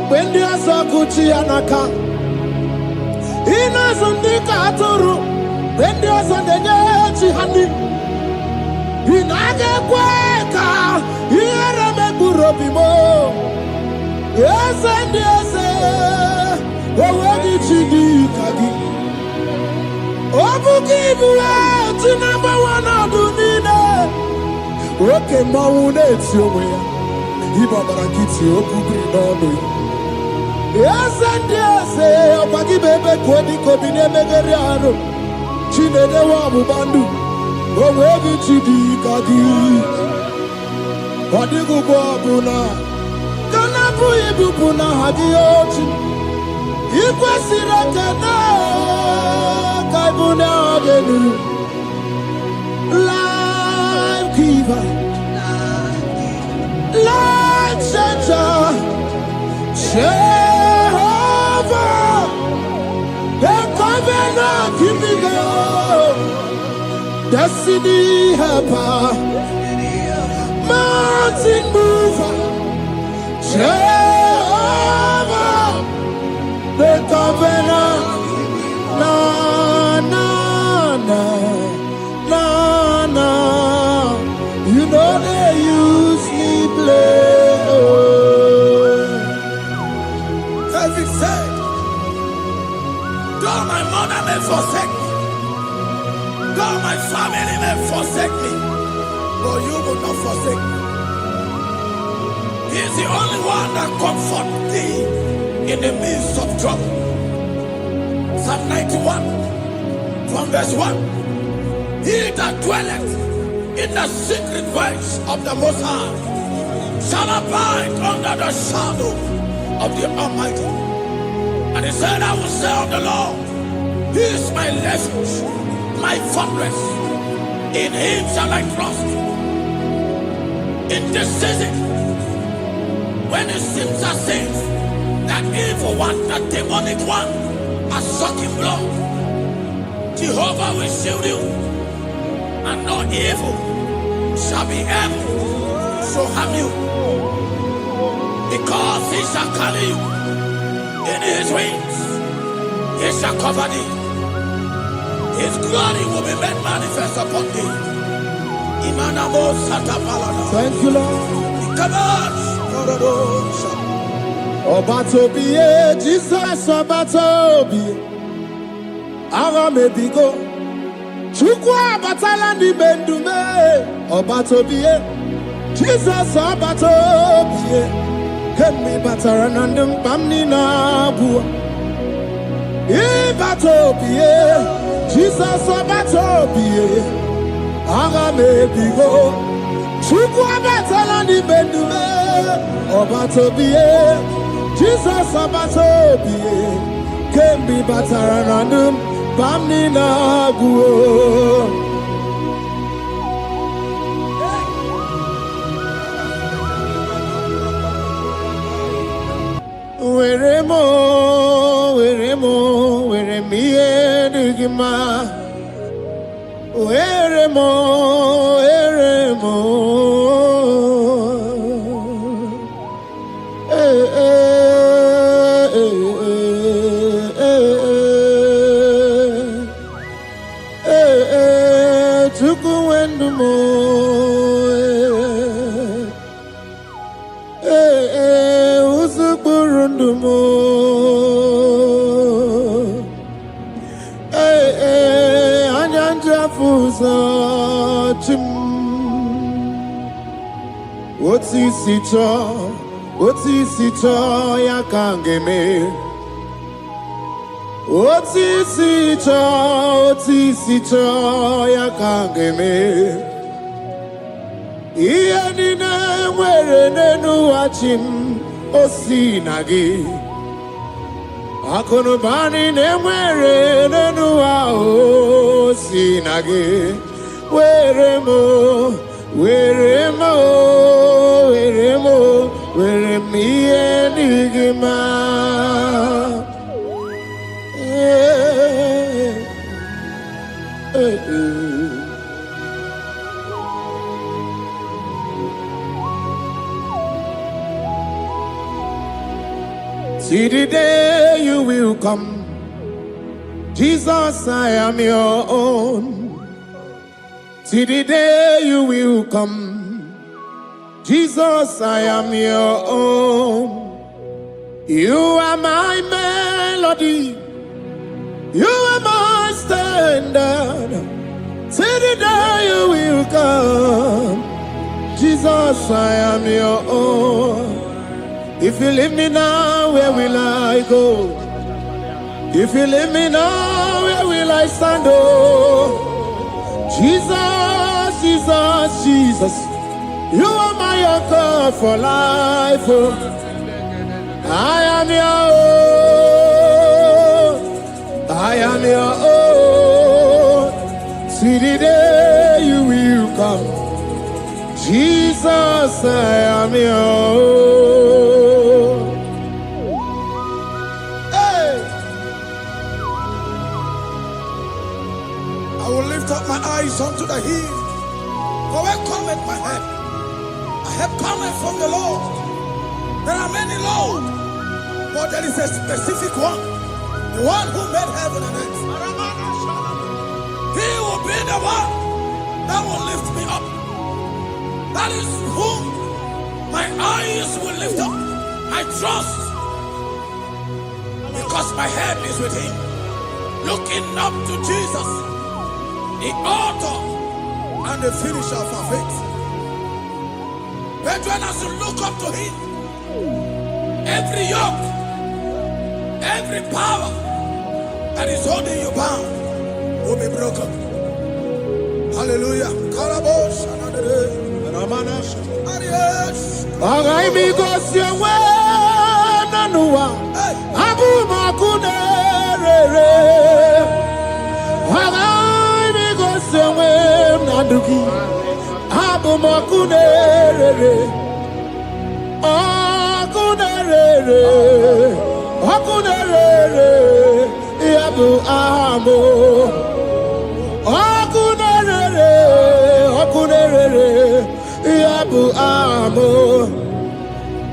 when the Asakuchi Anaka. Inazundika Aturu, when the Asandachi Handi. Inage Kweka, Yeramegurobimo. Yes, and yes, where did she do Kagi? Obukibu, to number one of Dunina. Okay, Maune, somewhere. Ibabarakiti, Okubri, Nodu. Yes, and yes, Opaki Bebe, Kwadi, Kobine, Megariano. Chine, the Wabu Bandu. Where did she do Kagi? What did you go, Buna? Kanapu Ibupuna Hadiochi. Ikwasirakana Kaibuna Agenu. Life giver, life changer, Jehovah, the covenant keeping God, destiny helper, mountain mover, Jehovah, the covenant, na na na na na. You know they use me play. David said, though my mother may forsake me, though my family may forsake me, but you will not forsake me. He is the only one that comforts thee in the midst of trouble. Psalm 91, from verse 1. He that dwelleth in the secret place of the Most High shall abide under the shadow of the Almighty. And he said, I will say of the Lord, He is my refuge, my fortress. In Him shall I trust. In this season, when it seems as if that evil one, that demonic one, are sucking blood, Jehovah will shield you, and no evil shall be able to harm you, because He shall carry you in His wings. He shall cover thee. His glory will be made manifest upon thee. Thank you, Lord. Obatobie, Jesus, Obatobie. Aramebigo. Chukwa batala ni bendume. Obatobie, Jesus, Obatobie. Kemi bataranandum pamni na bua. Ibatobie, Jesus, Obatobie. Aramebigo. Chukwa batala ni bendume. Obatobie, Jesus, Obatobie. Kemi bataranandum pamni na bua. Weremo, weremiye digima. Weremo. Tukuendumo. Usukurundumo. Anyanjafuza chim. Otisito yakangeme. Otisito yakangeme. Iyanina mwere nenu achim osinagi. Akonubani nemwere nenu osinagi. Weremo, weremiye nigima. See the day you will come. Jesus, I am your own. See the day you will come. Jesus, I am your own. You are my melody. You are my standard. See the day you will come. Jesus, I am your own. If you leave me now, where will I go? If you leave me now, where will I stand? Oh, Jesus, Jesus, Jesus, you are my anchor for life. Oh, I am your own. I am your own. See the day you will come. Jesus, I am your own. Hey! I will lift up my eyes unto the hill. For where cometh my help? My help cometh from the Lord. There are many Lord, but there is a specific one. The one who made heaven and earth. He will be the one that will lift me up. That is whom my eyes will lift up. I trust, because my head is with him. Looking up to Jesus, the author and the finisher of our faith. Brethren, as you look up to him, every yoke, every power that is holding you bound will be broken. Hallelujah.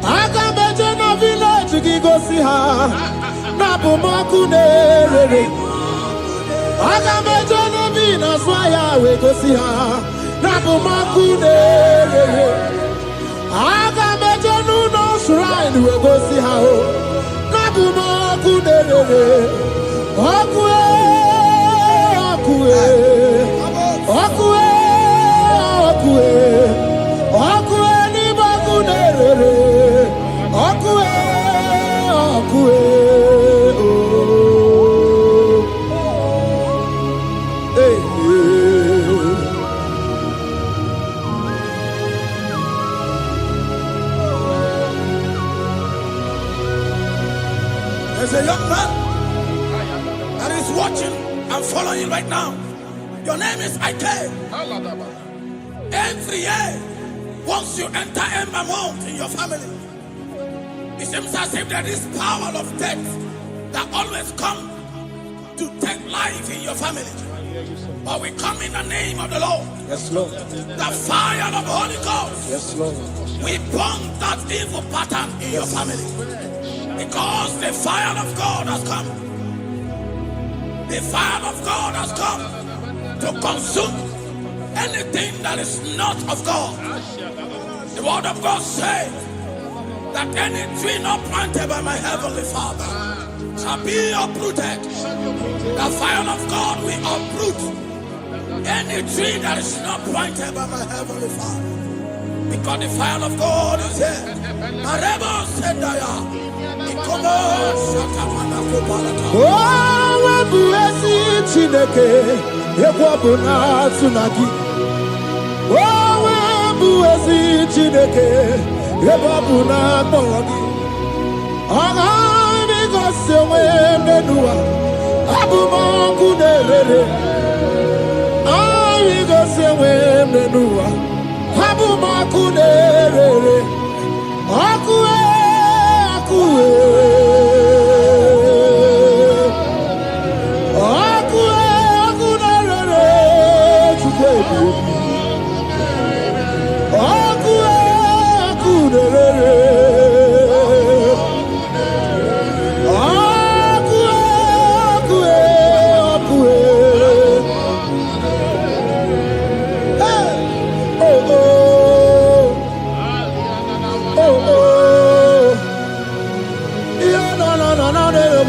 Agamejena village gigosi ha nabu makunere. Agamejena vina swaya we gosi ha nabu makunere. Agamejena no shrine we gosi ha nabu makunere. Okwe okwe okwe okwe okwe ni makunere. Okwe okwe oh hey, there's a young man that is watching and following right now. Your name is Ike. Every year, once you enter a month in your family, it seems as if there is power of death that always come to take life in your family. But we come in the name of the Lord. Yes, Lord. The fire of the Holy Ghost. Yes, Lord. We burn that evil pattern in your family. Because the fire of God has come. The fire of God has come to consume anything that is not of God. The word of God says that any tree not planted by my heavenly Father shall be uprooted. The fire of God will uproot any tree that is not planted by my heavenly Father. Because the fire of God is here. Marebo Sendaya. Oh, Buesi Chineke, Ekwabuna Tsunagi. Oh, Buesi Chineke, Ekwabuna Bongi. Aga because Menua, Abuma Kunere. I because Menua, Abuma Kunere. Akue, Akue.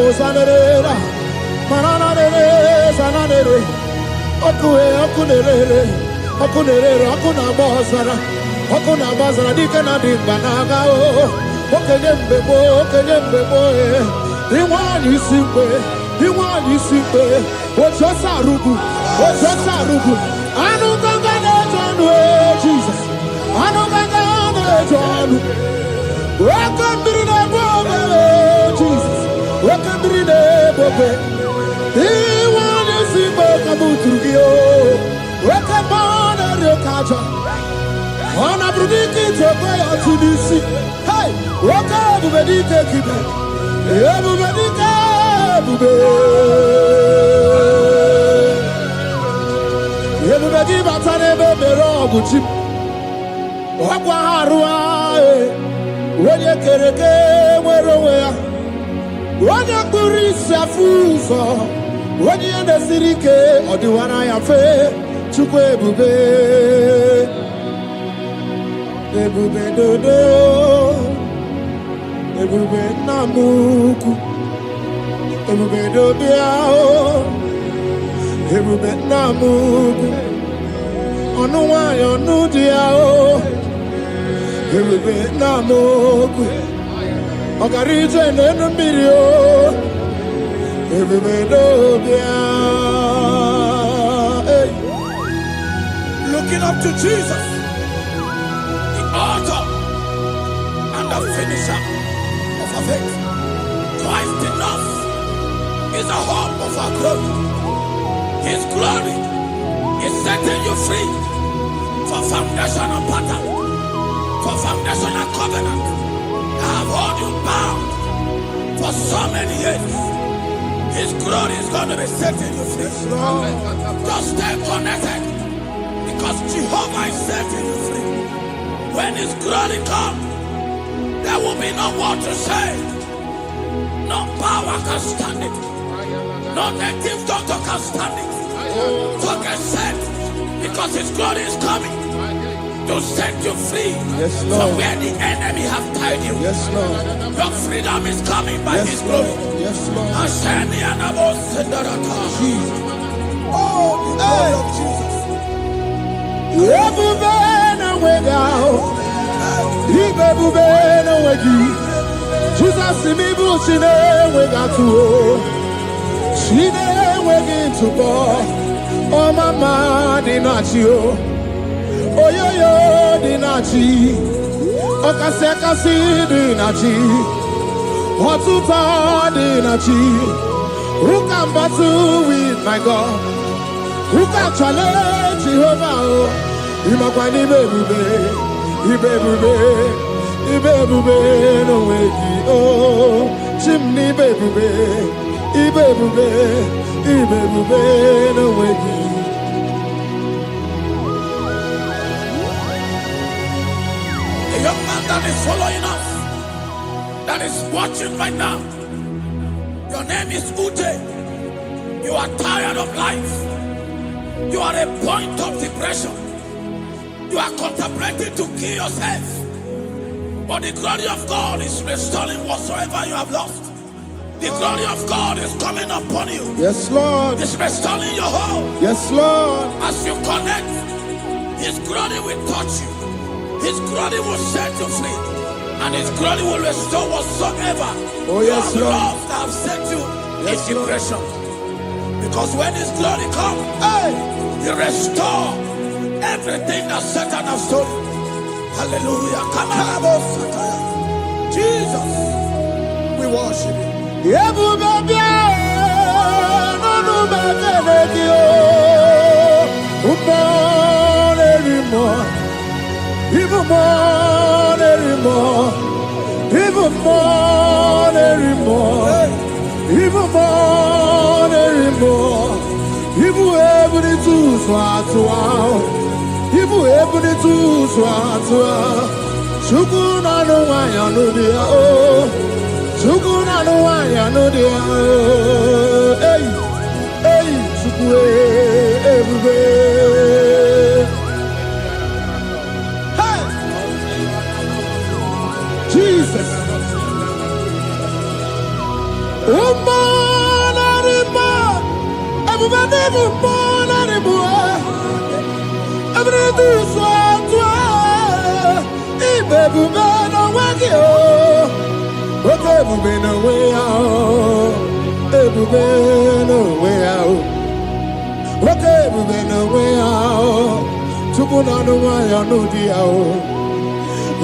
Mosanera, Mananere, Sananere, Okunere, Okuna Bosara, Okuna Basara, Dikana Banaga, Okenembe, the one you see, what's your Sarugu, I don't know Jesus, I don't know. Welcome to the world, Jesus. Welcome to the world. He wants to see welcome to you. Welcome on the culture. On a predict to go to this. Hey, welcome to the keep. Everybody come. Everybody batane be roguchi. Wakwa harua. Wonye kereke weroya, wonye kurisa fuso, wonye ndesirike odiwana ya fe, chukwe ebube dodo, ebube namuku, ebube dobiao, ebube namuku, onuwa yonudiao. Ebube namoku, ogarije nenu mirio. Ebube dobia. Looking up to Jesus, the author and the finisher of our faith. Christ in us is the hope of our glory. His glory is setting you free for foundational pattern. For foundational covenant, I have held you bound for so many years. His glory is going to be setting you free. Just stay connected, because Jehovah is setting you free. When His glory comes, there will be no more to say. No power can stand it. No native doctor can stand it. So get set, because His glory is coming to set you free. Yes, Lord. From where the enemy have tied you. Yes, Lord. Your freedom is coming by Yes, His glory. Lord. Yes, Lord. Jesus. Oh, the glory of Jesus. Jesus, me bushine we got to. She we get to go. Oh, mama, dinachio. Oh yo yo dinachi, okase dinachi, otuta dinachi. Who can battle with my God? Who can challenge Jehovah? Imakwani ibebube no wegi oh, chimni ibebube no wegi. A young man that is following us, that is watching right now. Your name is Ute. You are tired of life. You are a point of depression. You are contemplating to kill yourself. But the glory of God is restoring whatsoever you have lost. The glory of God is coming upon you. Yes, Lord. It's restoring your home. Yes, Lord. As you connect, His glory will touch you. His glory will set you free. And His glory will restore whatsoever you have lost that have set you in depression. Because when His glory comes, He restore everything that Satan has stolen. Hallelujah. Come on, Jesus, we worship You. Even more anymore. Even more anymore. Even more anymore. Even every two swat. Even every two swat. Shukuna no wanya no dia oh. Shukuna no wanya no dia oh. Hey, hey, shukwe everywhere. Jesus. even more anymore. Everything is what you are. Baby, man, I'm working. Okay, baby, no way out. Baby, no way out. Okay, baby, no way out. Chukuna no way out, no dia.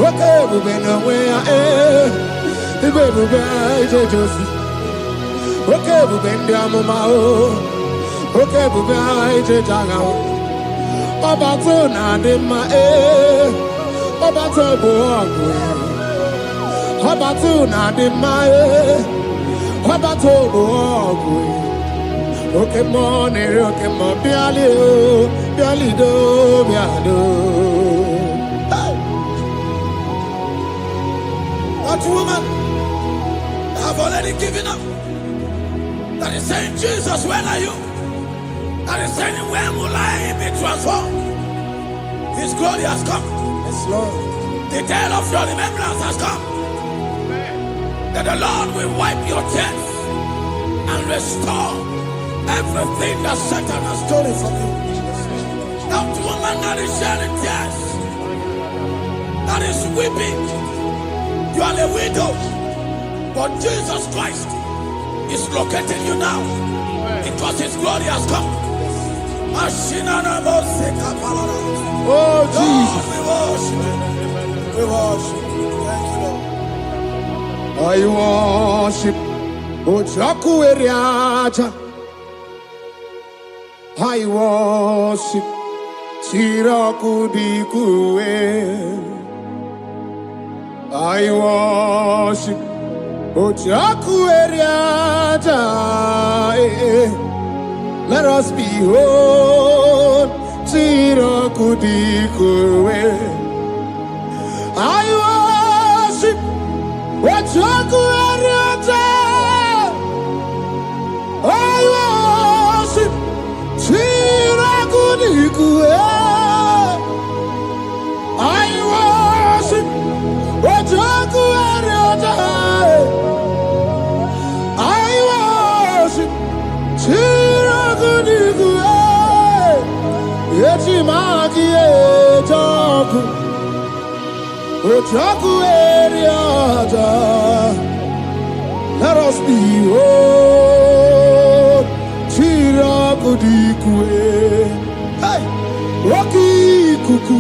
Okay, baby, no way out. Baby, baby, Josie. Okay, baby, ndiamama. Okay, baby, jaga. Baba tona de ma Baba to boagwe. Baba tona de ma Baba to boagwe. Okay, morning, okay, mo biali do biado. That woman have already given up. That is saying, Jesus, where are you? That is saying, when will I be transformed? His glory has come. Yes, Lord. The day of your remembrance has come. That the Lord will wipe your tears and restore everything that Satan has stolen from you. That woman that is shedding tears, that is weeping. You are a widow, but Jesus Christ is locating you now because His glory has come. Oh, Jesus. We worship. Thank you, Lord. I worship Ojaku Eriaja. I worship Chiraku Dikue. I worship Ojaku Eriaja. Let us behold Chiraku Dikue. I worship Ojaku Eriaja. I worship Chiraku Dikue. I worship Ojaku Eriaja. I worship Chiraku Dikue. Echimaki Ejaku Ojaku Eriaja. Let us behold Chiraku Dikue. Hey, Rocky Kuku,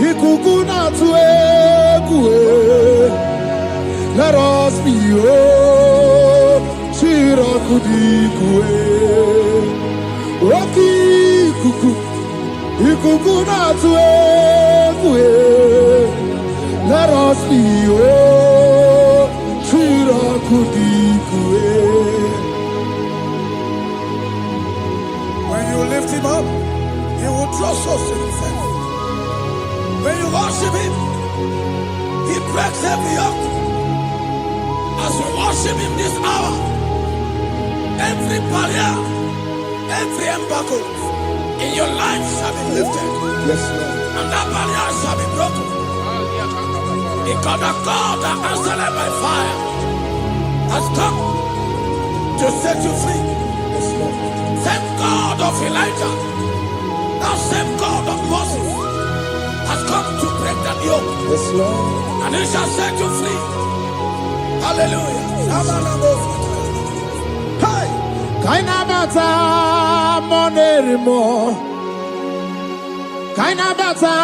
Ikuku Natue Kue. Let us behold Chiraku Dikue. Rocky Kuku, Ikuku Natue Kue. Let us behold Chiraku Dikue. When you lift Him up, He will draw souls to Himself. When you worship Him, He breaks every yoke. As we worship Him this hour, every barrier, every embargo in your life shall be lifted. Yes, Lord. And that barrier shall be broken. Because the God that answered by fire has come to set you free. Yes, Lord. Same God of Elijah, that same God of Moses has come to break that yoke. Yes, Lord. And He shall set you free. Hallelujah. Hey! Kaina bata monerimo. Kaina bata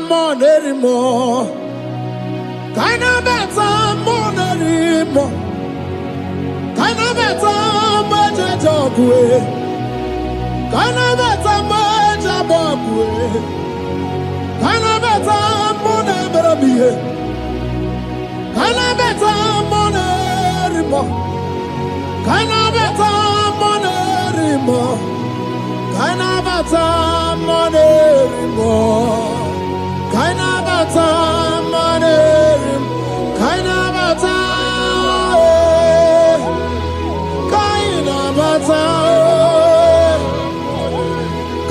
monerimo. Kaina bata monerimo. Kaina bata majajogwe. Kaina bata majabogwe. Kaina bata monebrabie. Kaina bata monerimo. Kaina bata monerimo. Kaina bata monerimo. Kaina bata monerimo. Kaina bata. Kaina bata.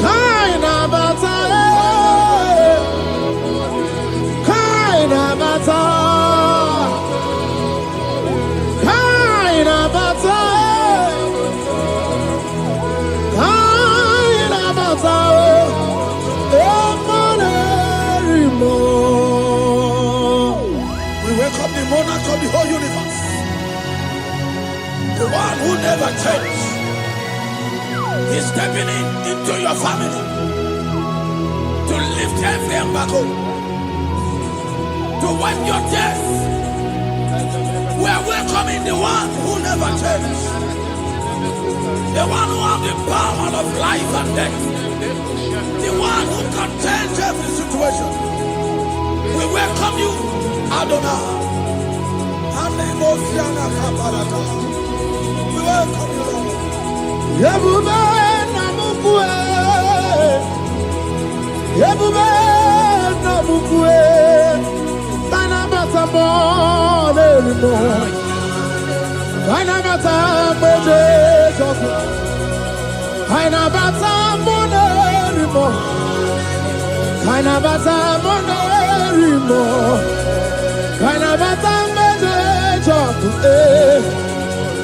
Kaina bata. Kaina bata. Kaina bata. monarch of the whole universe, the one who never changes, is stepping into your family to lift every embargo, to wipe your tears. We are welcoming the one who never changes, the one who has the power of life and death, the one who can change every situation. We welcome you, Adonai. We welcome you, Lord. Yebube namukwe, Yebube namukwe, Kana bata mone limo, Kana bata mone joku, Kana bata mone limo, Kana bata mone limo, Kana bata mone joku,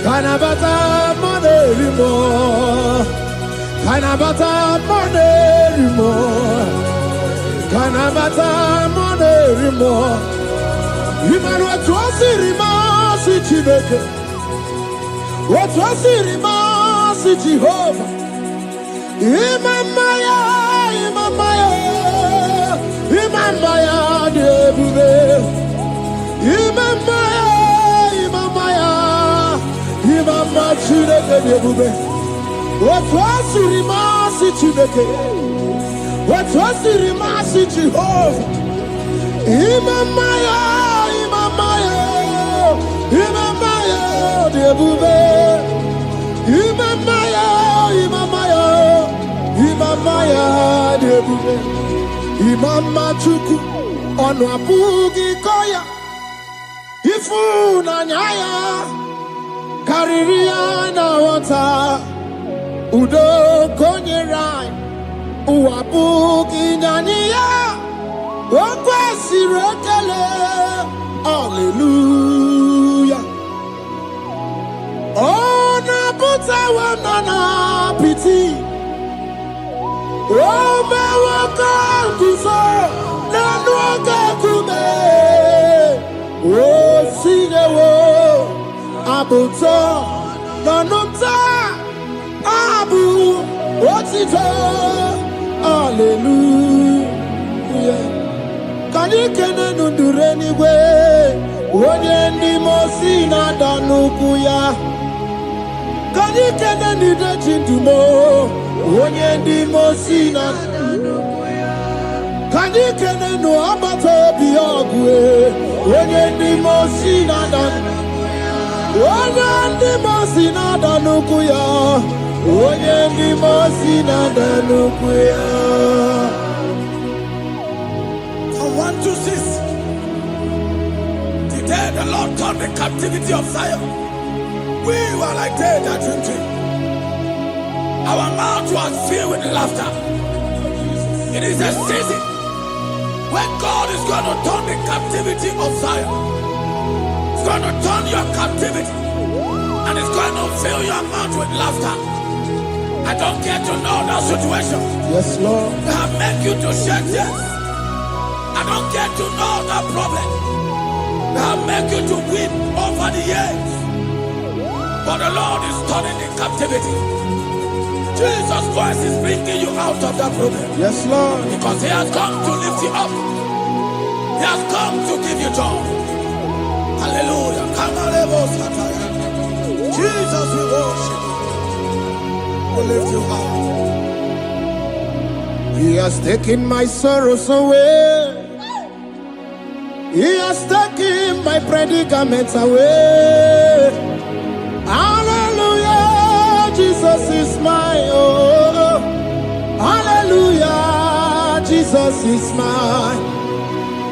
Kanabata monerimo, Kanabata monerimo, Kanabata monerimo. Imanu atwasirima si Chineke, atwasirima si Jehovah. Imamaya, Imamaya, Imamaya debube, Imamaya, Imamaya. Imama Chineke debube, watwasirima si Chineke, watwasirima si Jehovah. Imamaya, Imamaya, Imamaya debube, Imamaya, Imamaya, Imamaya debube. Imama Chuku onu abugi koya, ifu na nyaya. Kaririana wata udo konyerai uwabuki nyaniya okwesi rekele. Hallelujah. Ona puta wanana piti ome waka kuso nanu waka kume osinewo abuto nanumta abu otito. Hallelujah. Kanikene nundureni we onye ndi mosi na danuku ya. Kanikene nideji ndumo onye ndi mosi na danuku ya. Kanikene no abato biyogwe onye ndi mosi na danuku. Onye ndị mosi na-ada n'ukwu ya, onye ndị mosi na-ada n'ukwu ya. From 1 to 6, the day the Lord turned the captivity of Zion, we were like they that dream. Our mouth was filled with laughter. It is a season when God is going to turn the captivity of Zion. It's going to turn your captivity, and it's going to fill your mouth with laughter. I don't get to know that situation. Yes, Lord. That make you to shed tears. I don't get to know that problem. That make you to weep over the years. But the Lord is turning the captivity. Jesus Christ is bringing you out of that problem. Yes, Lord. Because He has come to lift you up. He has come to give you joy. Hallelujah. Jesus, we worship you. We lift you high. He has taken my sorrows away. He has taken my predicaments away. Hallelujah. Jesus is my oh. Hallelujah. Jesus is mine.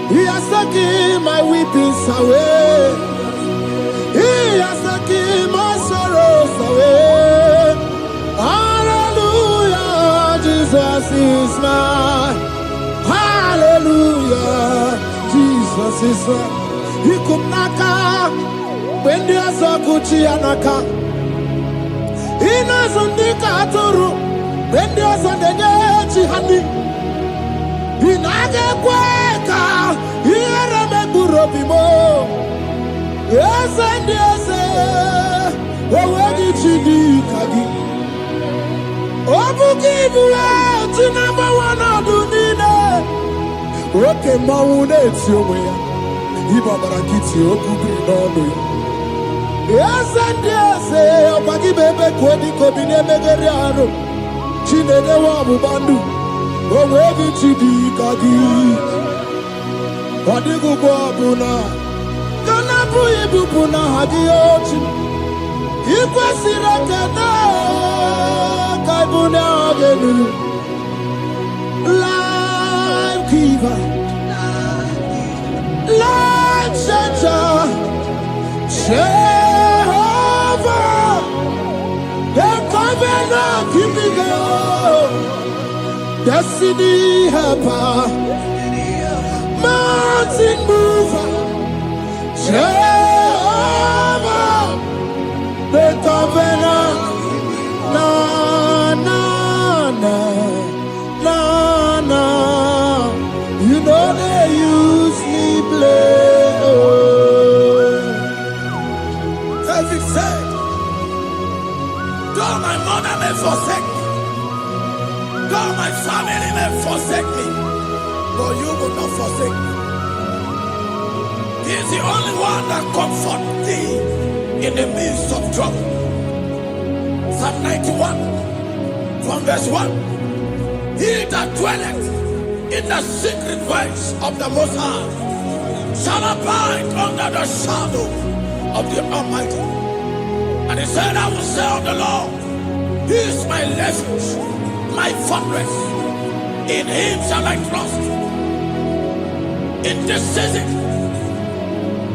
He has taken my weepings away. He has taken my sorrows away. Hallelujah, Jesus is mine. Hallelujah, Jesus is mine. He could naka when there's a Gucci anaka. He knows on the Katuru when there's a Nechi honey. He naga kweka. He Robimo, Yes, and yes, where did you do, Kagi? Obuki Bula, to number one of the Nina. Okay, Maune, it's your way. Ibabarakiti, Okubi, no. Yes, and yes, Obagi Bebe, Kwedi, Kobine, Megariano, Chinede Wabubandu, where did you do, Kagi? Wadigu Babuna, Ganabu Ibupuna, Hagiochi, Ikwasirakana, Kaibuna, Life Giver, Life Changer, Jehovah, the covenant keeping God, Destiny Helper, Mountain Mover, Jehovah, the covenant, na na na na na. You know they use me play. Oh. David said, though my mother may forsake me, though my family may forsake me, but you will not forsake me. He is the only one that comforts thee in the midst of trouble. Psalm 91, from verse 1. He that dwelleth in the secret place of the Most High shall abide under the shadow of the Almighty. And he said, I will say of the Lord, He is my refuge, my fortress. In Him shall I trust. In this season,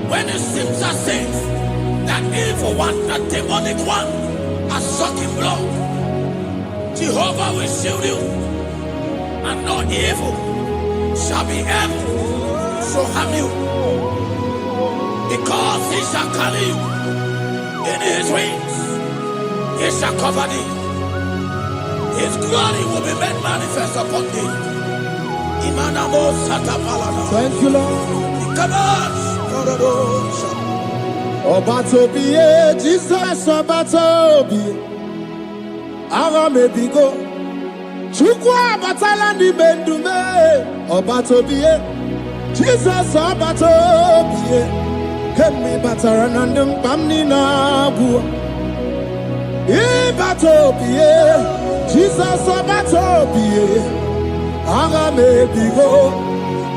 when it seems as if that evil one, that demonic one, are sucking blood, Jehovah will shield you, and no evil shall be able to harm you, because He shall carry you in His wings. He shall cover thee. His glory will be made manifest upon thee. Thank you, Lord. Obatobie, Jesus, Obatobie. Aramebigo. Chukwa batalandi bendume. Obatobie, Jesus, Obatobie. Kemi bataranandum pamni nabu. Ibatobie, Jesus, Obatobie. Aramebigo.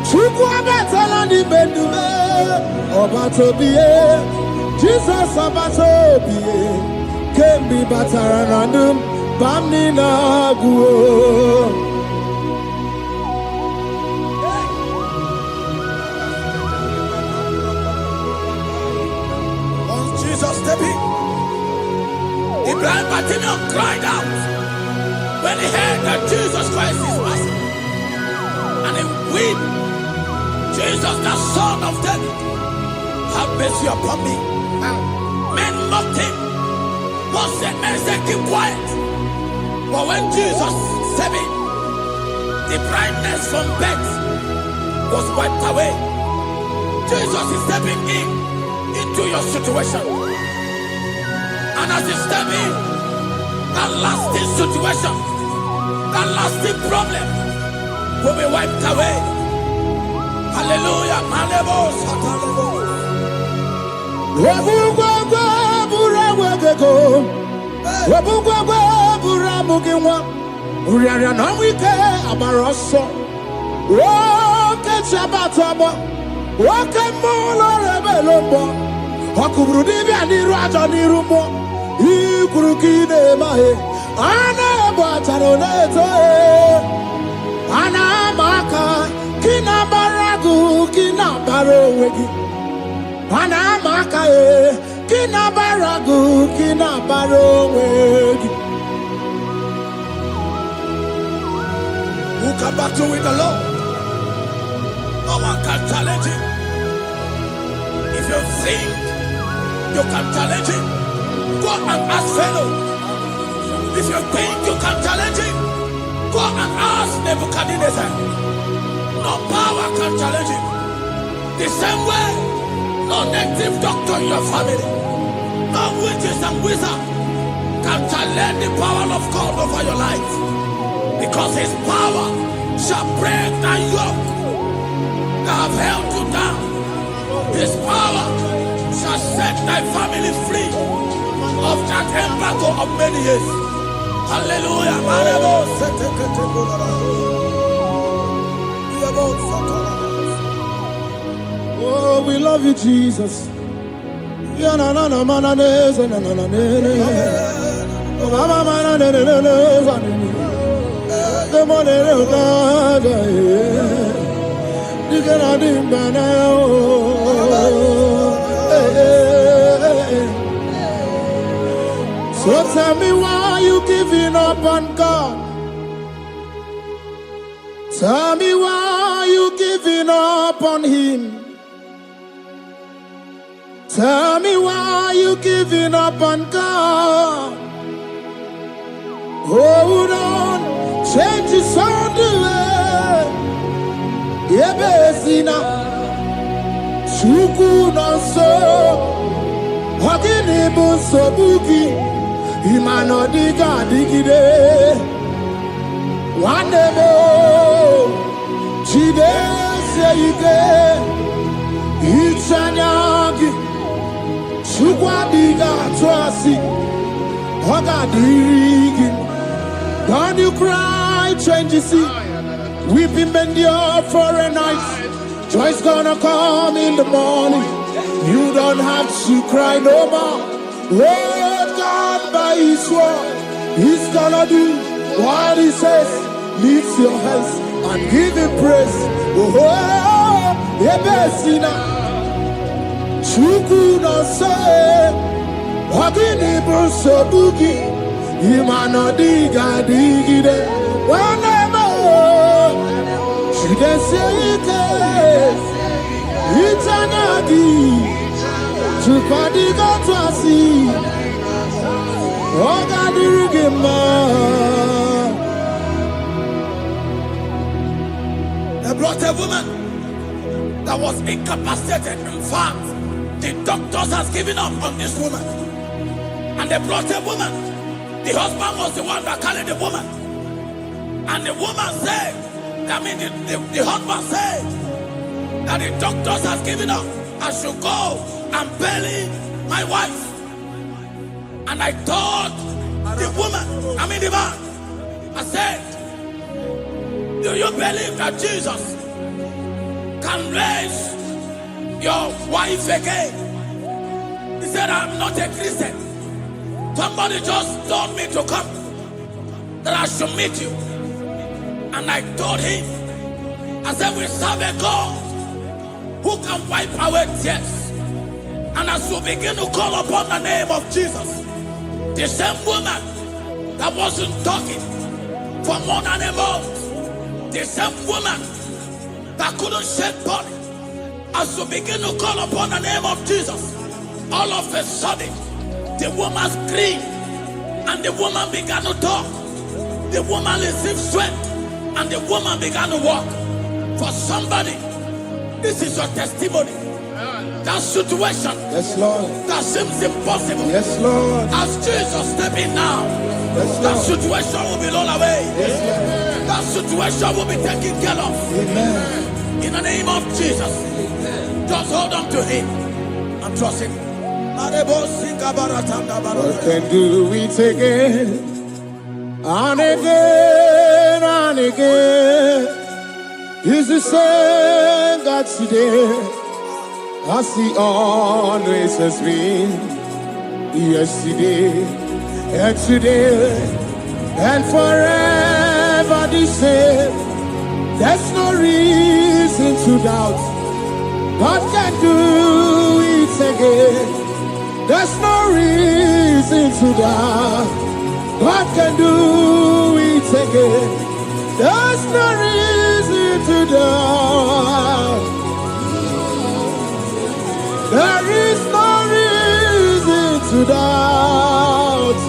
Chukwa batalandi bendume. Obatobie, Jesus Obatobie, Kembi Bataranandum, Bamni Naguo. Once Jesus stepped in, the blind Bartimaeus cried out when he heard that Jesus Christ is Master, and he wept. Jesus, the Son of David, have mercy upon me. Men mocked him. God said, men said, keep quiet. But when Jesus said it, the brightness from birth was wiped away. Jesus is stepping into your situation. And as he steps in, that lasting situation, that lasting problem will be wiped away. Hallelujah. Wabugwagwa burawegego. Wabugwagwa buramuginwa. Uriara na wike abaroso. Woke chabatabo. Woke molo rebelombo. Wakuburu divya niru ajo nirumo. Ikuru kide mahe. Ana batano neto. Ana maka. Kina baragu, kina barowegi. Ana makae, kina baragu, kina barowegi. Who can battle with the Lord? No one can challenge him. If you think you can challenge him, go and ask Pharaoh. If you think you can challenge him, go and ask Nebuchadnezzar. No power can challenge him. The same way No native doctor in your family, no witches and wizards can challenge the power of God over your life. Because his power shall break that yoke that have held you down. His power shall set thy family free of that embargo of many years. Hallelujah. Oh, we love you, Jesus. So tell me why you giving up on God. Tell me why you giving up on him. Tell me why you giving up on God. Hold on, change is on the way. Yebesina, Chuku no so, Hagini so buki, Imano diga digide, one more, Chide seike, Ichanyagi, Chukwa diga twasi, Haga digi. Don't you cry, change you see. Weeping endure for a night. Joy's gonna come in the morning. You don't have to cry no more. Lord God by his word, he's gonna do what he says. Lift your hands and give him praise. Oh, Ebesina, Chuku no say, Wagini Bruso Bugi. Imano diga digide whenever she dey say it itanyagi chupadiga twasi oga dirigima. They brought a woman that was incapacitated. In fact, the doctors has given up on this woman, and they brought a woman. The husband was the one that carried the woman. And the woman said, the husband said that the doctors has given up. I should go and bury my wife. And I told the woman, the man, I said, do you believe that Jesus can raise your wife again? He said, I'm not a Christian. Somebody just told me to come, that I should meet you. And I told him, I said, we serve a God who can wipe away tears. And as we begin to call upon the name of Jesus, the same woman that wasn't talking for more than a month, the same woman that couldn't shed blood, as we begin to call upon the name of Jesus, all of a sudden, the woman screamed, and the woman began to talk. The woman received strength, and the woman began to walk. For somebody, this is your testimony. That situation, yes, Lord, that seems impossible, yes, Lord, as Jesus step in now, yes, that situation will be rolled away. Yes, that situation will be taken care of. Amen. In the name of Jesus, just hold on to him and trust him. God can do it again and again and again. He's the same God today as he always has been. Yesterday and today and forever the same. There's no reason to doubt. God can do it again. There's no reason to doubt. God can do it again. There's no reason to doubt. There is no reason to doubt.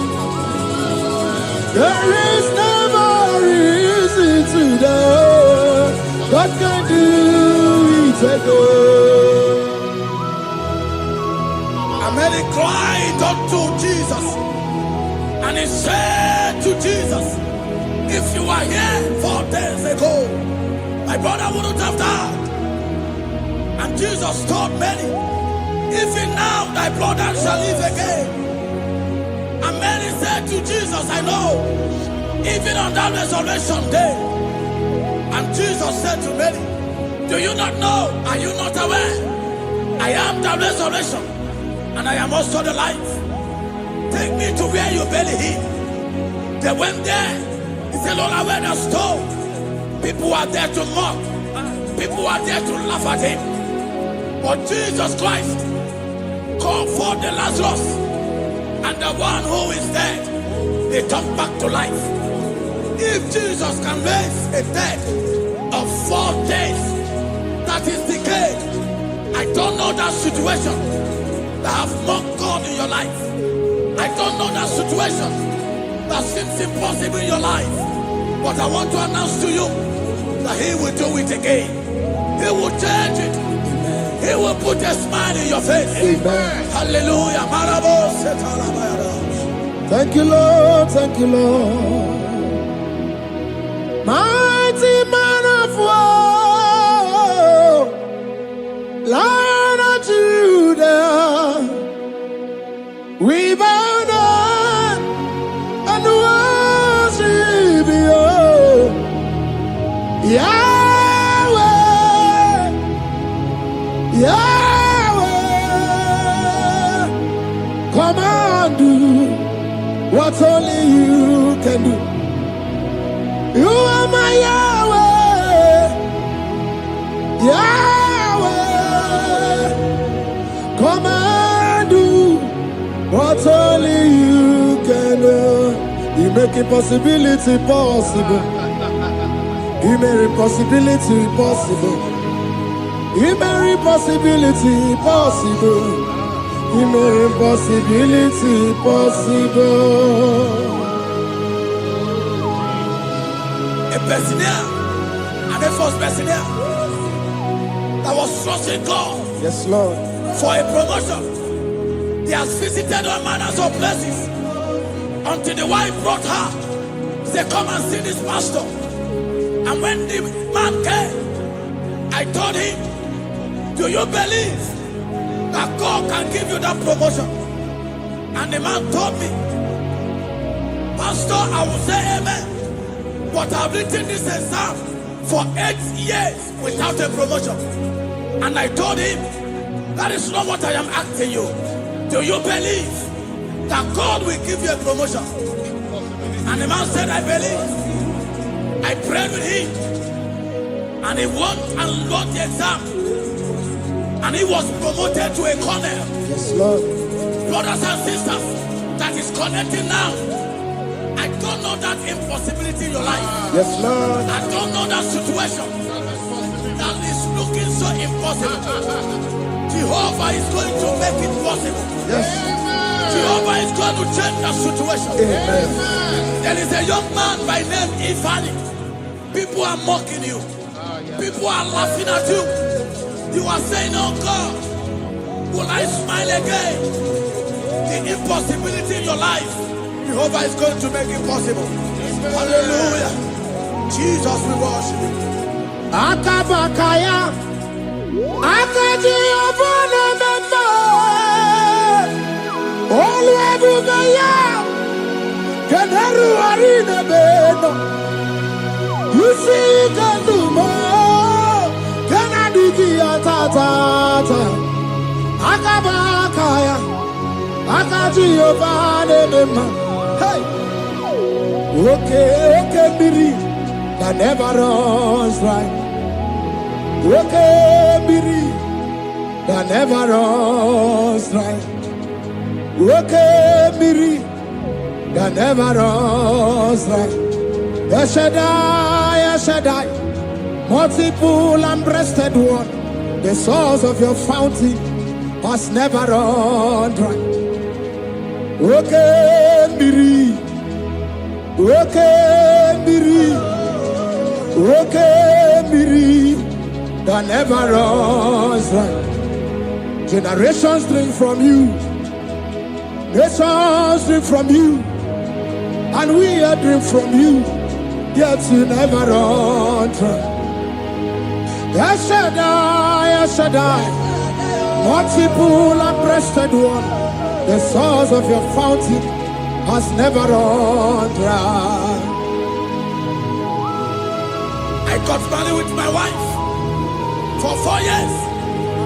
There is never reason to doubt. God can do it again. And many cried unto Jesus. And he said to Jesus, if you were here 4 days ago, my brother wouldn't have died. And Jesus told many, even now thy brother shall live again. And many said to Jesus, I know, even on that resurrection day. And Jesus said to many, do you not know? Are you not aware? I am the resurrection, and I am also the life. Take me to where you bury him. They went there. He said, Lord, I wear the stone. People are there to mock. People are there to laugh at him. But Jesus Christ called for the Lazarus, and the one who is dead, they come back to life. If Jesus can raise a dead of 4 days that is decayed, I don't know that situation that have mocked God in your life. I don't know that situation that seems impossible in your life. But I want to announce to you that he will do it again. He will change it. He will put a smile in your face. Amen. Hallelujah. Thank you, Lord. Thank you, Lord. Mighty man of war, Lion of Judah, we bow down and worship you, Yahweh, Yahweh. Come and do what only you can do. You are my Yahweh, Yahweh. Come and do what only you can do. You make impossibility possible. You make impossibility possible. You make impossibility possible. You make impossibility possible. A Bessenia, and the first Bessenia that was trusting God, Yes, Lord. for a promotion. He has visited all manners of places until the wife brought her. He said, come and see this pastor. And when the man came, I told him, do you believe that God can give you that promotion? And the man told me, Pastor, I will say amen. But I've written this exam for 8 years without a promotion. And I told him, that is not what I am asking you. Do you believe that God will give you a promotion? And the man said, I believe. I prayed with him. And he went and wrote the exam. And he was promoted to a colonel. Yes, Lord. Brothers and sisters, that is connecting now. I don't know that impossibility in your life. Yes, Lord. I don't know that situation that is looking so impossible. Jehovah is going to make it possible. Yes. Jehovah is going to change that situation. Amen. There is a young man by name Ifani. People are mocking you. People are laughing at you. You are saying, oh God, will I smile again? The impossibility in your life, Jehovah is going to make it possible. Hallelujah. Jesus, we worship you. Akabakaya, Akaji Obana Mema, Olwebugaya, Keneru Arina Beno, you see Kandumo, Kanadiki Atata, Akabakaya, Akaji Obana Mema, hey, okay, Biri, that never runs dry. Okay, Biri, that never runs dry. Okay, Biri, that never runs dry. Shaddai, multiple and breasted one, the source of your fountain has never run dry. Okay, Biri, okay, Biri, okay, Biri, that never runs dry. Generations drink from you. Nations drink from you, and we are drink from you, yet you never run dry. El Shaddai, El Shaddai, multiple and breasted one, the source of your fountain has never run dry. I got married with my wife for 4 years.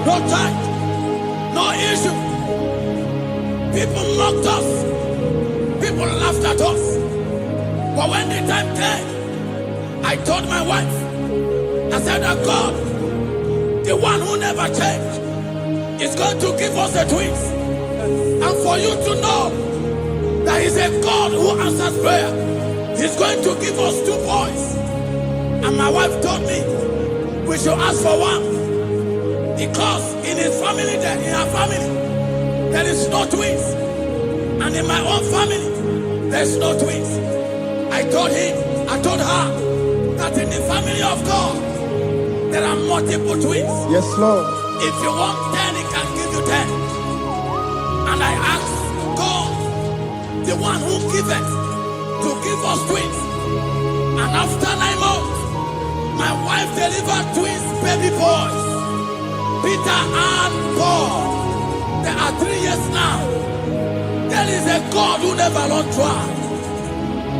No time, no issue. People mocked us. People laughed at us. But when the time came, I told my wife, I said that God, the one who never changed, is going to give us a twins. And for you to know that He's a God who answers prayer, He's going to give us 2 boys. And my wife told me we should ask for one, because in his family, in her family, there is no twins, and in my own family, there's no twins. I told her that in the family of God, there are multiple twins. Yes, Lord. If you want 10, He can give you 10. And I asked God, the one who giveth, to give us twins. And after 9 months, my wife delivered twins, baby boys, Peter and Paul. There are 3 years now. There is a God who never runs dry.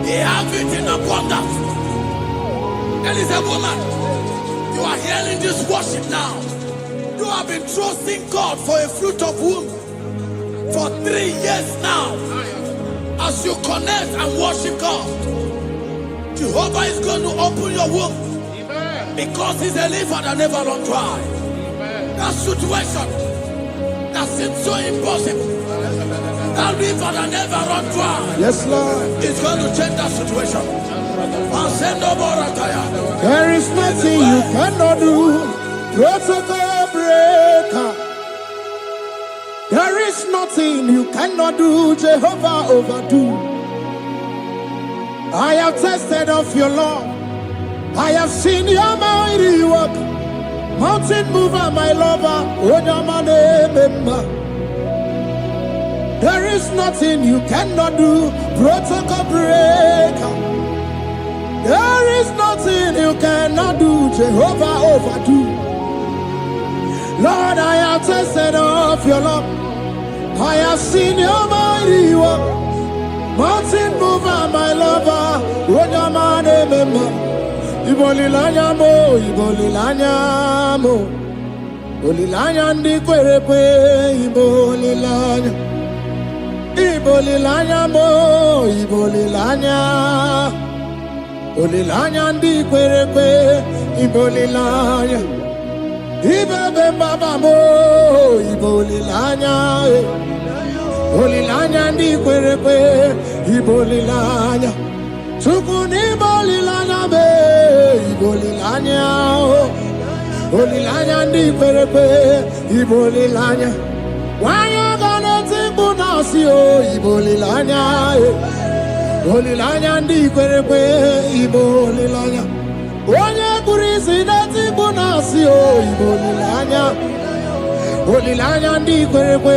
He has it in abundance. There is a woman. You are hearing this worship now. You have been trusting God for a fruit of womb for 3 years now. As you connect and worship God, Jehovah is going to open your womb. Because He's a river that never runs dry. That situation that seems so impossible, that river that never runs dry, Yes, Lord. is going to change that situation. There is nothing you cannot do. Protocol breaker. There is nothing you cannot do. Jehovah overdo. I have tested of your love. I have seen your mighty work. Mountain mover, my lover. There is nothing you cannot do. Protocol breaker. There is nothing you cannot do. Jehovah overdo. Lord, I have tasted of your love. I have seen your mighty work. Mountain mover, my lover. Ibolilanya mo, ibolilanya mo. Ibolilanya ndi kwerepe, ibolilanya. Ibolilanya mo, ibolilanya. Ibolilanya ndi kwerepe, ibolilanya. Ibebe baba mo, ibolilanya. Ibolilanya ndi kwerepe, ibolilanya. Tukuni ibolilanya be, ibolilanya. Ibolilanya ndi kwerepe, ibolilanya. Wanya gana tibu nasi o, ibolilanya. Ibolilanya ndi kwerepe, ibolilanya. Wanya kurisi na tibu nasi o, ibolilanya. Ibolilanya ndi kwerepe,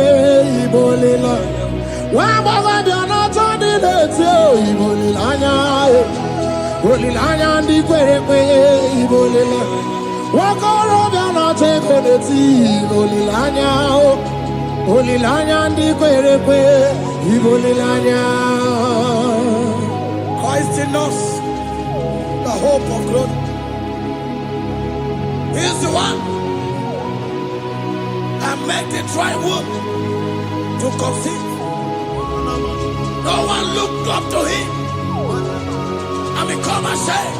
ibolilanya. Wamba biana tandi leti o, ibolilanya. Ibolilanya ndi kwerepe, ibolilanya. Wakoro biana teko leti, ibolilanya. Ibolilanya ndi kwerepe, ibolilanya. Christ in us, the hope of glory. He is the one that made the dry womb to conceive. No one looked up to Him and become ashamed.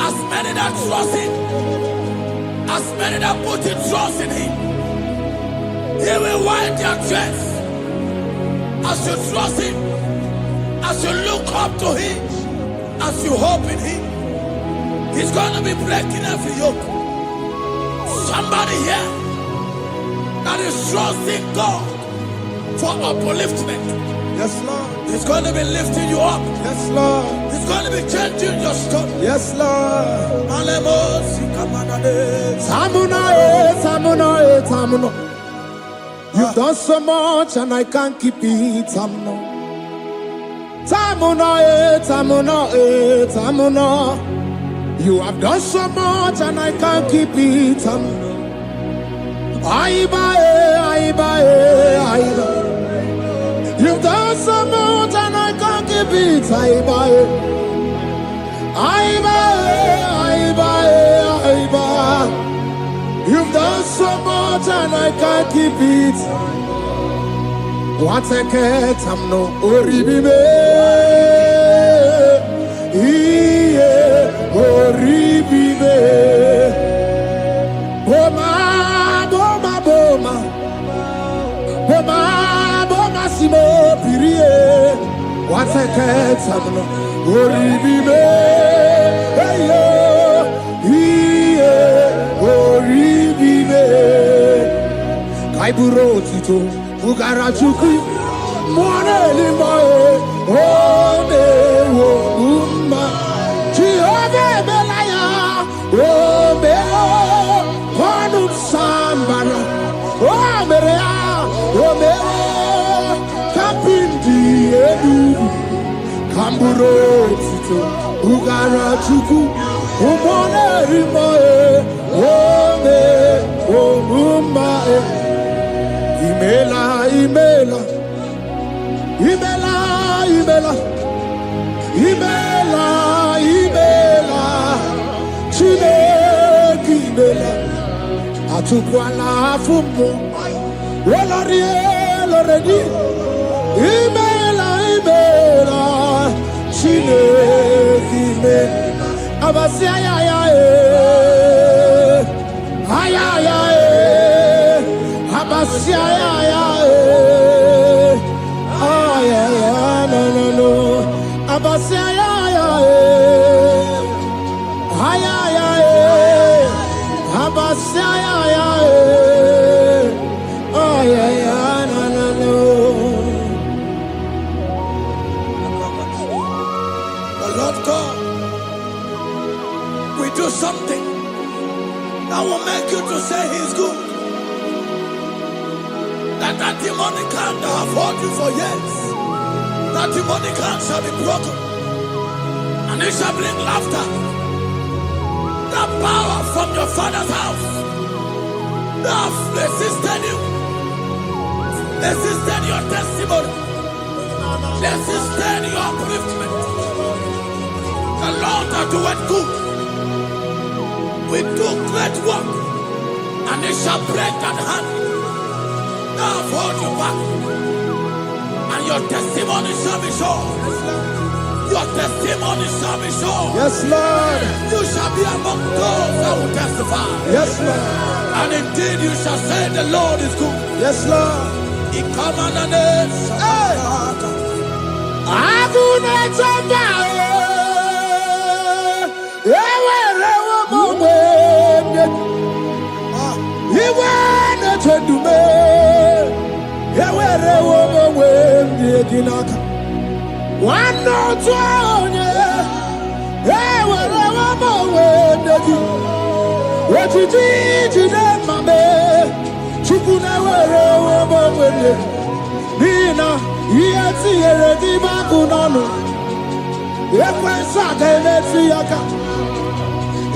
As many that trust Him, as many that put in trust in Him, He will wipe their tears. As you trust Him, as you look up to Him, as you hope in Him, He's going to be breaking every yoke. Somebody here that is trusting God for upliftment. Yes, Lord. He's going to be lifting you up. Yes, Lord. He's going to be changing your story. Yes, Lord. Alemos, Samuna, Samuna, Samuna. You have done so much and I can't keep it. I'm not. You have done so much and I can't keep it. You've done so much and I can't keep it. You've done so much and I can't keep it. What a cat, I'm no oribibe. Oribibe. Boma, boma, boma. Boma, boma, simo, pirie. What a cat, I'm no oribibe. Hey, yo. Oribibe. Kaiburo tito. Ugarachuku, Mone Limae, Ode Wuma, Chiove Belaya, Omeo, Panu Sambara, Omerea, Omeo, Kapindi Edu, Kamburo Tito, Ugarachuku, Mone Limae, Ode Wuma. Imela, Imela, Imela, Imela, Imela, Imela, Chineki Imela, Atukwala Fumo, Loredi, Imela, Imela, Chineki Imela, Abasia, Ayaya, Abasia, no. Abasia, Abasia, no. The Lord God will do something that will make you to say He's good. That demonic hand that have held you for years, that demonic hand shall be broken, and it shall bring laughter. That power from your father's house that have resisted you, resisted your testimony, resisted your upliftment. The Lord that doeth good will do great work, and it shall break that hand. I've hold you back, and your testimony shall be sure. Your testimony shall be sure. Yes, Lord. You shall be among those that will testify. Yes, Lord. And indeed you shall say the Lord is good. Yes, Lord. He come on the name. One no twenty, what you did, you did, my man. Chukuna, Nina, yes, here, the Bakunano. If I saw them, let's see a car.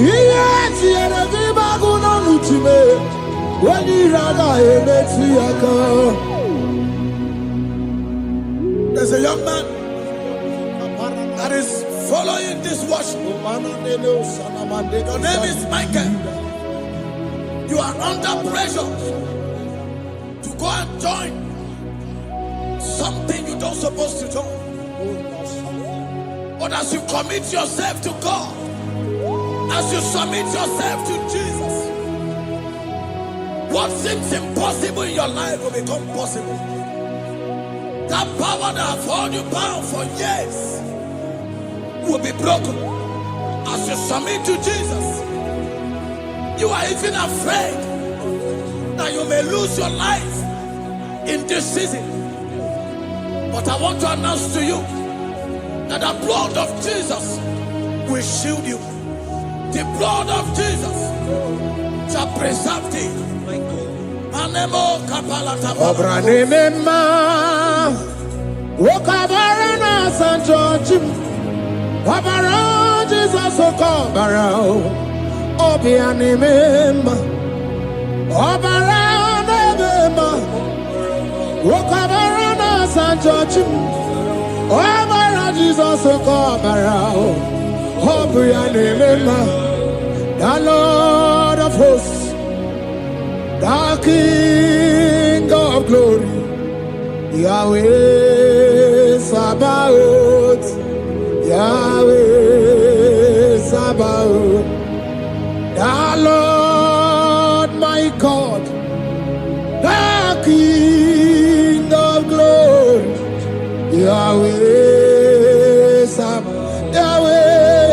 Yes, here, the Bakunano to me. When you rather, let's see a car. There's a young man that is following this worship. Your name is Michael. You are under pressure to go and join something you don't supposed to join. But as you commit yourself to God, as you submit yourself to Jesus, what seems impossible in your life will become possible. That power that has held you bound for years will be broken as you submit to Jesus. You are even afraid that you may lose your life in this season. But I want to announce to you that the blood of Jesus will shield you. The blood of Jesus shall preserve thee. Obranema Wokabarana San George Wabara Jesus Okobara Obianemema Obaranema Wokabarana San George Wabara Jesus Okobara Obianemema the Lord of hosts, the King of glory, Yahweh Sabaoth, Yahweh Sabaoth, the Lord my God, the King of glory, Yahweh Sabaoth, Yahweh, Yahweh.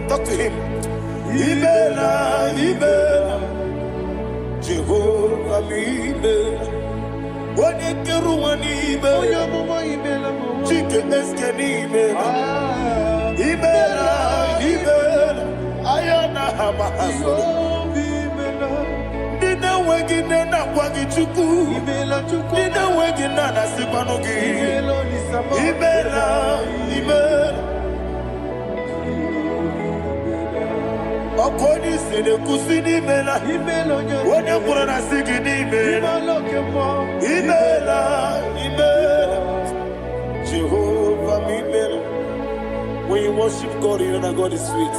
Talk to him. Ibela, Jehovah Ibela. Wanekeru Ibela, Chicken Escanibela, Ibela, Ayana Hamahaso. Dina Wagina Wagichuku, Dina Wagina Sipanogi, Ibela. Okoni sede kusini mela, wone kurana sigini mela, Ibela, Jehovah Ibela. When you worship God, you know that God is sweet.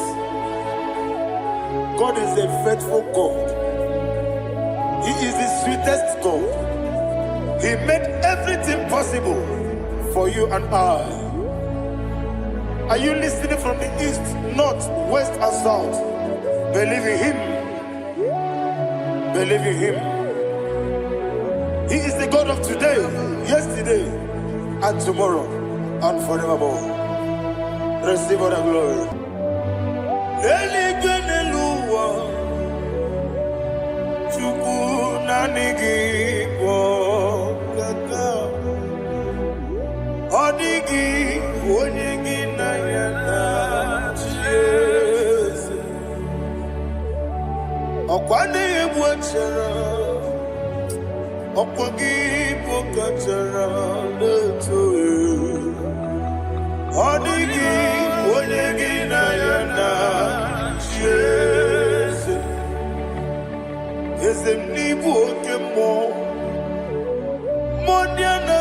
God is a faithful God. He is the sweetest God. He made everything possible for you and I. Are you listening from the east, north, west, and south? Believe in him. Believe in him. He is the God of today, yesterday, and tomorrow, and forevermore. Receive all the glory. Okwane ebwachara Okwagi pokachara Letoe Odigi Onyegi na yana Jese Ezem nibu okemo Modiana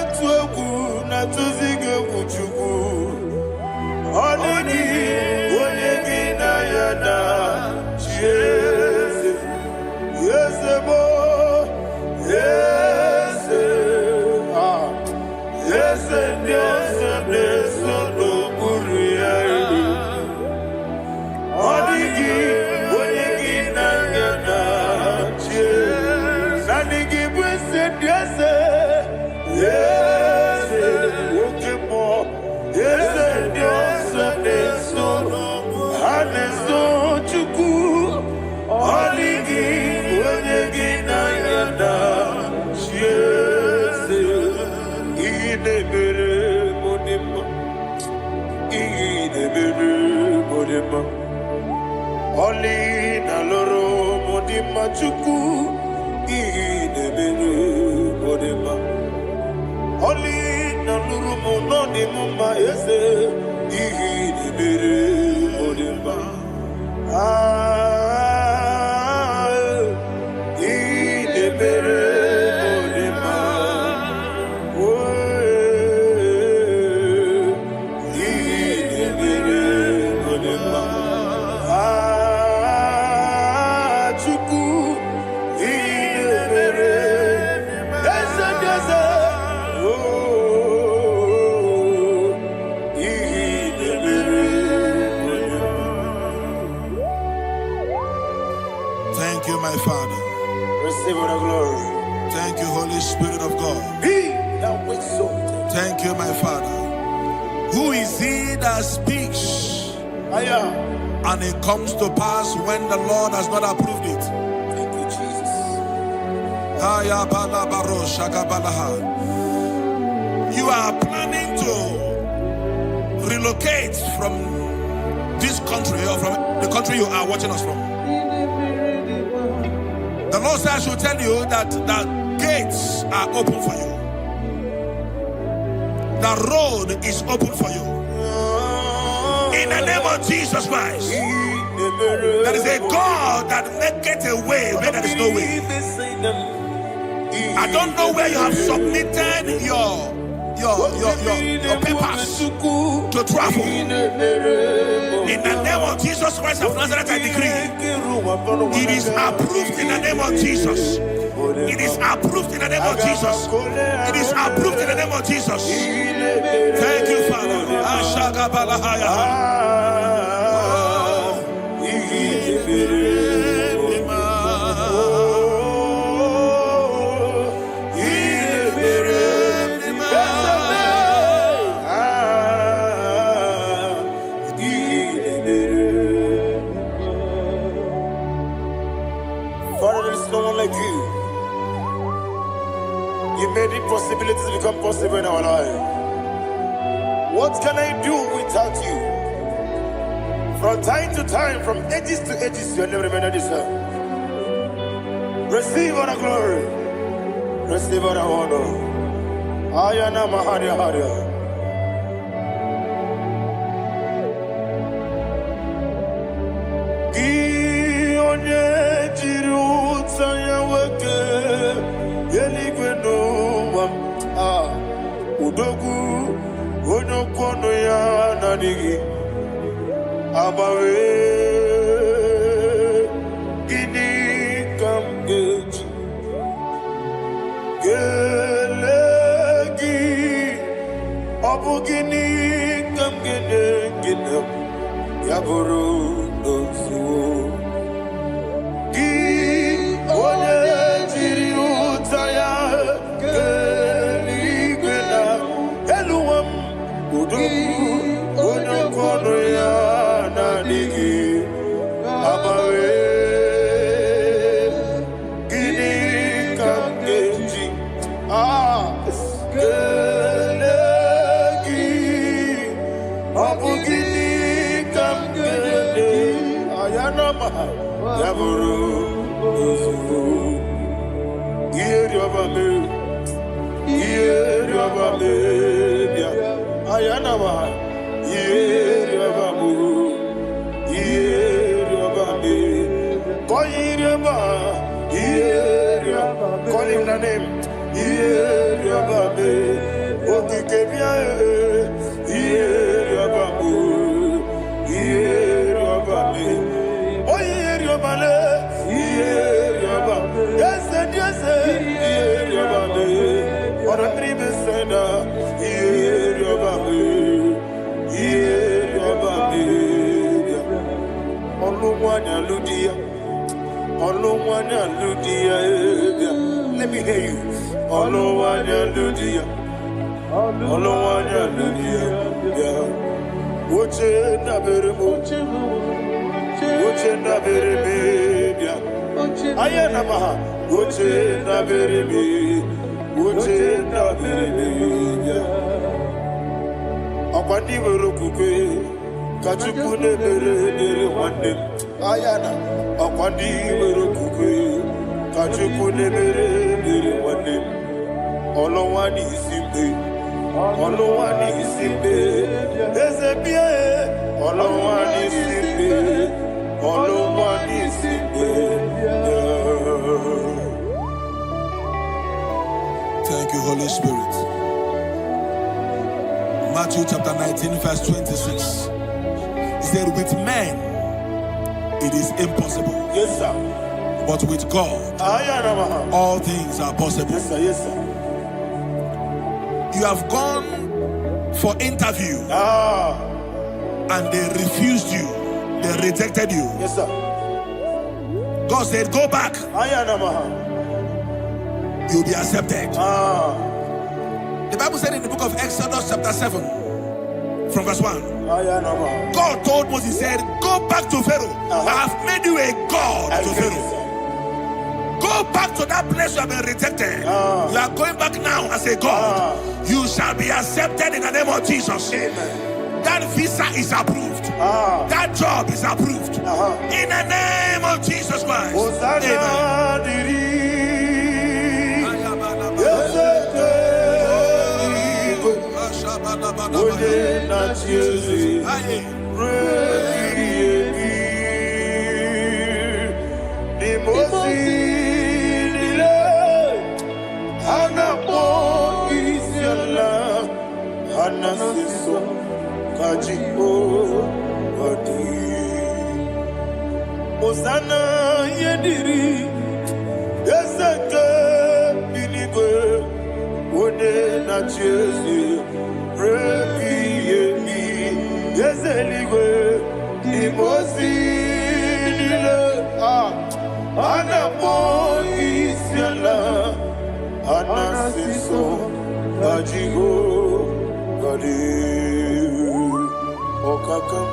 idebere modema oli na loro modima chuku idebere modema oli na loro monodima ese idebere modema idebere Thank you, my Father. Receive the glory. Thank you, Holy Spirit of God. Be thou exalted. Thank you, my Father. Who is he that speaks and it comes to pass when the Lord has not approved it? Thank you, Jesus. You are planning to relocate from this country or from the country you are watching us from. The Lord says I should tell you that the gates are open for you. The road is open for you. In the name of Jesus Christ. There is a God that maketh a way where there is no way. I don't know where you have submitted your papers to travel. In the name of Jesus Christ of Nazareth, I decree it is approved in the name of Jesus. It is approved in the name of Jesus. It is approved in the name of Jesus. Thank you, Father. You made impossibilities become possible in our life. What can I do without you? From time to time, from ages to ages, you never remain the same. Receive all the glory. Receive all the honor. Ayana Maharia Haria. Udogu onokono ya nadigi abawe ini kamgeji gelegi abugini kamgene gina yaburu dosu gi one jiri utaya onokono ya nadigi abawe gini kamgeji gelegi abugini kamgene ayanama yaburu ozufu iyeri obame bia ayanama iyeri obamu iyeri obame koyireba iyeri call him the name iyeri obame okikebia iyeri obamu iyeri obame oyeri obale iyeri obame yes iyeri obame ora tribe seda iyeri obame iyeri obame olumwanya ludia let me hear you olumwanya ludia uche na beremo bia ayana maha uche na bereme bia ọkwandi were okwukwe ka Chukwu na-emere dịrị nwanne m ayana ọkwandi were okwukwe ka Chukwu na-emere dịrị nwanne m ọlọnwa n'isi mgbe ọlọnwa n'isi mgbe eze bịa ọlọnwa n'isi mgbe ọlọnwa n'isi mgbe. Thank you, Holy Spirit. Matthew chapter 19, verse 26. He said, with men it is impossible. Yes, sir. But with God, all things are possible. Yes, sir. Yes, sir. You have gone for interview and they refused you. They rejected you. Yes, sir. God said, go back. You'll be accepted. The Bible said in the book of Exodus chapter 7 from verse 1, God told Moses, he said, go back to Pharaoh. I have made you a God to Pharaoh. Go back to that place you have been rejected. You are going back now as a God. You shall be accepted in the name of Jesus. Amen. That visa is approved. That job is approved. In the name of Jesus Christ. Osana yediri yeseke binigwe ode na chezi rebi yemi yezeligwe imosi nile anapo isiala anasiso ajigo gadi okakam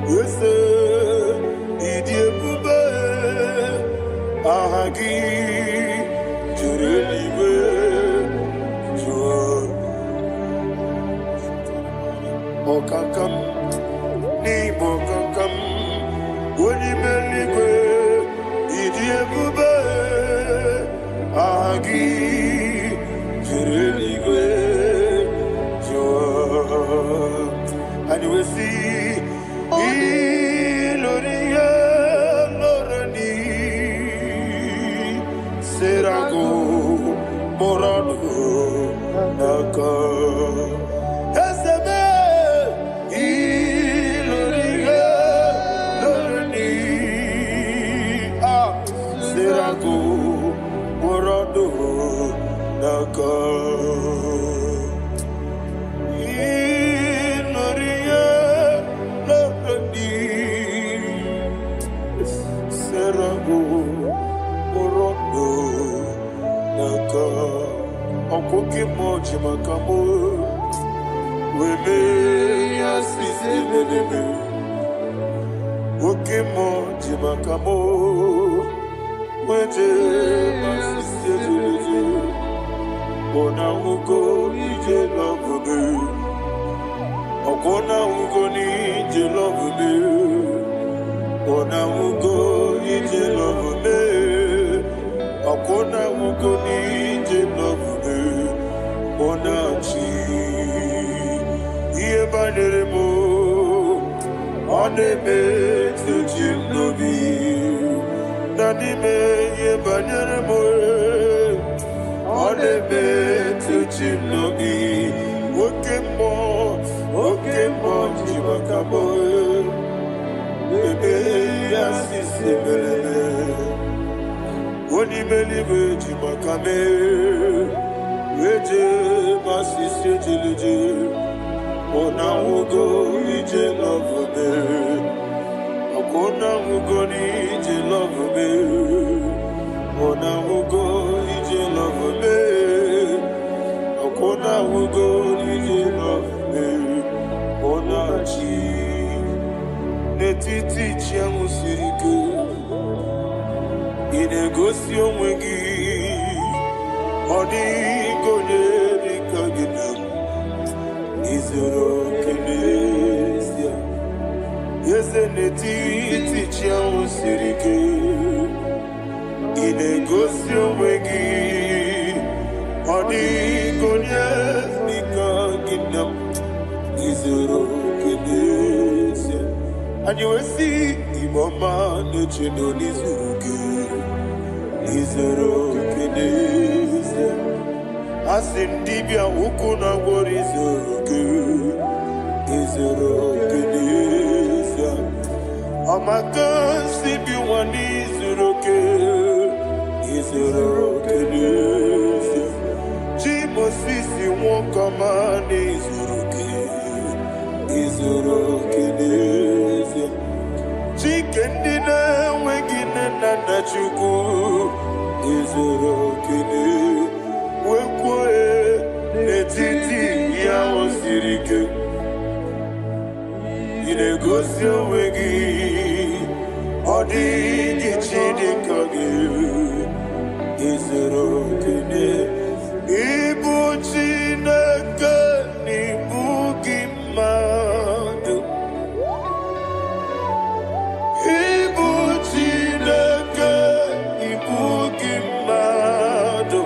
Yese idiebube ahagi jurelibe jua okakam ni bokakam woni meligwe idiebube ahagi jurelibe jua. And you will see Iloria Lorani Serago Morado Naka Eseme Iloria Lorani Serago Morado Naka Okoki moji makamo wele yasisi lelebe Okoki moji makamo weje masisi lelebe Ona ugo ije lovebe Okona ugo ni ije lovebe Ona ugo ije lovebe Okona ugo ni ije lovebe Onachi Iye banyere mo Oneme tujim nobi Nanime iye banyere mo Oneme tujim nobi Oke mo jimakamo Bebe yasisi melele Onimelibe jimakame Weje masisi jilije Ona ugo ije love me Akona ugo ni ije love me Ona ugo ije love me Akona ugo ije love me Ona chi Netiti chiamu sirike Inegosi onwe gi Odi gonye dika gị izuru kenesia eze n'etiti chi ahụ siri ike ị na-egosi onwe gị ọ dịghị onye dịka gị na m izuru kenesia anyị wee sị Igbo ọma na-eche na n'izuru gị izuru kenesia asị dibịa ukwu na gwọrọ izuru kenesia ọmaka si bi nwa n'izuru kenesia chi Mosisi nwoke ọma n'izuru kenesia chike ndị na-enweghị nne na nna Chukwu izuru kenesia wekwue n'etiti ya o siri ike ị na-egosi onwe gị ọ dịghị chi dịka gị izuru kenesia ịbụ Chineke n'ịbụ gị mmadụ ịbụ Chineke ịbụ gị mmadụ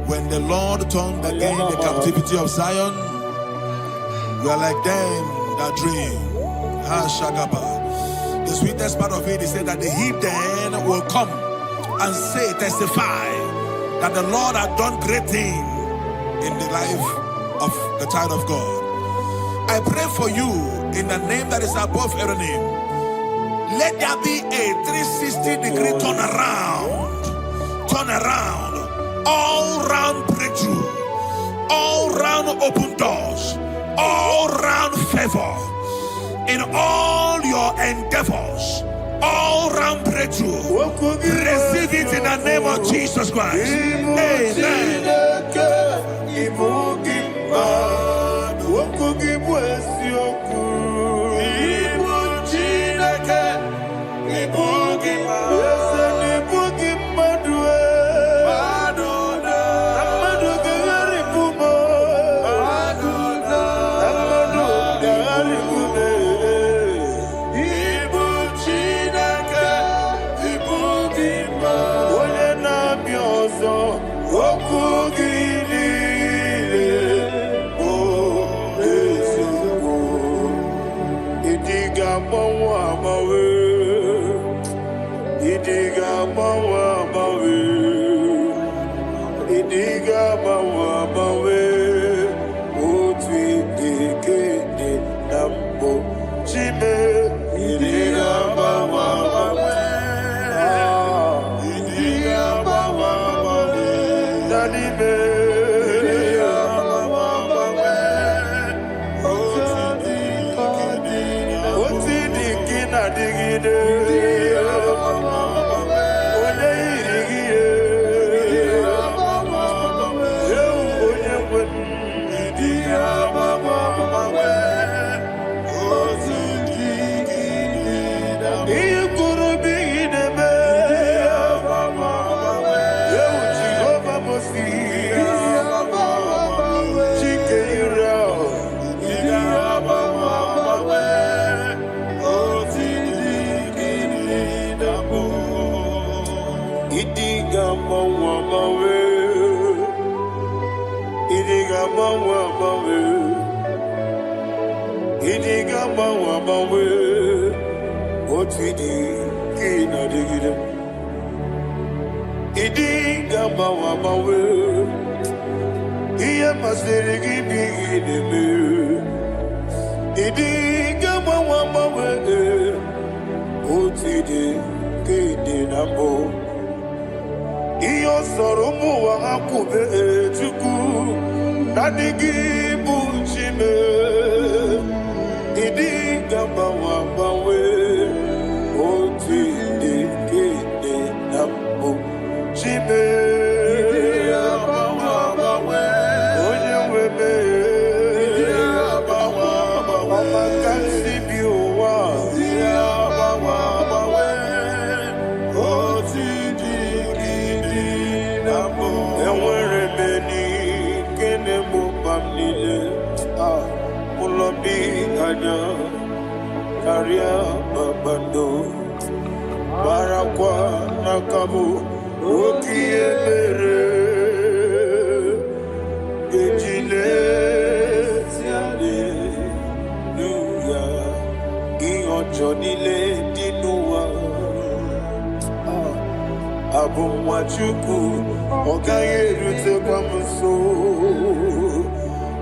When the Lord turned again the captivity of Zion, we are like them that dream. The sweetest part of it is said that the heathen will come and say, testify, that the Lord had done great things in the life of the child of God. I pray for you in the name that is above every name. Let there be a 360-degree turn around, all round breakthrough, all round open doors, all round favor in all your endeavors, all round breakthrough. Receive it in the name of Jesus Christ. Amen. see. Idiga mawa mawe, idiga mawa mawe, idiga mawa mawe. Otidi kina digida, idiga mawa mawe. Iya masirigi bigi me, idiga mawa mawe. Otidi kina nambo. Iyo soromu wa akube chuku nadigi buchime idi gamba wa bawe oti de kede nambo chime gamba wa bawe onye webe gamba wa bawe makansi biwa gamba wa bawe oti Karia babando barakwa nakabu okiemere ejile siale nuya iyojo nile dinuwa abumwachuku ogaye rute kwamuso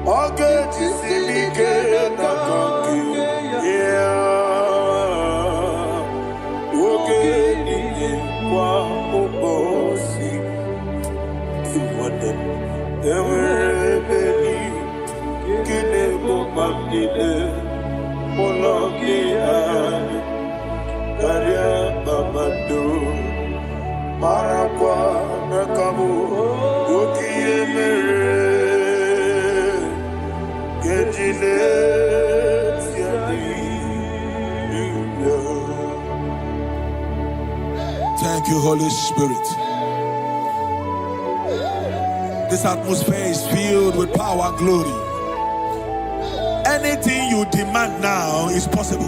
oge tisimike nakanki oge niye kwa ubosi iwade ewere beli kine bobamdile ologi ani karia babando marakwa nakabu okiemere Thank you, Holy Spirit. This atmosphere is filled with power and glory. Anything you demand now is possible.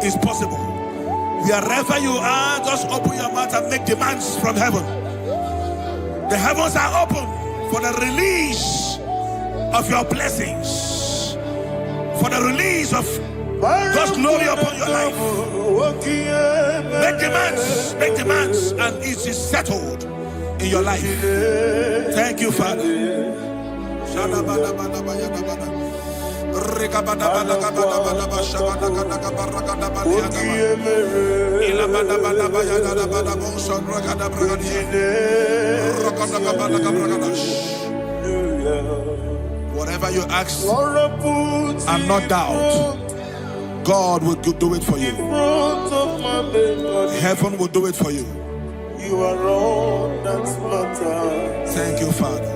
It's possible. Wherever you are, just open your mouth and make demands from heaven. The heavens are open for the release of your blessings, for the release of God's glory upon your life. Make demands, and it is settled in your life. Thank you, Father. Whatever you ask and not doubt, God will do it for you. Heaven will do it for you. You are all that matters. Thank you, Father.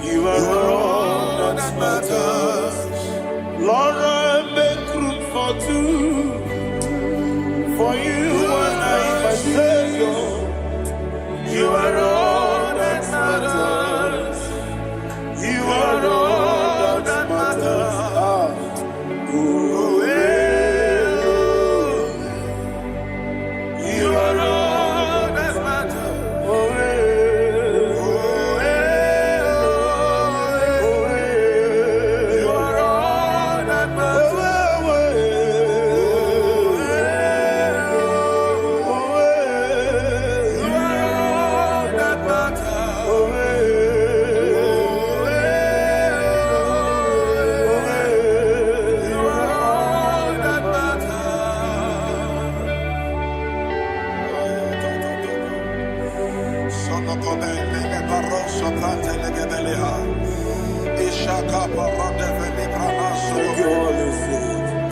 You are all that matters. Lord, I make room for two. For you and I, my Savior. You are all that matters. You are all that matters. You are all that matters. You are all that matters.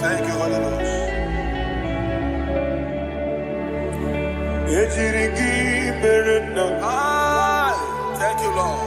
Thank you, Holy Ghost. Thank you, Lord.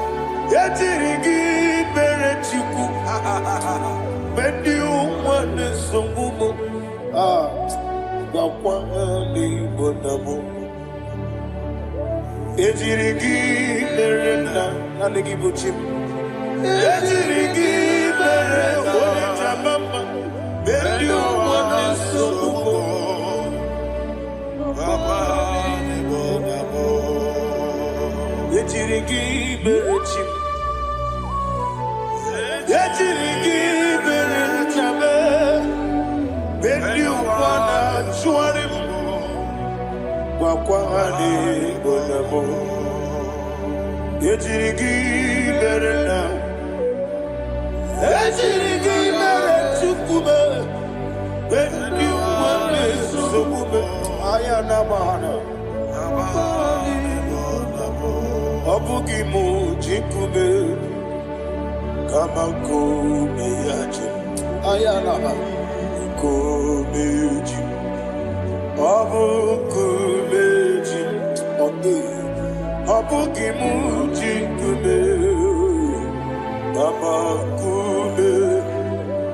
Ejirigi berechi. Ejirigi berechame. Beni wana chuari mo. Wakwani bonamo. Ejirigi berena. Ejirigi berechukube. Beni wana sukube. Ayana mahana. Obugi mu jikume. Kama kume yaje. Ayana mahana. Kumeji, Abu Kumeji, Abu Gimuji Kume, Mama Kume,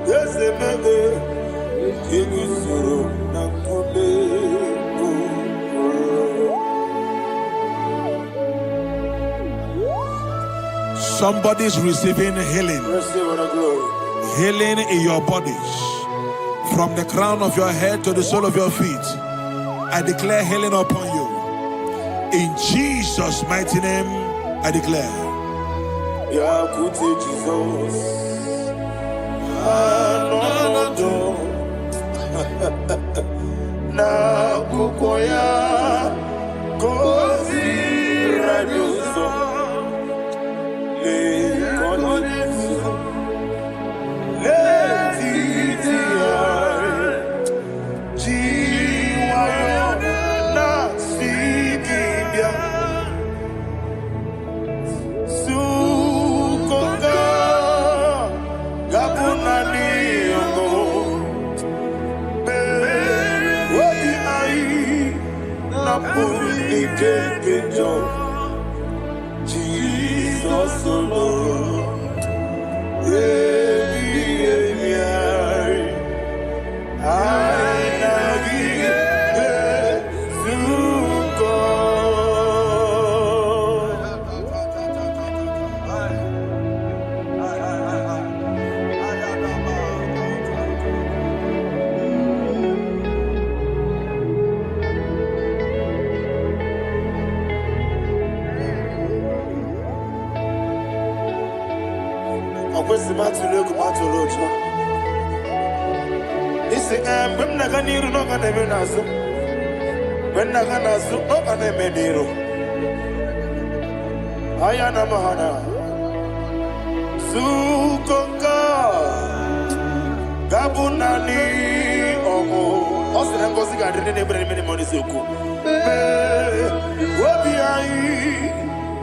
Yesemebe, Kigusuru Nakume. Somebody's receiving healing. Receive the glory. Healing in your bodies. From the crown of your head to the sole of your feet, I declare healing upon you. In Jesus' mighty name, I declare. Yakute Jesus. Na kukoya kozi raduso le konifu le titia jiwayo na sikibia sukoka gabuna niyongo wadi ai na puli kekejo Jesus alone. This is when Naganiru no Ganemenazo. When Naganazu, no Ganemediro. Ayana Mahana Sukoka Gabunani Omo. Also, I'm going to get the name of money. Suku. Wabiai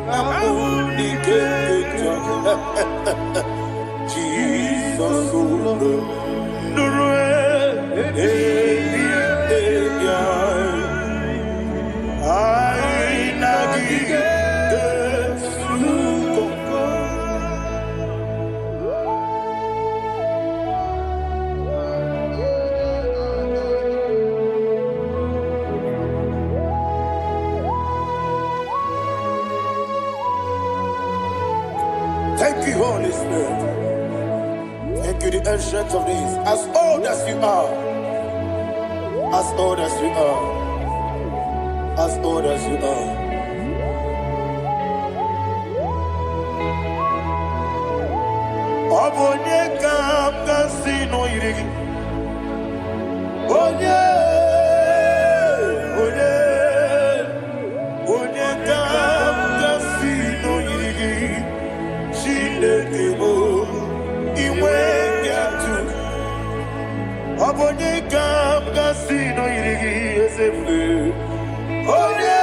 Namuni Kejo. Jesus, thank you, Holy Spirit. Thank you, the ancient of days. As old as you are, as old as you are, as old as you are. Obonye kam kasino irigi. Onye, onye, onye kam kasino irigi. Shinekemo. Abonye kam kasino irigi esefu. Onye,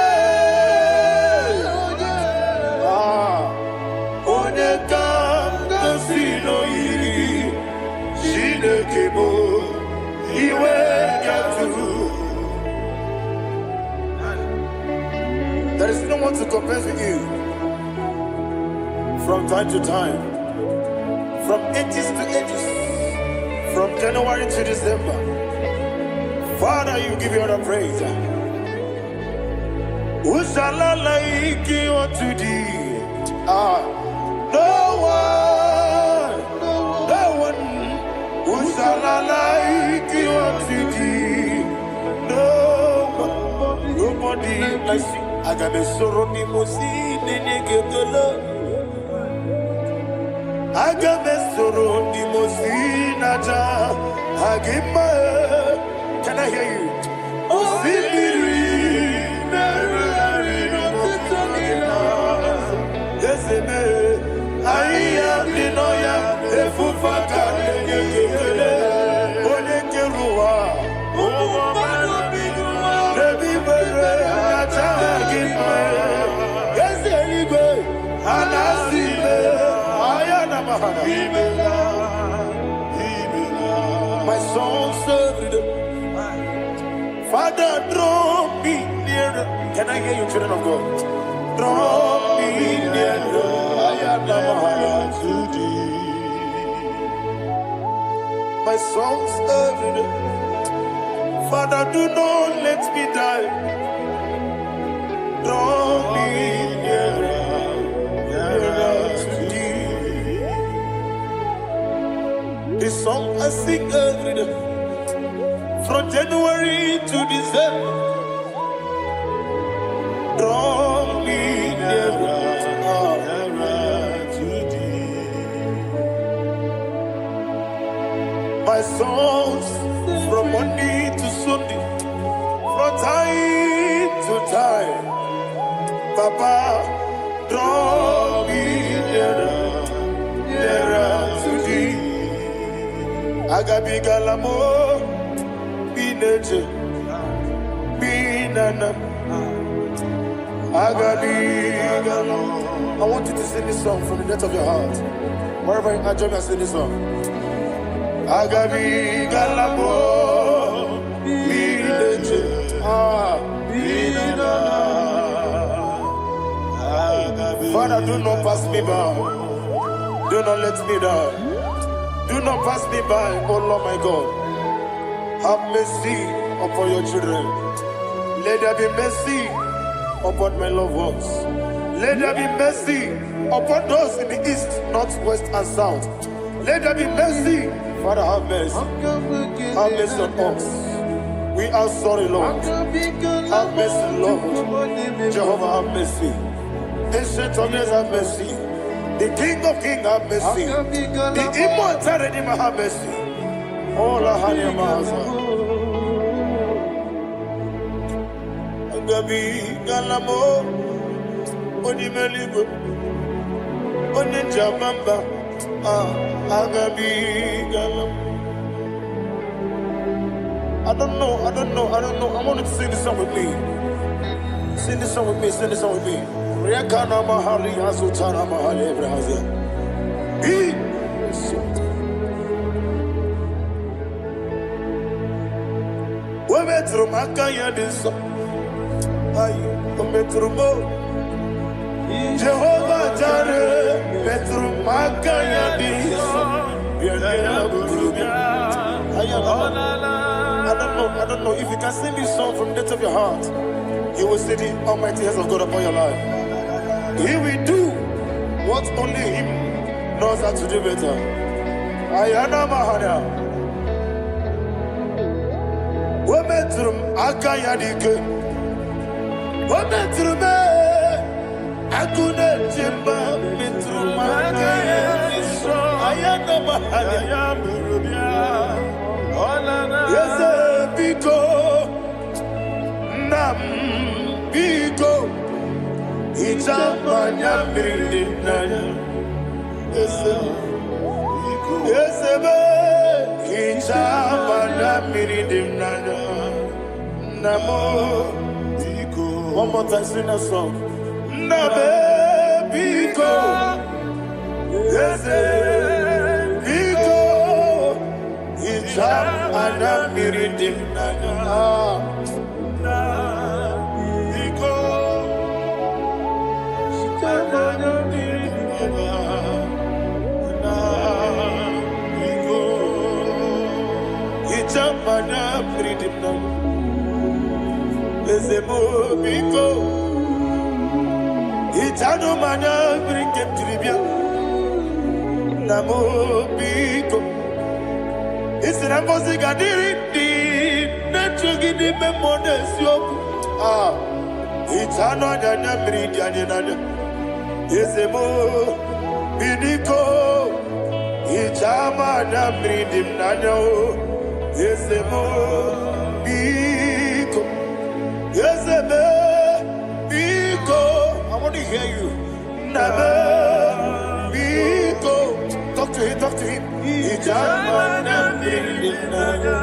onye kam kasino irigi. Shinekemo iwe yatu. There is no one to compare with you. From time to time, from ages to ages. From January to December, Father, you give you all the praise. Who shall I like you unto thee? No one, no one. Who shall I like you unto thee? No, nobody like you. Agabe soro ni mosi nene ketolo. Agabe soro ni mosi naja. Agima. Can I hear you? Osibiri merari no titonina. Yeseme aiya dinoya efufa kane ketele. Onye keruwa. Umubano biguma. Rebi bere naja agima. Yese igwe anasime ayana mahana. My soul served them. Father, draw me nearer. Can I hear you, children of God? Draw me nearer. I am to thee. My soul served them. Father, do not let me die. Draw me nearer, nearer to thee. This song I sing every day, from January to December. Draw me nearer, nearer to thee. My songs from Monday to Sunday, from time to time. Papa, draw me nearer, nearer to thee. Agabi galamo, bineje, binana. Agabi galamo. I want you to sing this song from the depth of your heart. Wherever you are, join me and sing this song. Agabi galamo, bineje, binana. Father, do not pass me by. Do not let me die. Do not pass me by, oh Lord my God. Have mercy upon your children. Let there be mercy upon my loved ones. Let there be mercy upon those in the east, north, west, and south. Let there be mercy. Father, have mercy. Have mercy on us. We are sorry, Lord. Have mercy, Lord. Jehovah, have mercy. Ancient of days, have mercy. The King of Kings, have mercy. The immortal Redeemer, have mercy. Oh, la Hanyamaza. Agabi Galamo, Onimelibo, Onijabamba, Agabi Galamo. I don't know. I want you to sing this song with me. Sing this song with me, sing this song with me. Riakana mahali azutana mahali Brazil. We metro makaya diso. Ay, we metro mo. Jehovah Jireh, metro makaya diso. I don't know if you can sing this song from the depth of your heart. You will see the almighty hands of God upon your life. He will do what only Him knows how to do better. Ayana Mahana. Wometrum Akayadike. Wometrum Akune Jimba Metrum Akayadike. Ayana Mahana. Yes, Biko Nam Biko. Ichamanya mirinaya, Yesebe. Ichamanya mirinaya, Namo Biko. One more time, sing a song. Nabe Biko, Yese Biko. Ichamanya mirinaya. Mana freedom now. Ezebo biko. Itano mana bring him tribia. Namo biko. Isra musica diri di. Necho gidi memones yoku. It's another Meridian. Is a mo Bidiko. It's a madam Meridian Nano. Is a mo Biko. Yes, a Biko. I want to hear you. Nabe Biko. Talk to him. It's a madam Meridian Nano.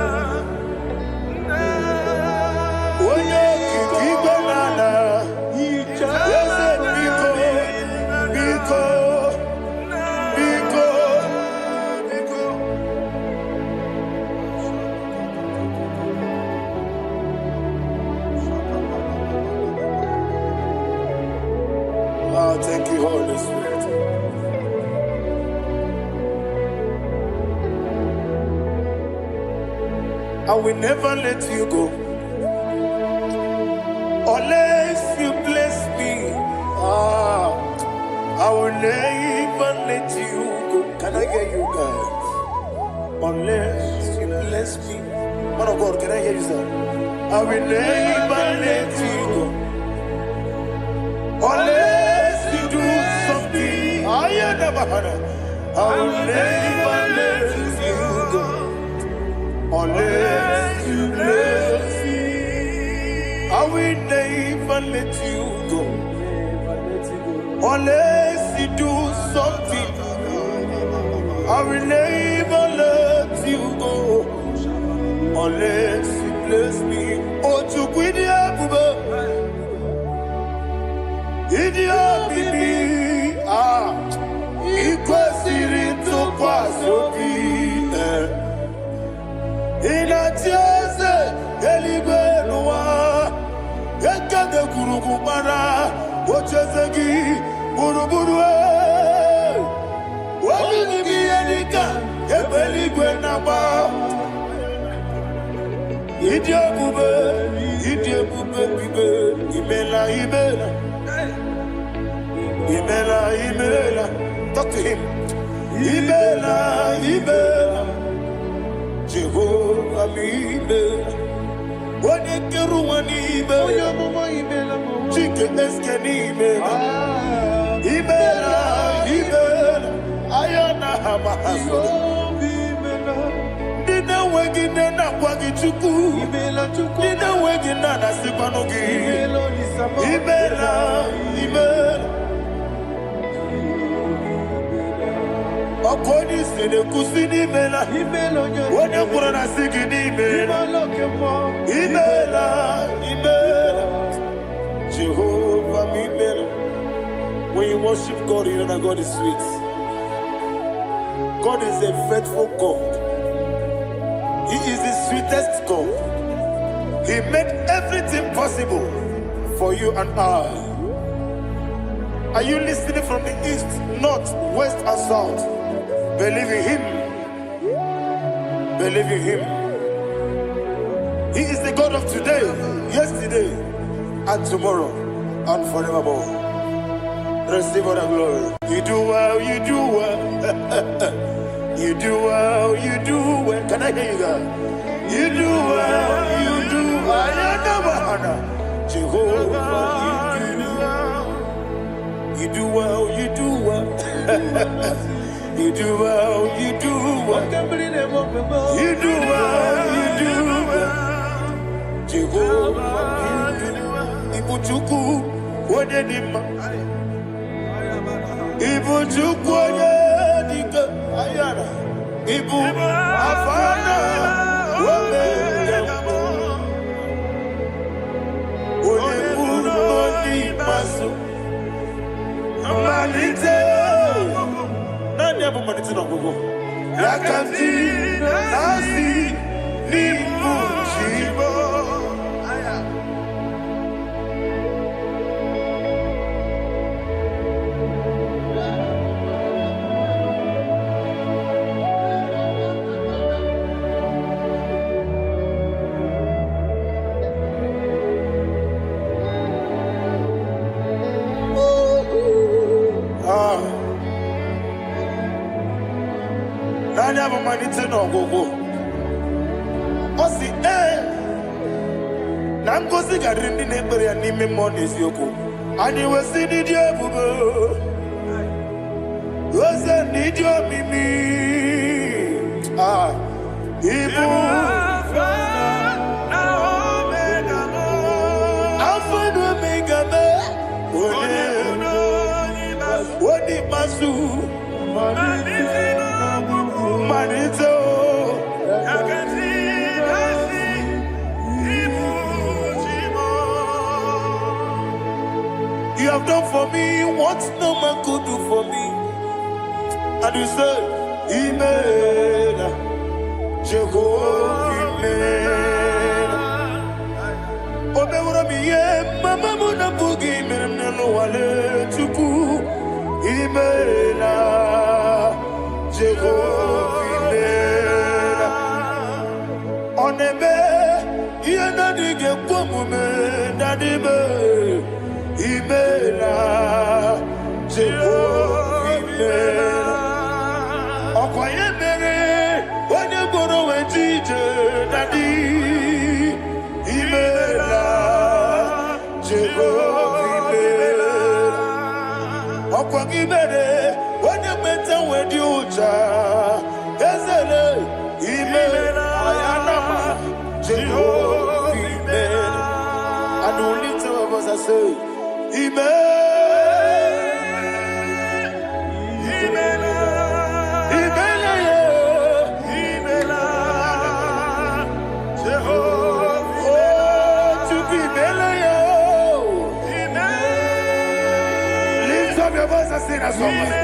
Oh, thank you, Holy Spirit. I will never let you go unless you bless me. I will never let you go. Can I hear you guys? Unless you bless me. Man of God, can I hear you, sir? I will never let you go unless you do something. I will never let you go unless you bless me. I will never let you go unless you do something. I will never let you go unless you bless me. Oh, to quit Idia bibi ikwesiri ntụkwasị inatieze eluigwe n'ụwa ekede kwurukwu gbara ocheze gị gburugburu olili gị ihe dịka ebe eluigwe na-agba ịdị ebube bibe imela. Talk to him. Imela. Jehovah Imela. Wanekeru Imela. Chike eskeni Imela. Ayana hamahaso. Dina wegine na kwagi chuku. Dina wegine na sipanogi. Imela. Akoni sene kusini mela. Wone kurana sigini mela. Imela. Jehovah Imela. When you worship God, you know that God is sweet. God is a faithful God. He is the sweetest God. He made everything possible for you and I. Are you listening from the east, north, west, and south? Believe in him. He is the God of today, yesterday, and tomorrow, and forevermore. Receive all the glory. You do well. You do well. Can I hear you guys? You do well. Jehovah, you do well. You do well. Jehovah, Ibuchuku, Wadedima. Ibuchuku, Wadedika, Ayana. Ibu, Afana, Wadedima. Wadedima, Masu. Amalite. Nani abu maniti na gogo. Yakanti, Nasi, Nibu, Shibo. Manite no go. Osi na ngozi garịrị ndị na-ekpere ya n'ime mmụọ na eziokwu. Anyị wesi n'ịdị ebube eze n'ịdị omimi ibu Alpha and Omega me Wodi masu Manito You have done for me what no man could do for me. And you say, Amen, Jehovah, Amen. Omewura mi ye, mama muna bugi meremnelo wale tuku. Amen, Jehovah, Amen. Onebe, ye nadige kwamume, nadibe. Imela, Jehovah, Imela. Okoye mere, onye goro wetije, Daddy. Imela, Jehovah, Imela. Okoye mere, onye meta wedi uja, Ezele, Imela, Ayanama, Jehovah, Imela. And only two of us are saying, Lift up your voice and sing a song.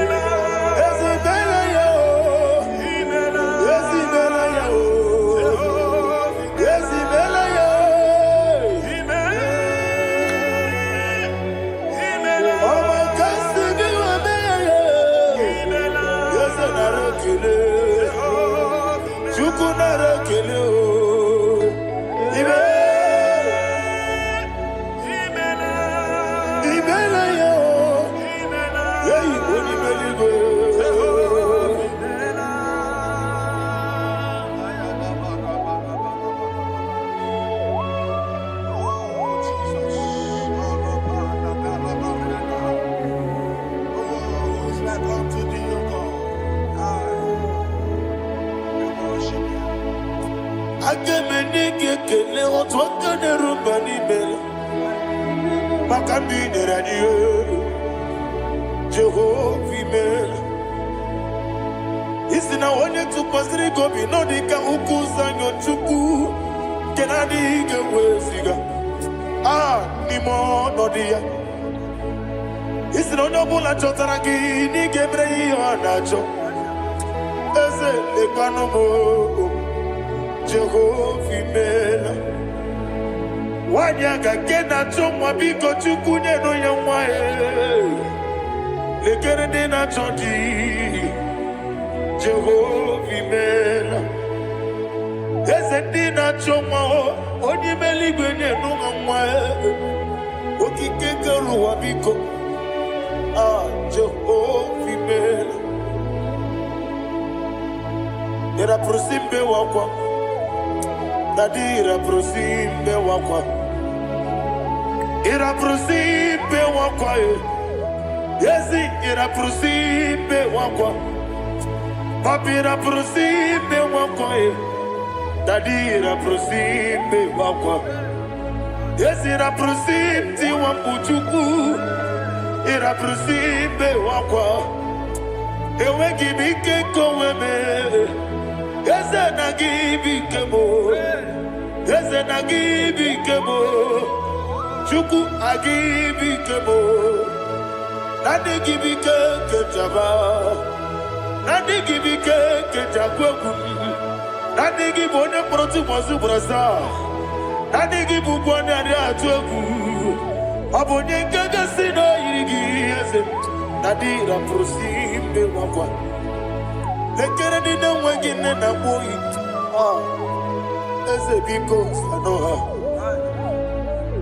Kele otwaka ne rumba ni bela Makambi ne radio Jehovah Imela Isina onye tupasiri gobi no dika ukuza nyochuku Kenadi gewesiga Nimo no dia Isina onye bula chotaragi ni gebre anacho Eze lekanomo Jehovah Imela Wanyaga kena chomwa biko chukunye no yamwa Lekere dena chondi Jehovah Imela Eze dena chomwa Onye meligwenye no yamwa Okike keruwa biko Jehovah Imela Era prosimbe wakwa Dadira prosimbe wakwa Ira prosimbe wakwa Yesi ira prosimbe wakwa Papira prosimbe wakwa Dadira prosimbe wakwa Yesi ira prosimti wakuchuku Ira prosimbe wakwa Ewe gibike koweme Eze na gibi kemo, Eze na gibi kemo, Chuku agibi kemo, Nadi gibi ke jaba, Nadi gibi ke jagweku, Nadi gibi one proti mazu brasa, Nadi gibi bwane ade atweku, Abonye kega sino irigi eze, Nadi raprosimbe wakwa. Lekere di na wengine na boyi Eze biko sanoha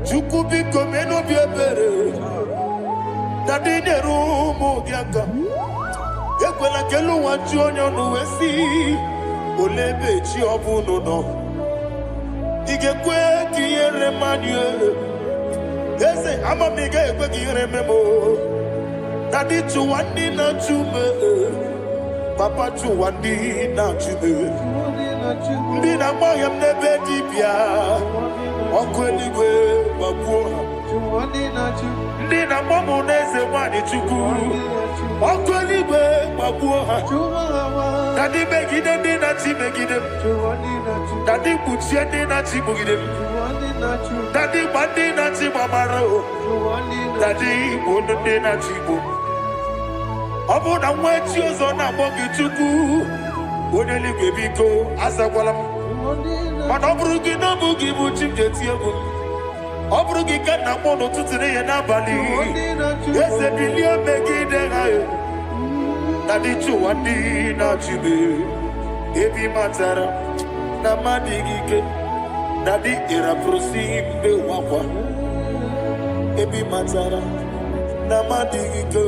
Chuku biko meno biebere Dadi nerumu biaka Ekwela kelu wanchu onyo nuwesi Olebe chi obu no Igekwe kiyere manye. Ese amamiga ekwe kiyere memo. Daddy chuwandi na chume. Papa chuwandi na chume. Ndi na moyem nebe dibia. Okweligwe babuha. Ndi na momo neze wani chukuru. Okweligwe babuha. Daddy megide ndi na chi megide. Daddy kuchie ndi na chi mugide. Daddy bandi na chi mamaro. Daddy bono ndi na chi bo. Obu na mwechi ozo na mogi chuku. Oneligwe biko asagwalam. Mana ọbụrụ gị na ọbụ gị bụ chi m ga-eti egwu. Ọ bụrụ gị ka nna mụ n'ụtụtụ n'ihe n'abalị. Eze bilie megide ha. Daddy chụwa ndị na-achị m. Ebi matara na mmadụ ike. Daddy ịrapụrụsi mbe wakwa. Ebi matara na mmadụ ike.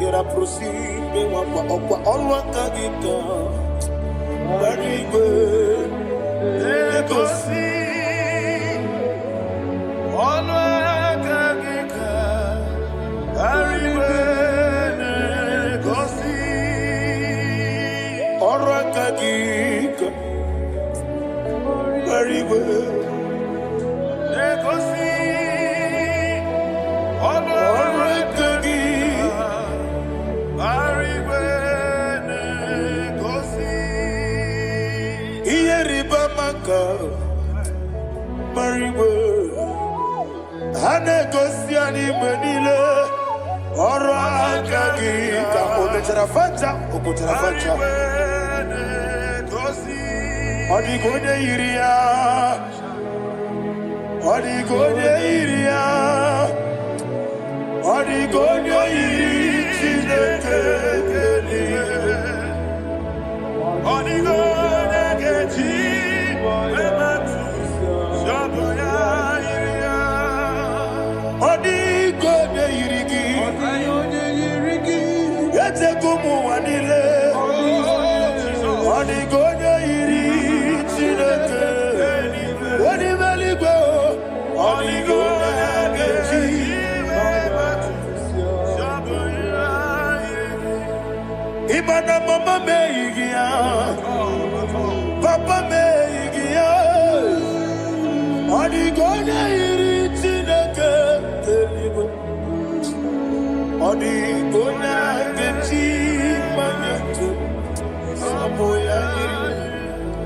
Ịrapụrụsi mbe wakwa. Ọkwa ọrụ aka gị ka. Very good. Negosi. Ọnụ aka gị ka. Very good. Negosi. Ọrụ aka gị ka. Very good. Negosi. Ọnụ aka gị ka. Very good. Mariwe hanegosi ani menile ọrụ aka gị ka o mechara fanta okotara fanta ọ dịghị onye yiri ya ọ dịghị onye yiri ya ọ dịghị onye yiri Chineke eluigwe ọ dịghị onye ga-eji Imana mama meigia, papa meigia, onigonya iri Chineke eluigwe, onigonya gechi manyetu, samoya iri,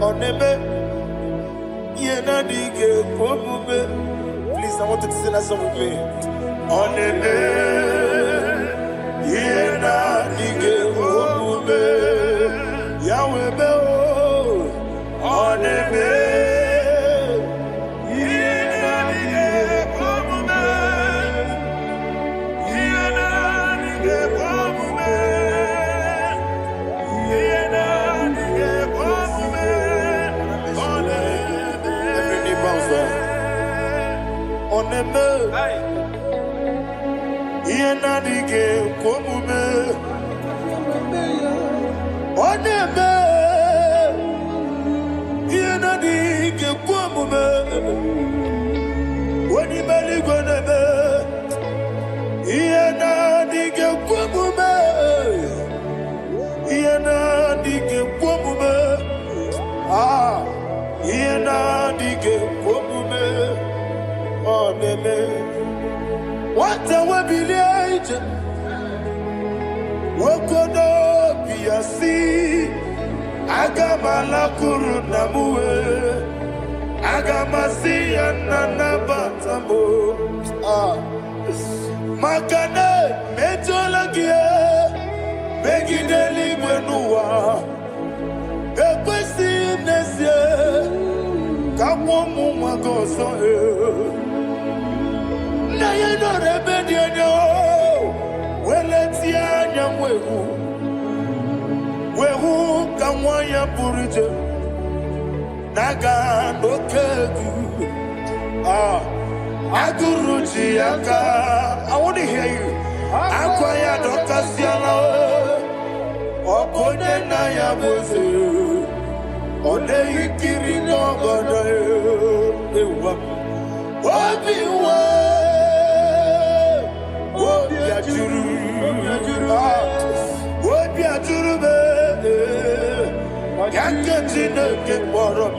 oneme yena dige komume. Please, I want you to sing that song with me. Oneme yena dige komume, Yahweh beo, oneme. Oneme, yena dige komume. Oneme, yena dige komume. Oni meli goneme, yena dige komume. Yena dige komume. Ah, yena dige komume. Oneme, what a webby Wokodo biasi, agamala kuru namue, agamasi anana batamo. Ah, makane metolagie, begideli wenua, ekwesi nesie, kamomu magoso na yeno rebedienyo, weletia nyamwehu, wehu kamwaya purije, naga nokegu. Ah, aguruji aka. I want to hear you. Akwaya dokasiala, okonye na ya boze. Ode ikiri n'obodo ewa. Obi nwe, obi ajuru, obi ajuru be. Yanke Chineke kpọrọ m.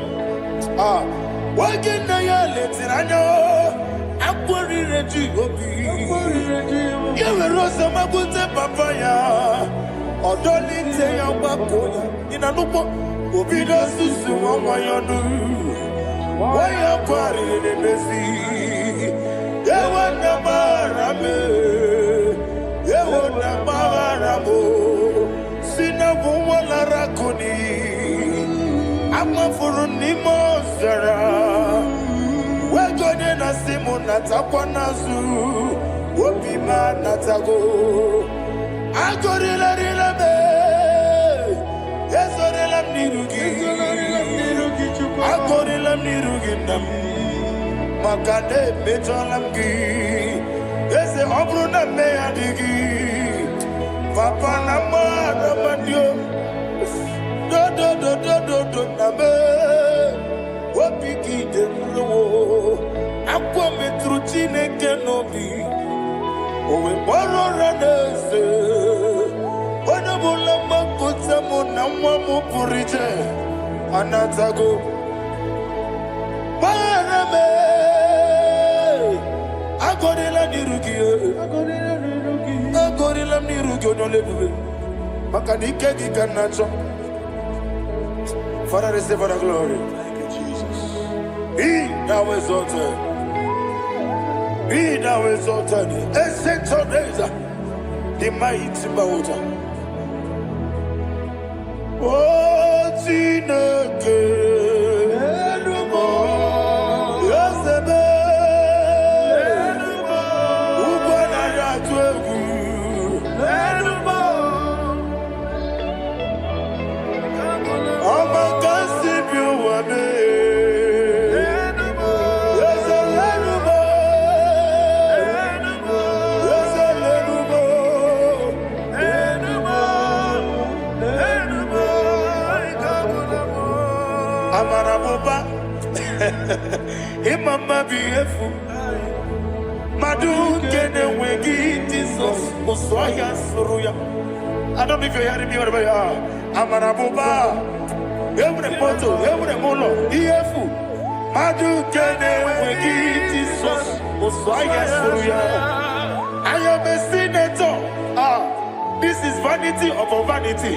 Oge nna ya letiri anya, akpọrire ji obi. Ya were ọsọ magbute papa ya, ọdọlite ya gbapụ ya. Ị na-anụkpọ obido susu nwa ya ọnụ. Waya kwarịrị n'emezi. Ewe na mara me, ewe na mara mo. Si na bụ nwa lara kuni. Amafuru n'ime ọzara. Wegonye na simu natakwa n'azụ. Obi ma natago. Agorila rila me. Ezorila m n'iru gị. Agorila m n'iru gị nna m. Maka na emejọla m gị. Eze ọ bụrụ na mme ya dị gị. Papa na mmadụ amandio. Do na me. Obi gị dị mmewo. Akwa metụrụ Chineke n'obi. Owe kpọrọ ụra n'eze. Onye ọbụla mgbapụta mụ na nwa m pụrụ iche. Anatago. Gbara me. Agọrịla n'iru gị. Agọrịla m n'iru gị onye olebube. Maka na ike gị ka na-achọ. Father, receive all the glory. Thank you, Jesus. Be thou exalted. Be thou exalted. Ancient of days, the mighty mountain. Oh, Chineke. Yosebe. Ubana ya twegu. Imama biefu Madu kene wegi Jesus Uswaya suruya. I don't know if you're hearing me wherever you are. Amarabuba Every photo, every molo Iefu Madu kene wegi Jesus Uswaya suruya. I am a senator. This is vanity of vanity.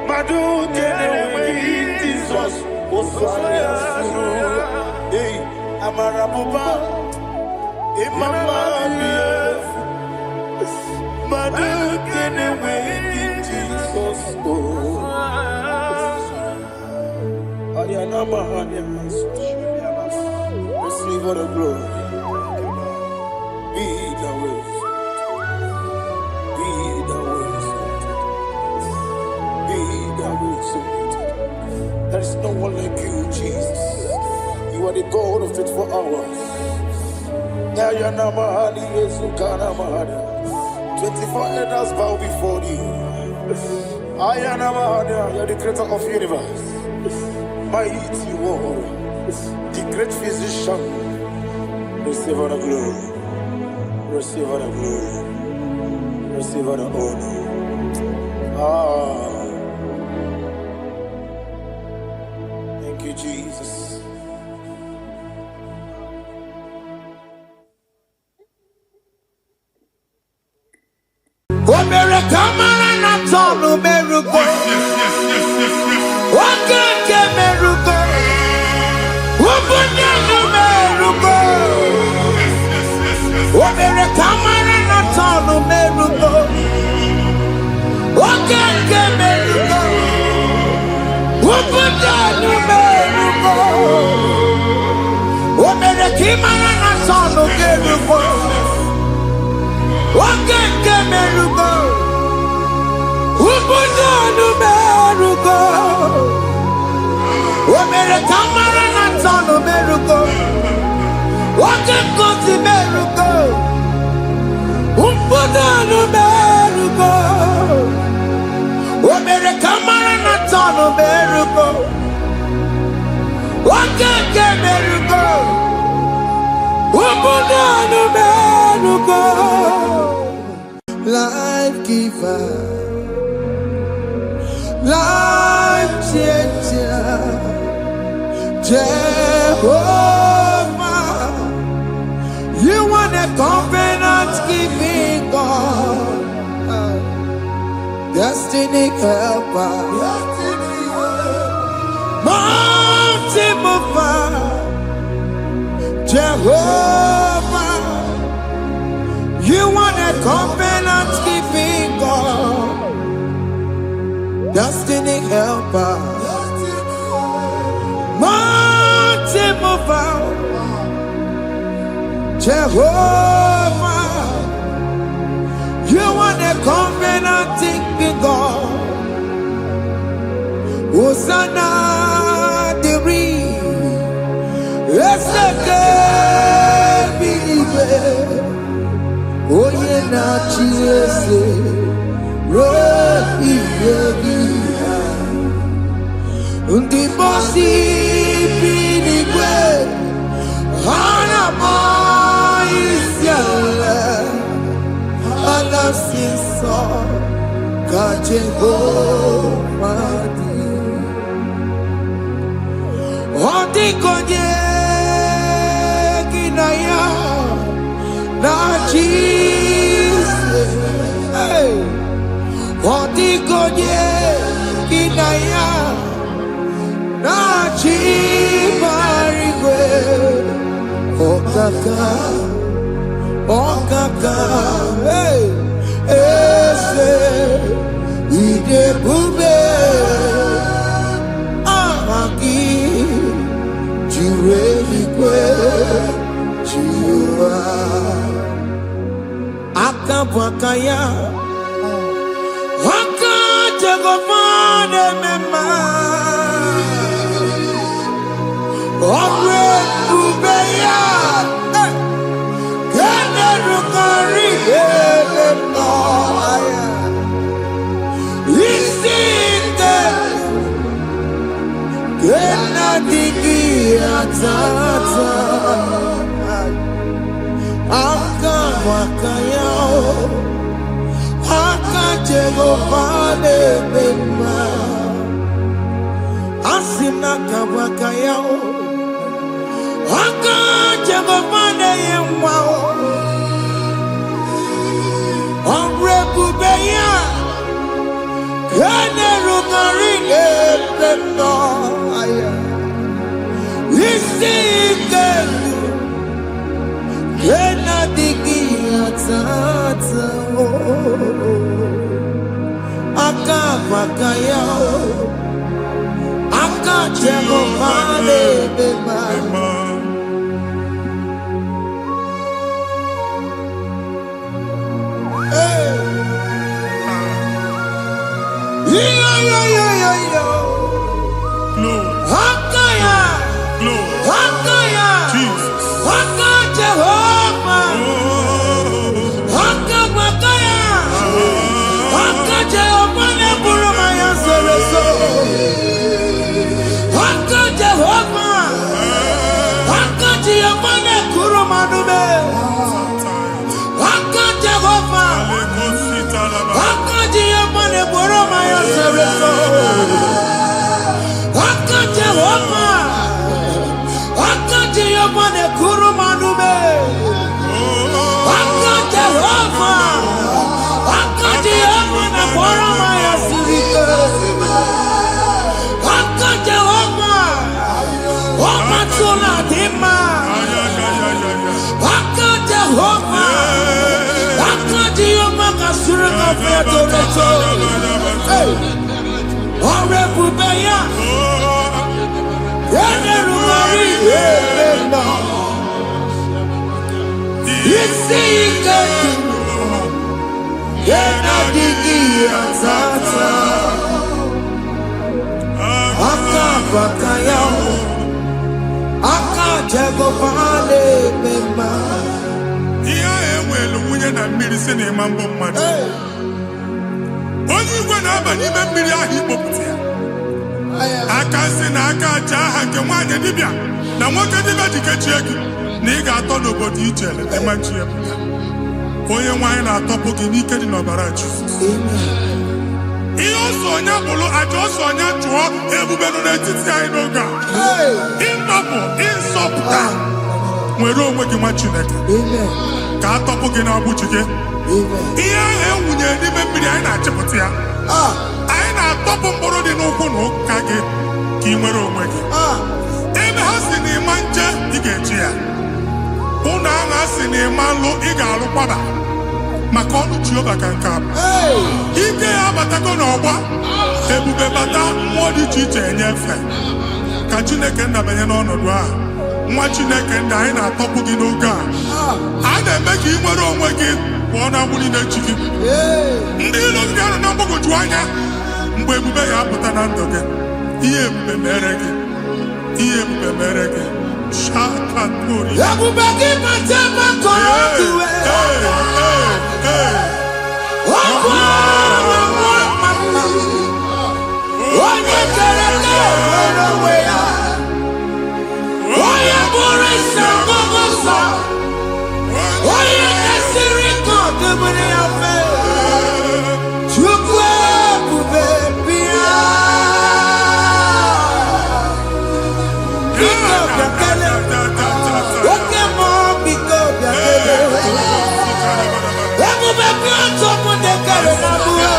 Madu kene wegi Jesus Uswaya suruya. Hey, Amarabuba, Imama Bief, Madu kene wegi Jesus. Ayana Mahania, receive all the glory. Be the way, be the way, be the way. There is no one like you, Jesus. You are the God of 24 hours. 24 elders bow before you. You are the creator of the universe. Mighty warrior, the great physician. Receive all the glory. Receive all the glory. Receive all the honor. Thank you, Jesus. life giver, life changer, Jehovah. You want a covenant keeping God, destiny helper, mountain mover, Jehovah. You want a covenant keeping God, destiny helper, mountain mover, Jehovah. You want a covenant keeping God. Hosanna diri, eseke bilibe. Oye na chiese, rohi yegiha. Undi bosi bilibe, hana mo isyale. Alasiso ka Jehovah di. Odi konye kinaya na Jesus. Odi konye kinaya na Chimarigwe. Okaka, okaka, hey, ese ide bube, amaki, jirelikwe, jiwa, akabwakaya, akajegofane mema, omwe ubeya. onye nwanyị na-atọpụ gị n'ike dị n'ọbara Jizọs. Ihe ọsọ onye bụrụ aja ọsọ onye chụọ ebube nọ n'etiti anyị n'oge a. Ịtọpụ ịzọpụta nwere onwe gị nwa Chineke ka a tọpụ gị n'agbụchi gị. Ihe ahụ ewunye n'ime mmiri anyị na-achịpụta ya. Anyị na-atọpụ mkpụrụ dị n'ụkwụ na ụka gị ka ị nwere onwe gị. Ebe ha si na ịma nje ị ga-eji ya. Ụnụ ahụ ha si na ịma nlụ ị ga-alụ kwaba maka ọnụ Jehova ka nke a bụ. Ike ya abatago n'ọgba ebube bata mmụọ dị iche iche enyefe ka Chineke ndabanye n'ọnọdụ ahụ. Nwa Chineke ndị anyị na-atọpụ gị n'oge a. A na-eme ka ị nwere onwe gị pụọ na agbụ niile chi gị. Ndị ilo gị anọ na mgbagwoju anya mgbe ebube ya apụta na ndụ gị. Ihe ebube mere gị. Ihe ebube mere gị. Shakatori. Ebube gị mata maka otu onye kere nwere onwe ya. Onye bụrụ isi ọgụgụ nsọ. Onye kesịrị ka ọdụmiri ya fe. Chukwu ebube bịa. Biko bịakele. Oke mmụọ biko bịakele. Ebube bịa ntọpụ dekere na mụọ.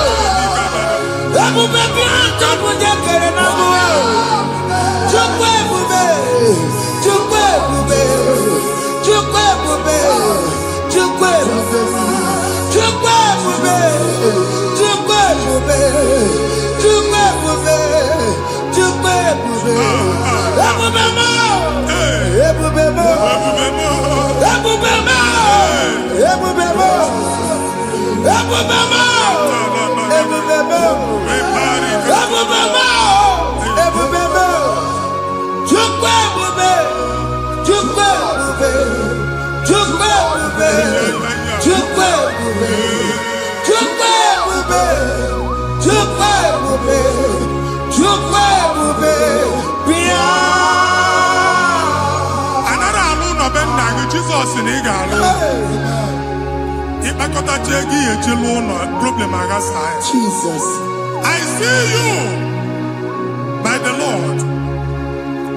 Ebube bịa ntọpụ dekere na mụọ. Chukwu ebube. Chukwu ebube. Chukwu ebube. Chukwu ebube. Chukwu ebube. Chukwu ebube. Chukwu ebube. Chukwu ebube. Ebube mo. Ebube mo. Ebube mo. Ebube mo. Ebube mo. Ebube mo. Ebube mo. Ebube mo. Chukwu ebube. Chukwu ebube. Chukwu ebube. Chukwu ebube. Chukwu ebube. Chukwu ebube. Chukwu ebube. Bịa. Anara alụ nọ be nna gị Jizọs na ị ga-alụ. Ịkpakọtacha ego ihe eji lụọ ụlọ problem aghasa ya. Jesus. I see you by the Lord.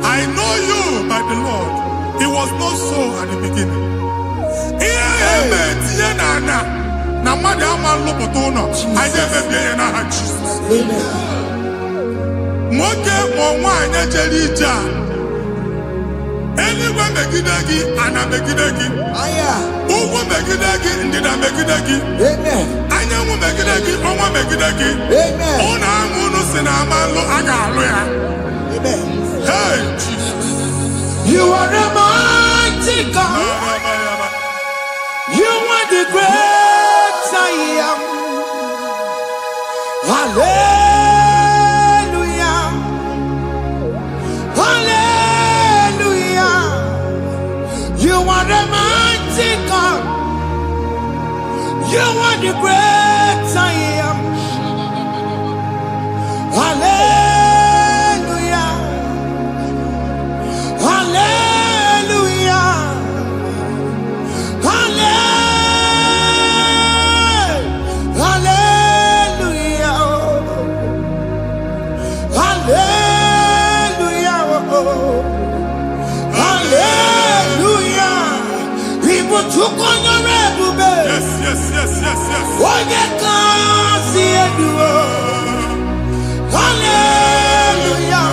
I know you by the Lord. It was not so at the beginning. Ihe eme tinye na mmadụ ama nlụpụta ụlọ. Anyị emebie ya n'aha Jizọs. Nwoke ma nwaanyị jere ije a. Eluigwe megide gị, ana megide gị. Ugwu megide gị, ndịda megide gị. Anyanwụ megide gị, ọnwa megide gị. Ụnụ ahụ unu si na ama nlụ a ga-alụ ya. Hey, Jesus. You are the mighty God. You are the great I am. Hallelujah. Hallelujah. You are the mighty God. You are the great I am. Hallelujah. Hallelujah. Hallelujah. Hallelujah. Hallelujah. People took on your ebube. Yes, yes, yes, yes, yes. Onye can see you. Hallelujah.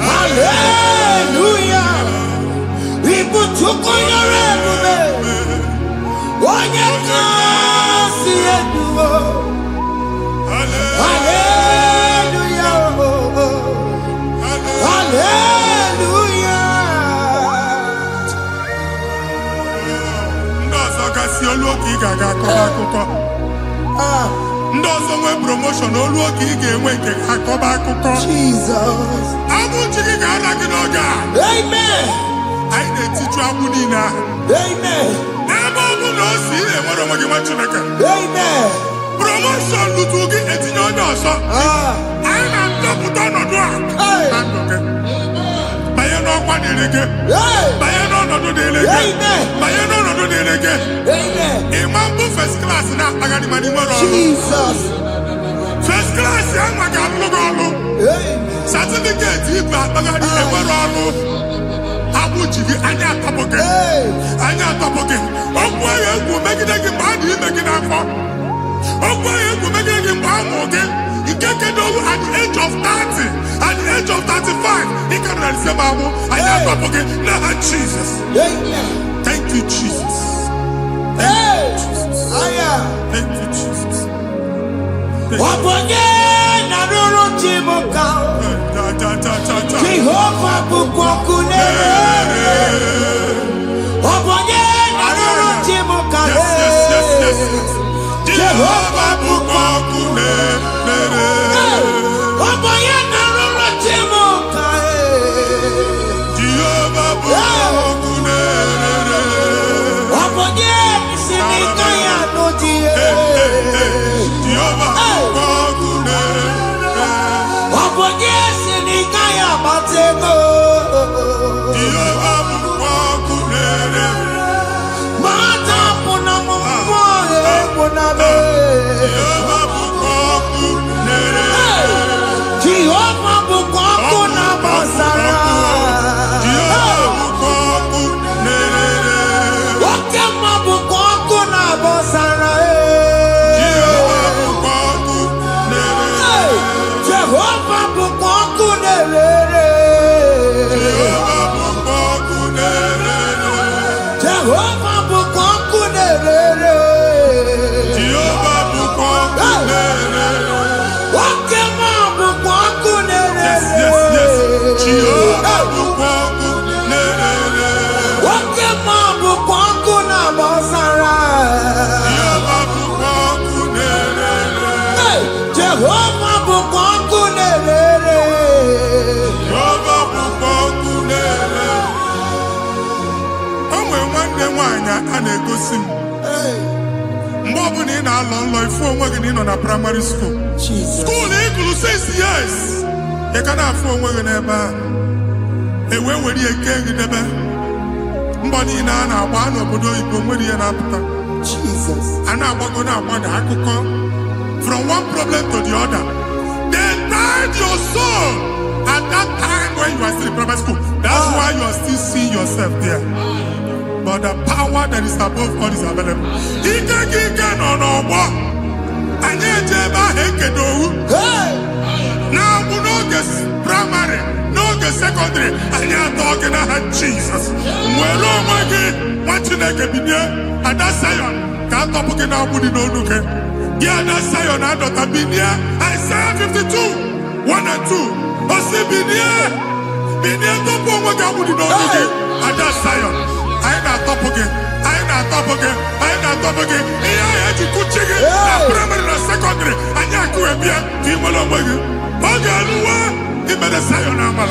Hallelujah. People took on your ebube. Onye can see you. Hallelujah. Hallelujah. Ndị ọzọ gasị olu oge ị ga-aga akọba akụkọ. Ndị ọzọ nwee promotion olu oge ị ga-enwe nke akọba akụkọ. Jesus. Agbụ chi gị ga-ada gị n'oge a. Amen. Anyị na-etiju agbụ niile ahụ. Amen. Ebe ọ bụ na o si ị na-enwere onwe gị nwa Chineke. Amen. Promotion lutu gị etinye onye ọzọ. Anyị na-atọpụta ọnọdụ a na ndụ gị. Banye n'ọkwa delege. Bayano no do delege. Bayano no do delege. Imambu first class na agani mani moro. Jesus. First class yang maga lugolo. Certificate iba agani moro. Abu jibi anya topoke. Anya topoke. Ogwa yegu megidegi badi megidafo. Ogwa yegu megidegi bamoge. At the age of 30, at the age of 35, he can say, Babu, I am not forget. Now, Jesus. Thank you, Jesus. Thank you, Jesus. Thank you, Jesus. Jehovah Bukwakunere. Jehovah Bukwakunere. In primary school. School equal 6 years. You can afford one never. And when we again in the bed, Mbani na one of the Ibomudi and after Jesus. And I was going to want to from one problem to the other. They tied your soul at that time when you were still in primary school. That's why you are still seeing yourself there. But the power that is above all is available. He can on our walk. And now we know this primary, no the secondary, and you're talking about Jesus. Well, oh my God, what you like a video, and that's Zion. Can't talk about now, we don't look at. Yeah, that's Zion, I don't have been here. Isaiah 52, 1 and 2. But see, been here, don't go what I would know, and that's Zion. I ain't not top again. I ain't not top again. Yeah, you could check it. Primary and secondary. And you could be a people of you. Okay, he made a sayonara.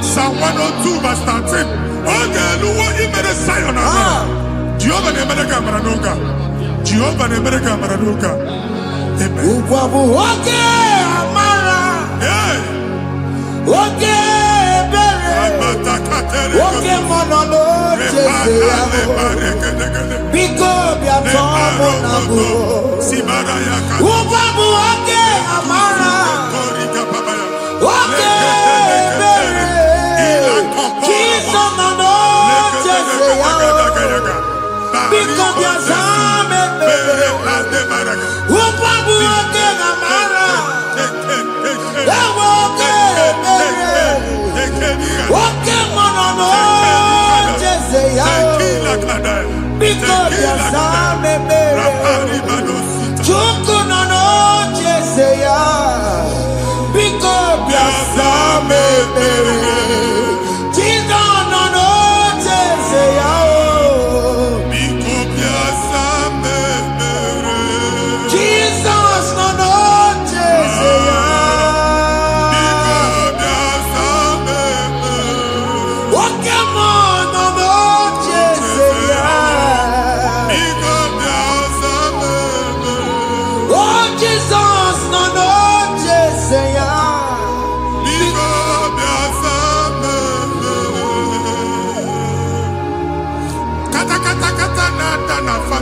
Psalm 102 verse 13. Okay, he made a sayonara. Jehovah the American Maranuka. Jehovah the American Maranuka. Amen. Okay, Amara. Yeah. Okay. Okay, Manolo, because we are talking Amara. Okay, Jesus, no, because we are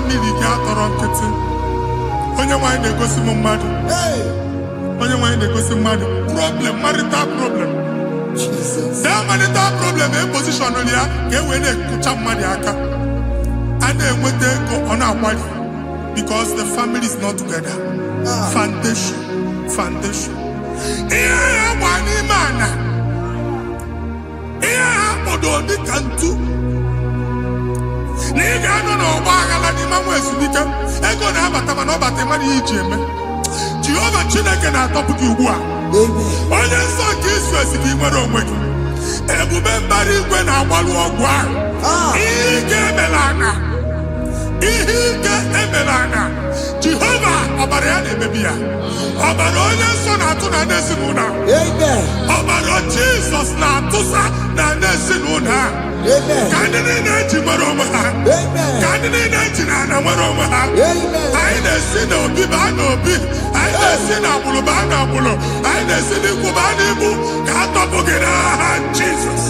family gị atọrọ nkịtị. Onye nwanyị na-egosi m mmadụ. Onye nwanyị na-egosi mmadụ. Problem, marital problem. That marital problem in position on ya ka e wee na-ekucha mmadụ aka. A na-enweta ego ọ na-akwali because the family is not together. Foundation. Ihe ya gba n'ime ana. Ihe ha kpọdo dịka ntu. Na ị ga-anọ n'ọgba aghara n'ime nwa ezumike. Ego na-abata mana ọ bata mmadụ ihe iji eme. Jehova Chineke na-atọpụ gị ugbu a. Onye nsọ nke Izrel si gị nwere onwe gị. Ebube mbara igwe na-agbalụ ọgwụ ahụ. Ihe ike emela anya. Jehova ọbara ya na-emebi ya. Ọbara onye nsọ na-atụ na ndị ezinụlọ. Ọbara Jizọs na-atụsa na ndị ezinụlọ ha. Ka ndị niile eji nwere onwe ha. Ka ndị niile eji na ana nwere onwe ha. Anyị na-esi n'obi baa n'obi. Anyị na-esi n'agbụrụ baa n'agbụrụ. Anyị na-esi n'ikwu baa n'ikwu. Ka a tọpụ gị n'aha Jizọs.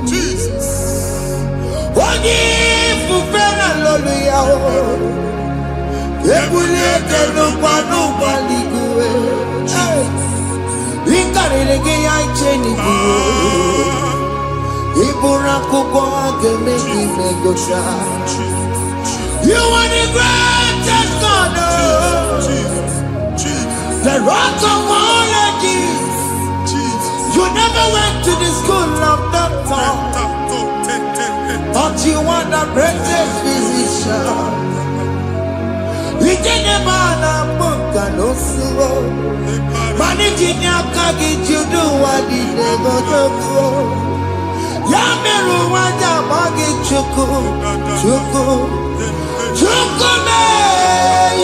Jesus. Onye ifufe na lolu ya o. Ebuliete n'ụkwa n'igwe. Ịkarịrị gị ya iche n'igwe. Ịbụrụ akwụkwọ ga-eme gị megocha. You are the greatest God. The rock of all ages. You never went to the school of doctor, but you are the greatest physician. We didn't man a book and no slow. Managing your carriage, you do what you never do. Yameru wanja bagi chuku.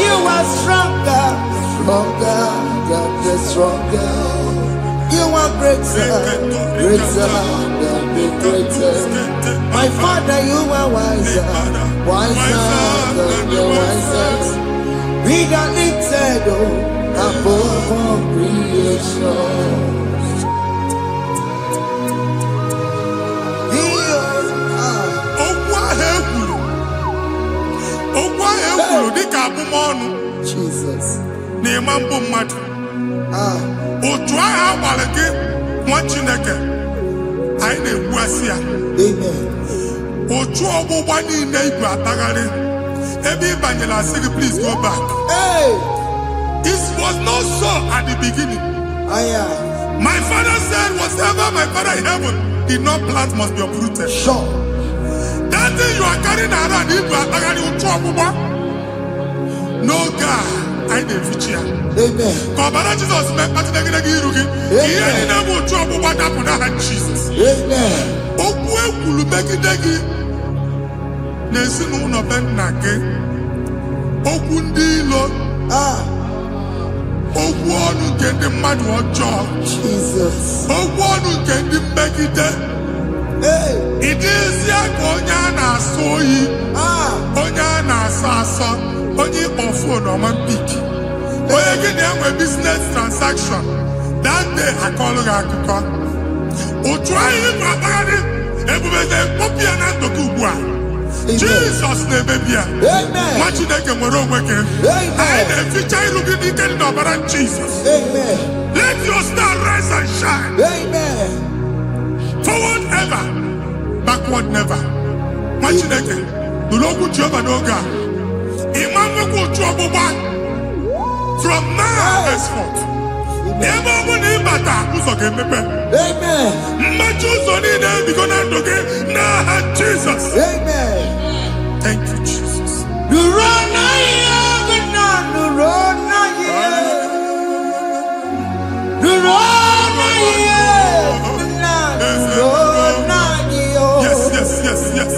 You are stronger, stronger. You are greater than the greatest. My Father, you are wiser than the wisest. Be the lifted above all creation. Jesus. Otu agha gbara gị nwa Chineke anyị na-egbu asị ya. Otu ọgbụgba niile ibu atagharị ebe ị banyere asị gị please go back. It was not so at the beginning. My father said whatever my father in heaven did not plant must be uprooted. Sure. That thing you are carrying around ibu atagharị otu ọgbụgba. No God. Amen. Ọbara Jizọs mekpatụ negidegi iru gị. Ihe niile bụ otu ọgbụgba dapụ n'aha Jizọs. Okwu ekwuru megide gị n'ezinụlọ be nna gị. Okwu ndị ilo. Okwu ọnụ nke ndị mmadụ ọjọọ. Okwu ọnụ nke ndị mmegide. Ịdịzie ka onye a na-asọ oyi. Onye a na-asọ asọ. Onye ịkpọ fon ọma mpiki. Onye gị na-enwe business transaction. That day akọlụ gị akụkọ. Otu anyị bụ akpagharị ebube na-ekpọpụ ya na ndụ gị ugbu a. Jizọs na-emebi ya. Nwa Chineke nwere onwe gị. Anyị na-eficha iru gị n'ike dị n'ọbara Jizọs. Let your star rise and shine. Forward ever, backward never. Nwa Chineke nụrụ okwu Jehova n'oge a. From now henceforth, ebe ọ bụ na ịbata ụzọ ga-emepe. Mmachi ụzọ niile ebigo na ndụ gị n'aha Jizọs. Thank you, Jesus. Yes.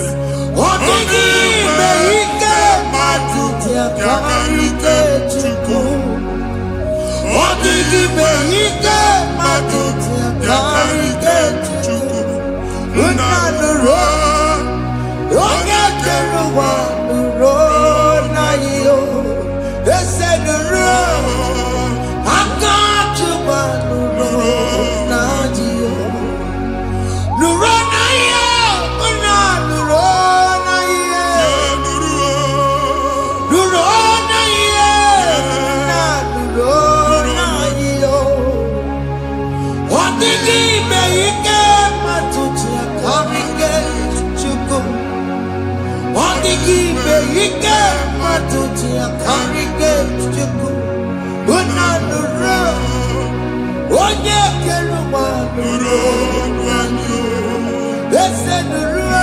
Ike matuti akarike chuku. Unanuro. Onye keluwa nuro. Ese nuro.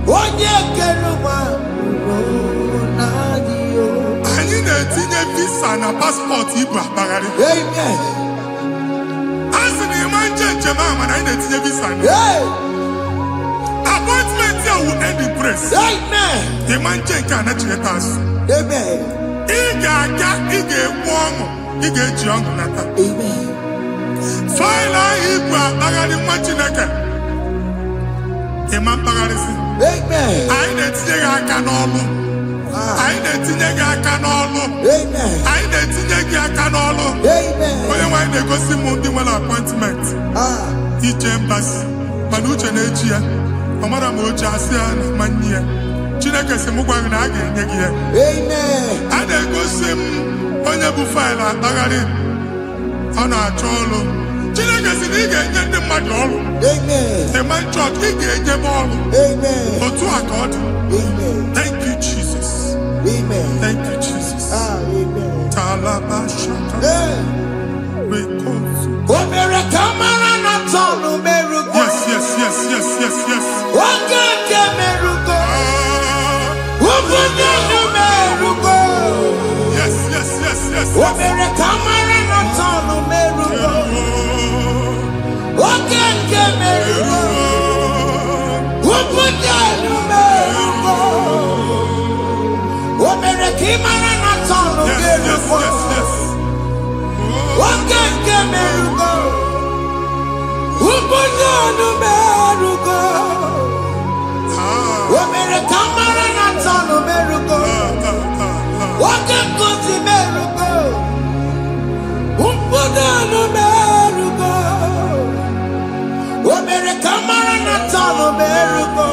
Onye keluwa nuro. Nadio. Anyị na-etinye visa na paspọtụ Igbo akpagharị. Amen. Asị na ịma njem ama na anyị na-etinye visa na. Appointment here will end in praise. Amen. Ịma njem nke a na-echeta azụ. Amen. Ị ga-aga, ị ga-ekwu ọṅụ, ị ga-eji ọṅụ nata. Amen. Faịlụ ahụ Igbo akpagharị nwa Chineke. Ịma mkpagharịsị. Amen. Anyị na-etinye gị aka n'ọlụ. Anyị na-etinye gị aka n'ọlụ. Amen. Anyị na-etinye gị aka n'ọlụ. Amen. Onye nwaanyị na-egosi m ndị nwere apọịntment ije mbasi mana uche na-eji ya ọ mara ma oche asị ya na manye ya. Chineke sị m gwa gị na a ga-enye gị ya. Amen. A na-egosi m onye bụ faịlụ akpagharị ọ na-achọ ọrụ. Chineke sị na ị ga-enye ndị mmadụ ọrụ. Amen. Ịma chọọchị ị ga-enye m ọrụ. Amen. Otu a ka ọ dị. Amen. Thank you Jesus. Amen. Thank you Jesus. Amen. Talabashaka. Rekosu. Omere kamara na tonu merugo. Yes. Oge ke merugo. Ubudu merugo. Yes. Omere kamara na tonu merugo. Oge ke merugo. Ubudu merugo. Omere kamara na tonu merugo. Oge ke merugo. Ubudu merugo. Omere kamara na tonu merugo. Oge kuti merugo. Ubudu merugo. Omere kamara na tonu merugo.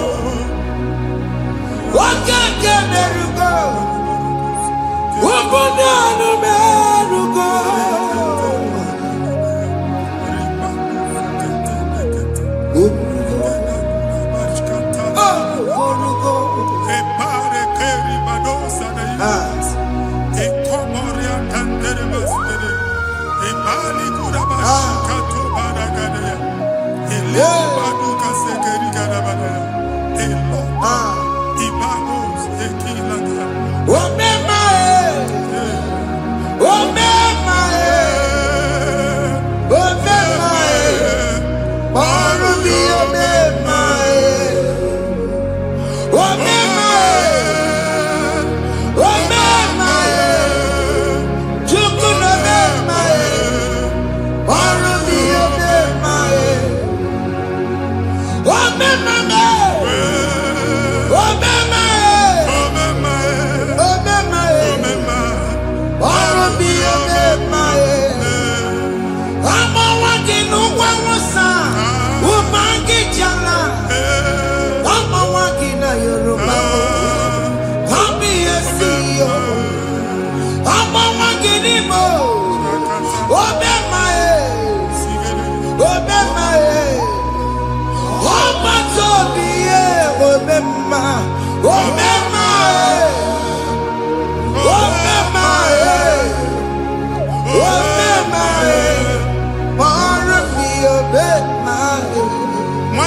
Oge ke merugo. Ubudu merugo.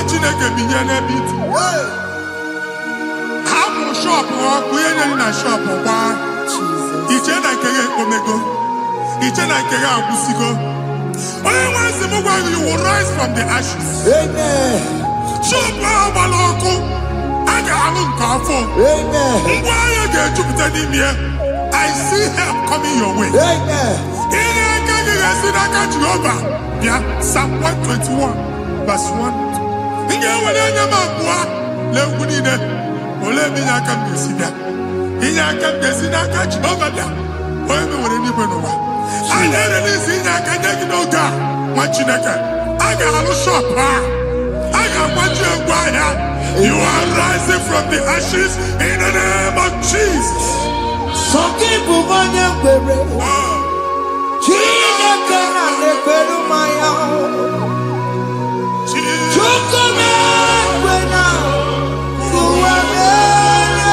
Chineke binye n'ebe itu. Hapụ shọpụ ọkụ ihe nyere na shọpụ kwa. Iche na nke ya ekpomego. Iche na nke ya agwụsigo. Onye nwe nsị m gwa you will rise from the ashes. Amen. Shọpụ ahụ gbara ọkụ. A ga-alụ nke afọ. Amen. Ngwa ahịa ga-ejupụta n'ime ya. I see help coming your way. Amen. Ihe aka gị ga-esi n'aka Jehova bịa Psalm 121 verse 1. Ị ga-ewere anya m abụọ n'egwu niile. Olee ebe inye aka m ga-esi bịa? Inye aka m ga-esi n'aka Jehova bịa. Onye mewere n'igwe n'ụwa. A na-erere isi inye aka nye gị n'oge a nwa Chineke. A ga-alụ shọpụ a. A ga-agbaji egwu ahịa. You are rising from the ashes in the name of Jesus. Sọkị bụ onye kwere. Chineke na na-ekwere mmanya. Chukwu na-ekwe na ụwa mere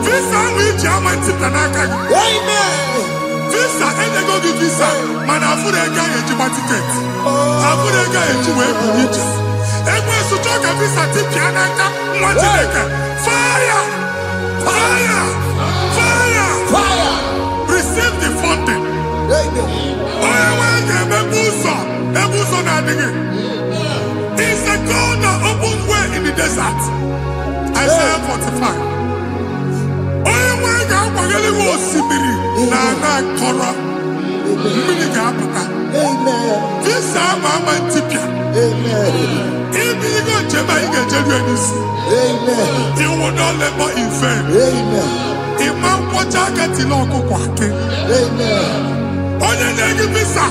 Visa which I want to Tanaka. Visa and they go to visa. Man, I put a guy in your ticket. I put a guy in your way. And when you talk of visa, Tipianaka, fire! Fire! Fire! Fire! Receive the funding. It's a God that opens way in the desert. Isaiah 45. This is my tipia. If you go to you will not labor in vain. Imam Wajaka Tiloko Kwake. Onye negi visa,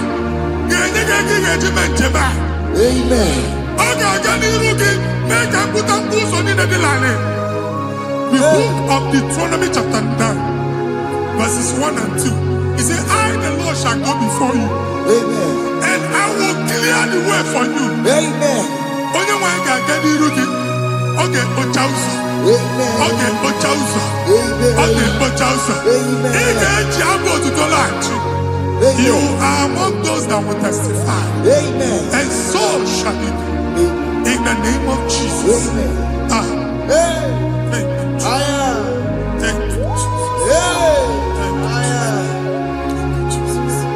amen. The book of Deuteronomy chapter 9, verses 1 and 2. He said, I, the Lord, shall go before you. Amen. And I will clear the way for you. Amen. Onye wanga gani rugi. Okay, Ochausa. Amen. Okay, Ochausa. Amen. Okay, Ochausa. Amen. You are among those that will testify. Amen. And so shall it be. In the name of Jesus. Amen. Thank you, Jesus. Thank you, Jesus.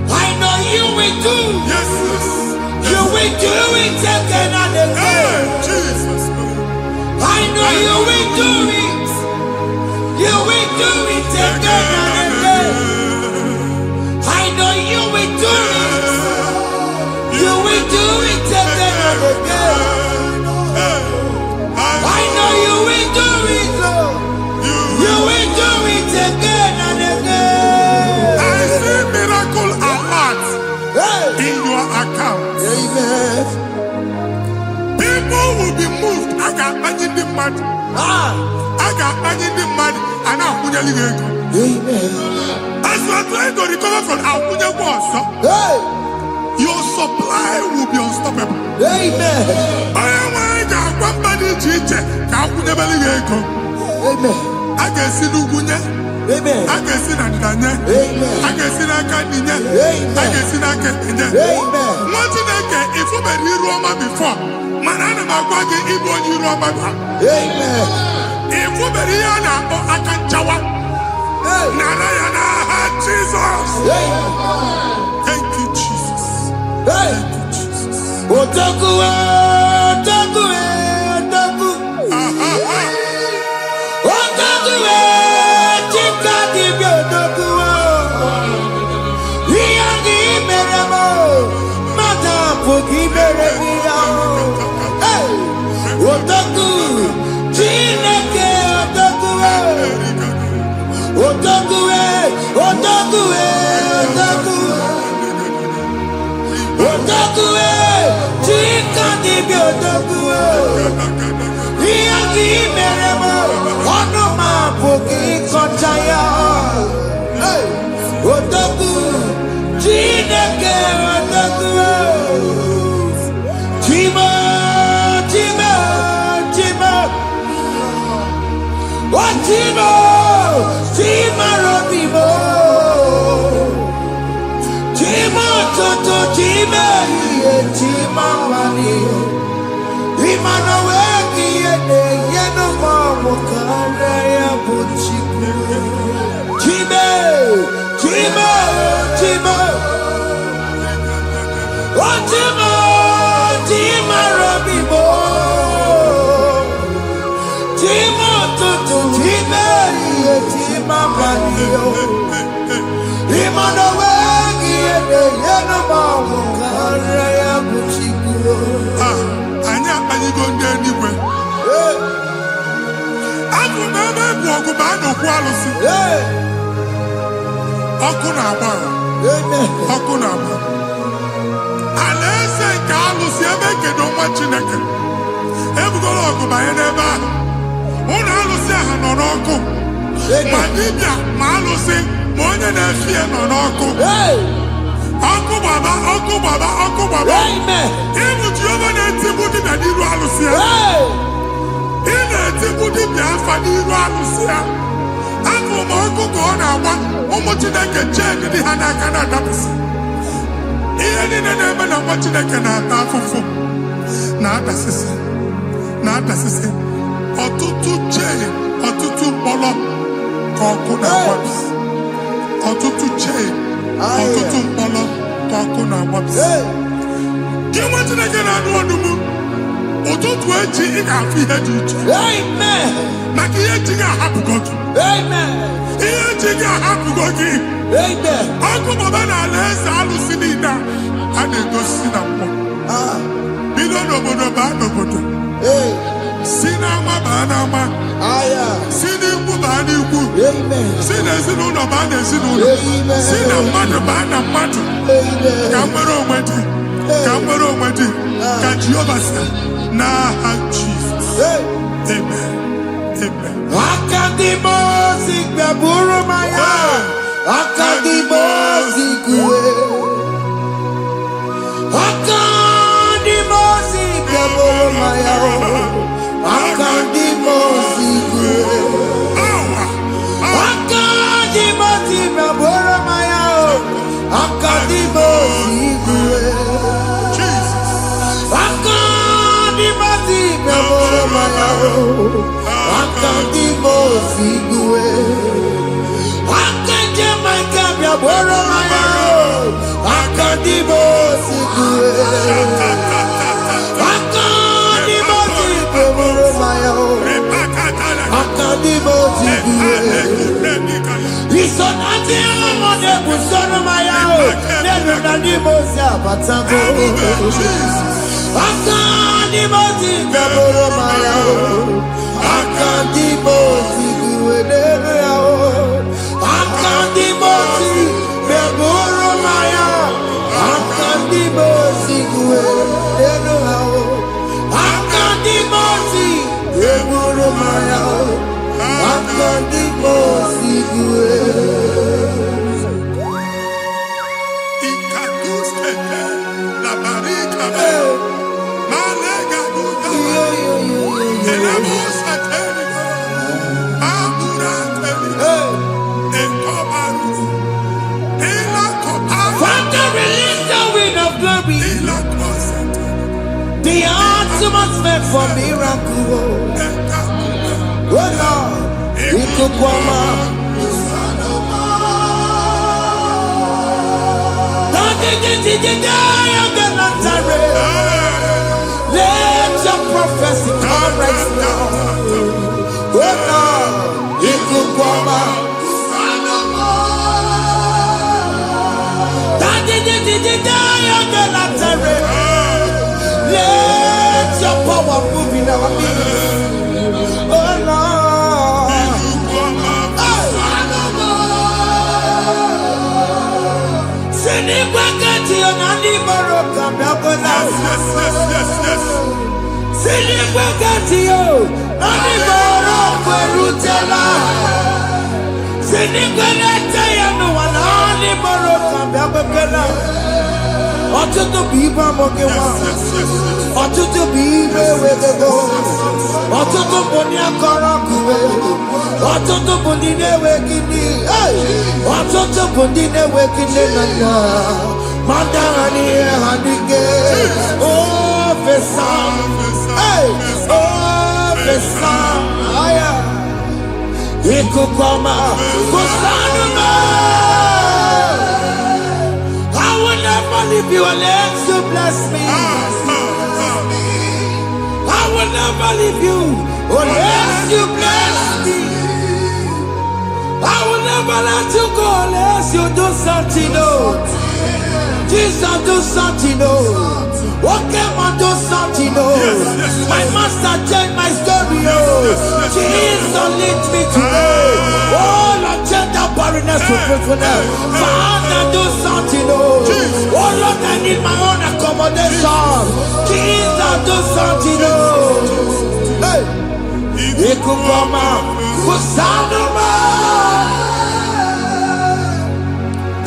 I know you will do. Yes. You will do it again and again. Jesus. I know you will do it. You will do it again and again. I know you will do it. You will do it again and again. I know you will do it, Lord. You will do it again and again. I see miracle alert in your account. Amen. People will be moved. I got money in the mud. I got money in the mud. And I'm going to leave. Amen. As you are trying to recover from Abuja Boss, your supply will be unstoppable. Amen. I got one body teacher. Amen. I can see Lugunya. Amen. I can see Nandanya. Amen. I can see Nakaninya. Amen. I can see Nakaninya. Amen. What did I get if you were in Roma before? Manana Magwagi Igbo in Roma. Amen. If you were here now, I can Jawa. Narayana, Jesus. Thank you, Jesus. Thank you, Jesus. Otaku, Otaku, Otaku. Otaku, Chika di Otaku. Iyagi meremo, mata puki meremia. Otaku, Chineke Otaku. Otaku, Otaku, Otaku. Otaku, Chika di Otaku. Iyagi meremo, onoma puki kochaya. Otaku, Chineke Otaku. Chima, Chima, Chima. Oh, Chima, Chima Robimo. Chima Toto, Chima, Chima Mani. Imanaweki, Yeno Mamo, Kandaya Puchiku. Chima, Chima, Chima. Oh, Chima, Chima Robimo. Chima Toto, Chima, Chima Mani. Imanaweki, Yeno Mamo, Kandaya Puchiku. baa n'okwu alụsị. Ọkụ na-agba. Ọkụ na-agba. Alaeze nke alụsị ebe ekedo nwa Chineke. Ebugoro ọgụ banye n'ebe ahụ. Ụlọ alụsị ahụ nọ n'ọkụ. Ma dibịa ma alụsị ma onye na-efi ya nọ n'ọkụ. Ọkụ gbaba, ọkụ gbaba, ọkụ gbaba. Ịbụ Jehova na-etigbu dibịa n'iru alụsị ya. Ị na-etigbu dibịa afa n'iru alụsị ya. Afọ ma ọkụ ka ọ na-agba ụmụ Chineke chee dị ha n'aka na-adapụsị. Ihe niile na-eme na nwa Chineke na-ata afụfụ na-adasịsị ọtụtụ chee, ọtụtụ mkpọrọ ka ọkụ na-agbapụsị. Ọtụtụ chee, ọtụtụ mkpọrọ ka ọkụ na-agbapụsị. Gị nwa Chineke na-anụ ọdụmụ ụtụtụ echi ị ga-afụ ihe dị iche. Maka ihe echi ga-ahapụgo gị. Ihe echi ga-ahapụgo gị. Ọkụ baba na alaeze alụsị niile a na-egosi na mmụọ. Bido n'obodo baa n'obodo. Si n'ama baa n'ama. Si n'ikwu baa n'ikwu. Si n'ezinụlọ baa n'ezinụlọ. Si na mmadụ baa na mmadụ. Ka nwere onwe dị. Ka nwere onwe dị. Ka Jehova sị n'aha Jizọs. Amen. Amen. Akadimosi gbẹ̀bùrú maya. Akadimosi kúwe. Akadimosi gbẹ̀bùrú maya. Akadimosi kúwe. Akadimosi gbẹ̀bùrú maya. Akadimosi kúwe. Akadimosi gbẹ̀bùrú maya. Akadimosi kúwe. Akadimosi kúwe. Akadimosi kúwe. Isonati ọmọdé busoro maya o. Nenu Akadimosi abatago. Akadimosi gbẹboro maya o. Akadimosi kúwe nenu ya o. Akadimosi gbẹboro maya. Akadimosi kúwe nenu ya o. Akadimosi gbẹboro maya o. Akadimosi kúwe. The atmosphere for miracle. Oh Lord, it could come out. Let your prophecy come right now. Oh Lord, it could come out. Let your power move in our midst. Oh Lord. Sinibwakati onani moroka mnakola. Sinibwakati yo nani moroka rutela. Sinibwakati ya no wanani moroka mnakola. Ọtụtụ bụ ibe amụghị nwa. Ọtụtụ bụ ibe ewegego. Ọtụtụ bụ ndị akọrọ ọkụwe. Ọtụtụ bụ ndị na-enweghị nne. Ọtụtụ bụ ndị na-enweghị nne na nna. Ma ndị agha n'ihe ha dịke. Ofesa. Ofesa. Ikuku ọma. Kwụsanụ m. If you unless you bless me, I will never leave you unless you bless me. I will never let you go unless you do something. Oh, Jesus, do something. Oh, okay, man, do something. Oh, my master changed my story. Oh, Jesus, lead me today. faithfulness to faithfulness. Father, do something, oh. Oh Lord, I need my own accommodation. Jesus, do something, oh. Hey. Ikukoma, kusanuma.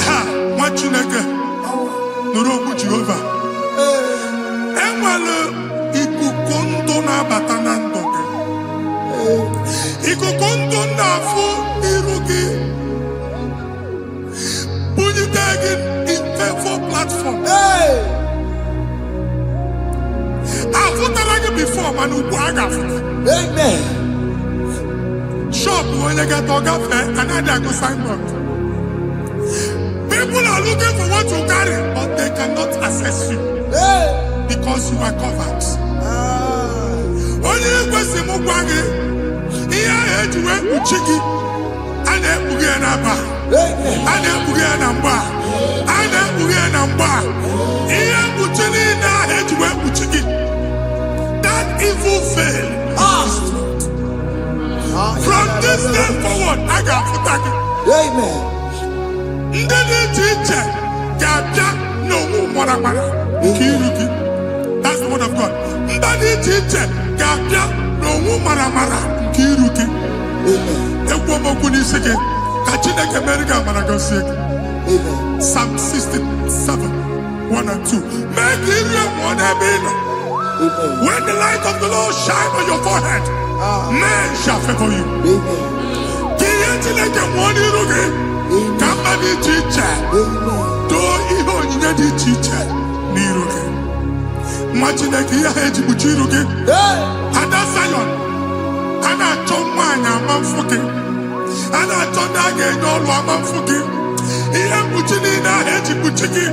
Ha, Machineke, Nuru Jehovah. Enwale ikuku ndụ na-abata na ndụ gị. Ikuku ndụ na-afụ iru gị. Bunyite gị in favor platform. Afụtara gị before mana ugbu a ga-afụta. Amen. Shop onye ga-eto gafee anaghị agụ signboard. People are looking for what you carry, but they cannot access you because you are covered. Onye kwesị m gwa gị ihe ahụ eji wee kpuchi gị a na-ekpughe ya n'aba, a na-ekpughe ya na mgba, a na-ekpughe ya na mgba. Ihe mkpuchi niile ahụ eji wee kpuchi gị, that evil veil. From this day forward, I got gị. Amen. Ndị dị iche iche ga-abịa n'onwe maramara nke iru gị. That's the word of God. Ndị dị iche iche ga-abịa n'onwe maramara nke iru gị. Ekwu okwu n'isi gị ka Chineke mere gị amara gọzie gị. Psalm 67, 1 and 2. Mee ka iru enwe n'ebe ị nọ. When the light of the Lord shine on your forehead, men shall favor you. Ka ihe Chineke nwụọ n'iru gị. Ka mma dị iche iche doo ihe onyinye dị iche iche n'iru gị. Nwa Chineke ihe ha eji kpuchi iru gị. Ada Zion, a na-achọ nwaanyị ama mfụ gị, a na-achọ ndị a ga-enye ọrụ ama mfụ gị. Ihe mkpuchi niile ahụ eji kpuchi gị,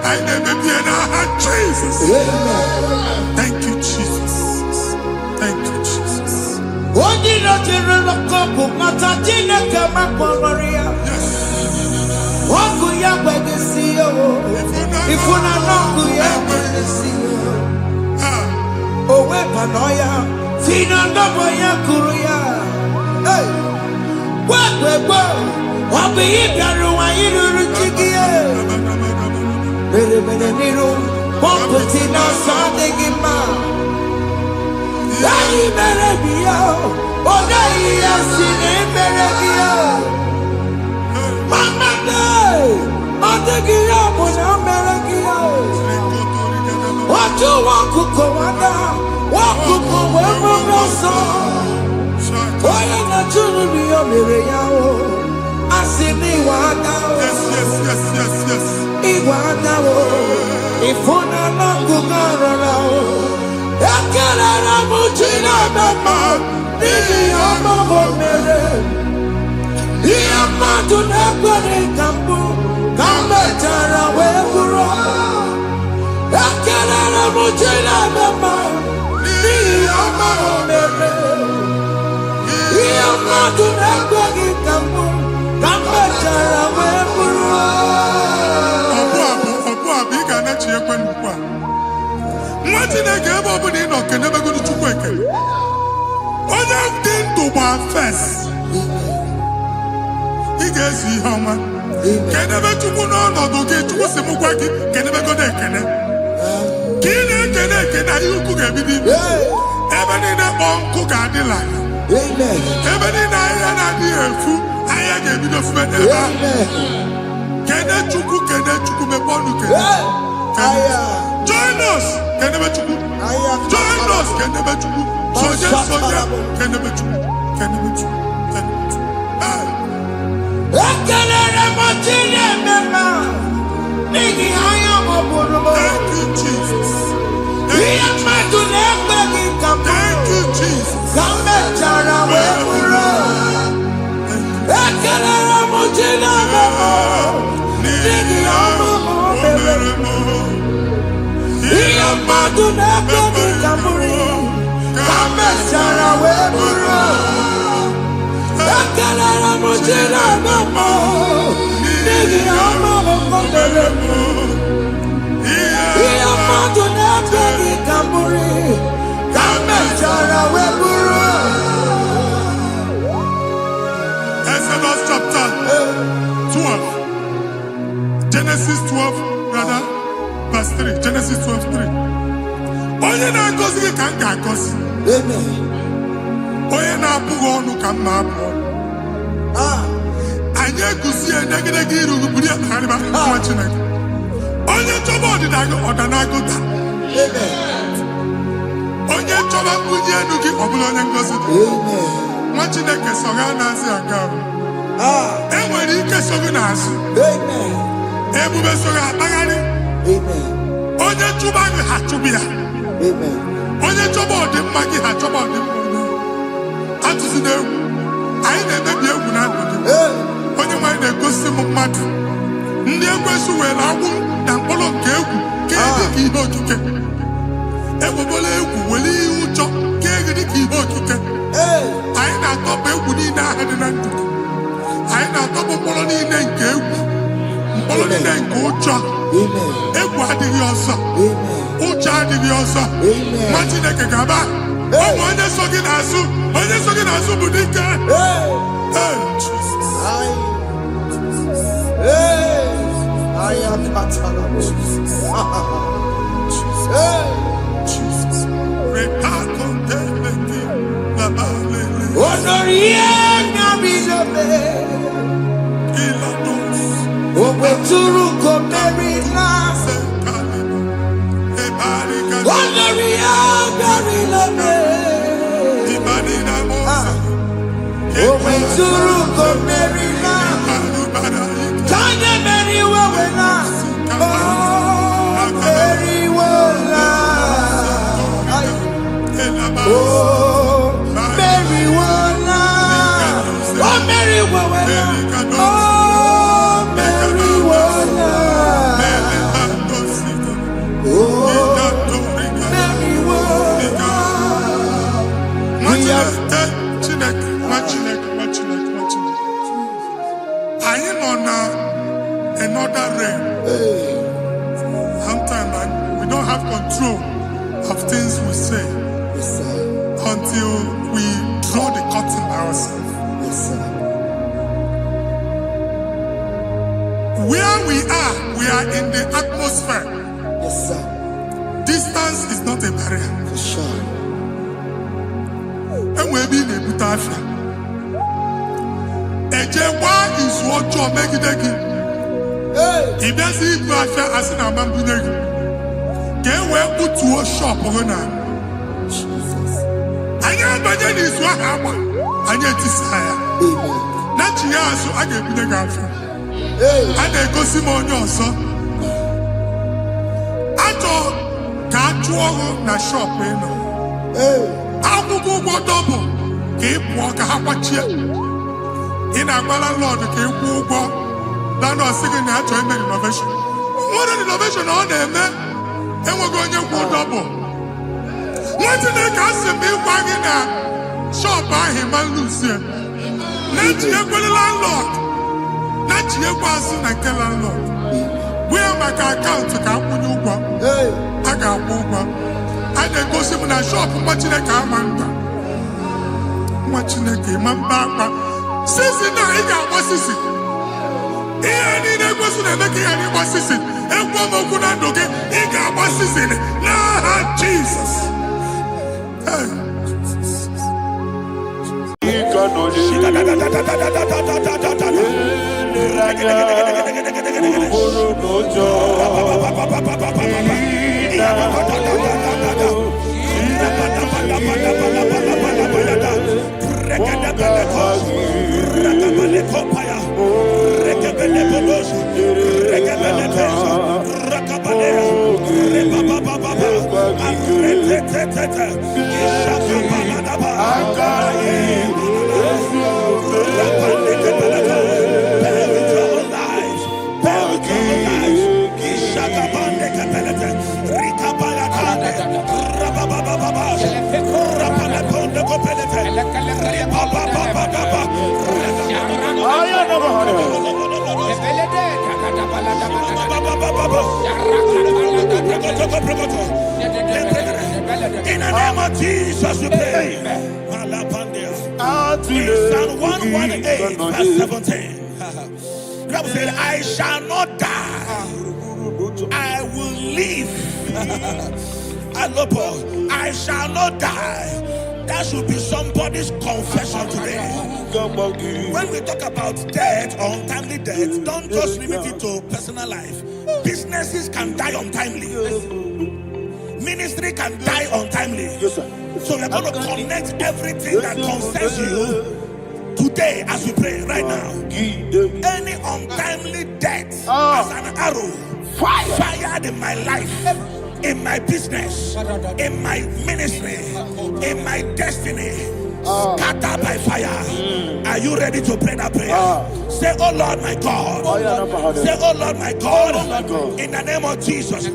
anyị na-emebi ya n'aha Jesus. Thank you, Jesus. Thank you, Jesus. Onye nọchiri n'ọkọpụ mata Chineke makpọrọ ya. Ọkụ ya gbegesi ya o. Ifuna n'ọkụ ya gbegesi ya. O wepụnọ ya. Si na ndọbọ ya kụrụ ya. Gwagbegbo. Ọ bụ ihe bịara ụwa iruru chi gị ya. Mere n'iru. Pọmpụti n'ọsọ adịghị mma. Anyị mere bi ya. Ọ gaghị ya si na emere gị ya. Mama day, I think you up when I'm marrying you. What you want to go under? What to go where we're going so? Why are not you to be a miracle? I see me what now. Yes. What now? If one are not good, I can't have a mutina, Iya madu nekwere kambu kamechara wee bụrụ ekelere m Chineke n'ihi ọma o mere. Iya madu nekweghị kambu kamechara wee bụrụ. Ọbụ abụ ị ga-anachi ekwe n'ukwu a. Nwa Chineke ebe ọ bụla ị nọ kenebegodi Chukwu ekele. Onye dị ndụ gba fes. Ị ga-ezi ihe ọma. Kenebe Chukwu n'ọnọdụ gị, Chukwu si m gwa gị kenebegodo ekele. Ka ị na-ekene ekene ihe ukwu ga-ebido ime. Ebe niile kpọ nkụ ga-adịla. Ebe niile ahịhịa na-adịghị efu, ahịhịa ga-ebido fume n'ebe ahụ. Kene Chukwu mepe ọnụ kene. Join us kenebe Chukwu. Join us kenebe Chukwu. Sonye kenebe Chukwu. Ekelere m Chineke n'ihi anya m bụrụ m. Thank you, Jesus. Ihe mmadụ na-ekpeghị ka m ka m mechara wee bụrụ. Ekelere m Chineke n'ihi ọma m mere m. Ihe mmadụ na-ekpeghị ka m bụrụ ka m mechara wee bụrụ. Ekelere m Chineke n'ihi ọma m mere m. Ihe mmadụ na-ekpeghị ka m bụrụ ka m mechara wee bụrụ. Exodus chapter ngọzi gị ka m ga-agọzi. Onye na-abụghị ọnụ ka m na-abụ ọnụ. Anyị eguzie negedege iru buru ya kpagharịba nwa Chineke. Onye chọba ọdịda gị ọdanagụta. Onye chọba mbunye elu gị ọ bụla onye ngọzi dị. Nwa Chineke so ga na-azị aga ahụ. Enwere ike so gị n'azụ. Ebube so gị akpagharị. Onye chụba gị ha chụba ya. Onye chọba ọdịmma gị ha chọba ọdịmma onye. Atụzina egwu. Anyị na-emebi egwu na ndụ gị. Onye nwanyị na-egosi m mmadụ. Ndị ekwensu were agwụ na mkpọrọ nke egwu kee dị ka ihe okike. Egbebola egwu were ihe ụjọ kee gị dị ka ihe okike. Anyị na-atọpụ egwu niile ahụ dị na ndụ gị. Anyị na-atọpụ mkpọrọ niile nke egwu. Mkpọrọ niile nke ụjọ. Egwu adịghị ọzọ. Ụjọ adịghị ọzọ. Nwa Chineke ga-aba. Ọ bụ onye so gị n'azụ. Onye so gị n'azụ bụ dike. I am Katana. Jesus. Another realm. Sometimes we don't have control of things we say until we draw the curtain ourselves. Where we are in the atmosphere. Distance is not a barrier. For sure. And we'll be in a butafia. Ejewa is what you're making. If there's a butafia as in a man, get where put to a shop over now. I am by then is what happened. I get this higher. Not here, so I get the girlfriend. And they go Simon also. I thought, can't you na shop, you know? I will go double. Keep walk a half a chair. In a landlord, keep walk. Now, no second natural innovation. What an innovation on them, man. And we're going to go double. What's in the castle be wagging a shop by him and Lucia? Not yet with the landlord. Not yet was in a landlord. Where my account to come when you go? I got one. I then go see when I shop watching a car man. Watching a game and back. Since now, he got what's this? Here, I need a person and making any what's this? And one more good and okay, he got what's this in it. Now, Jesus. In the name of Jesus, we pray. Psalm 118, verse 17. The Bible said, I shall not die. I will live Alopo, I shall not die. That should be somebody's confession today. When we talk about death or untimely death, don't just limit it to personal life. Businesses can die untimely. Ministry can die untimely. Yes, sir. So we're going to connect everything that concerns you today as we pray right now. Any untimely death as an arrow fired in my life, in my business, in my ministry, in my destiny, scattered by fire. Are you ready to pray that prayer? Say, oh Lord my God. Say, oh Lord my God. In the name of Jesus,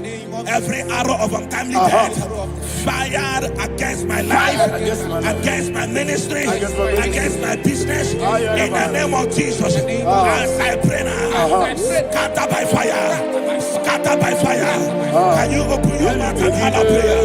every arrow of untimely death fired against my life, against my ministry, against my business, in the name of Jesus, as I pray now, scatter by fire, scatter by fire. Can you open your mouth and have a prayer?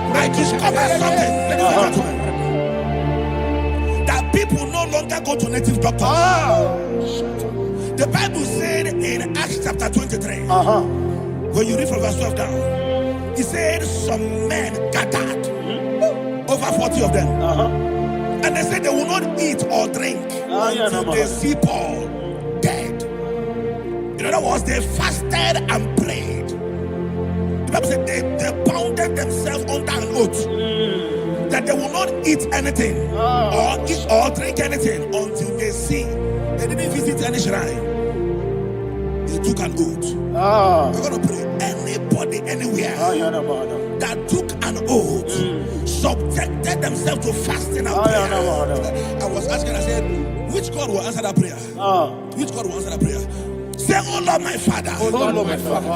I discovered something that people no longer go to native doctors. The Bible said in Acts chapter 23, when you read from verse 12 down, it said some men gathered, over 40 of them, and they said they will not eat or drink until they see Paul dead. In other words, they fasted and prayed. The Bible said they bounded themselves under an oath that they will not eat anything or eat or drink anything until they see. They didn't visit any shrine. They took an oath. We're going to pray. Anybody, anywhere that took an oath, subjected themselves to fasting and prayer. I was asking, I said, which God will answer that prayer? Which God will answer that prayer? Say, oh Lord my Father,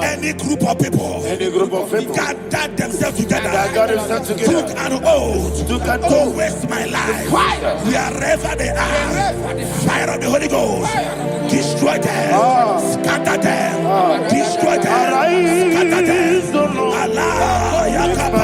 any group of people gathered themselves together, took an oath to waste my life. Wherever they are, fire of the Holy Ghost, destroy them, scatter them, destroy them, scatter them. Allah, Yakaba,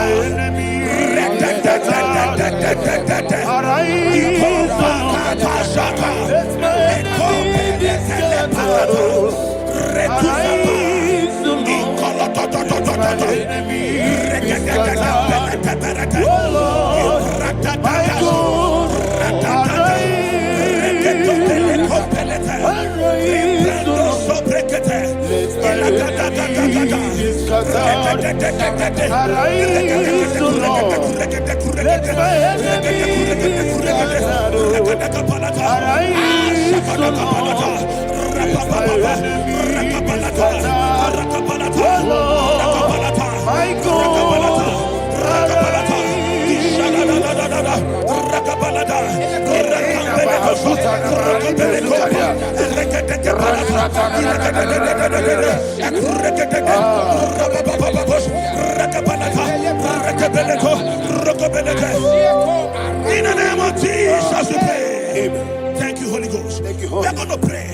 In the name of Jesus, we pray. Thank you, Holy Ghost. We are going to pray.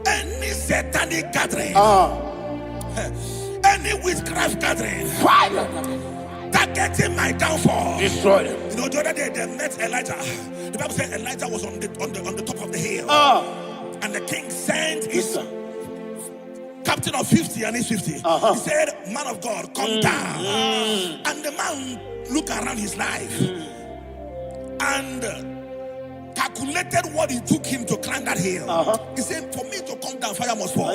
Any satanic gathering, any witchcraft gathering, targeting my downfall, destroy them. You know, the other day they met Elijah. The Bible said Elijah was on the top of the hill, and the king sent his captain of 50 and his 50. He said, man of God, come down. And the man looked around his life and calculated what it took him to climb that hill. He said, for me to come down, fire must fall.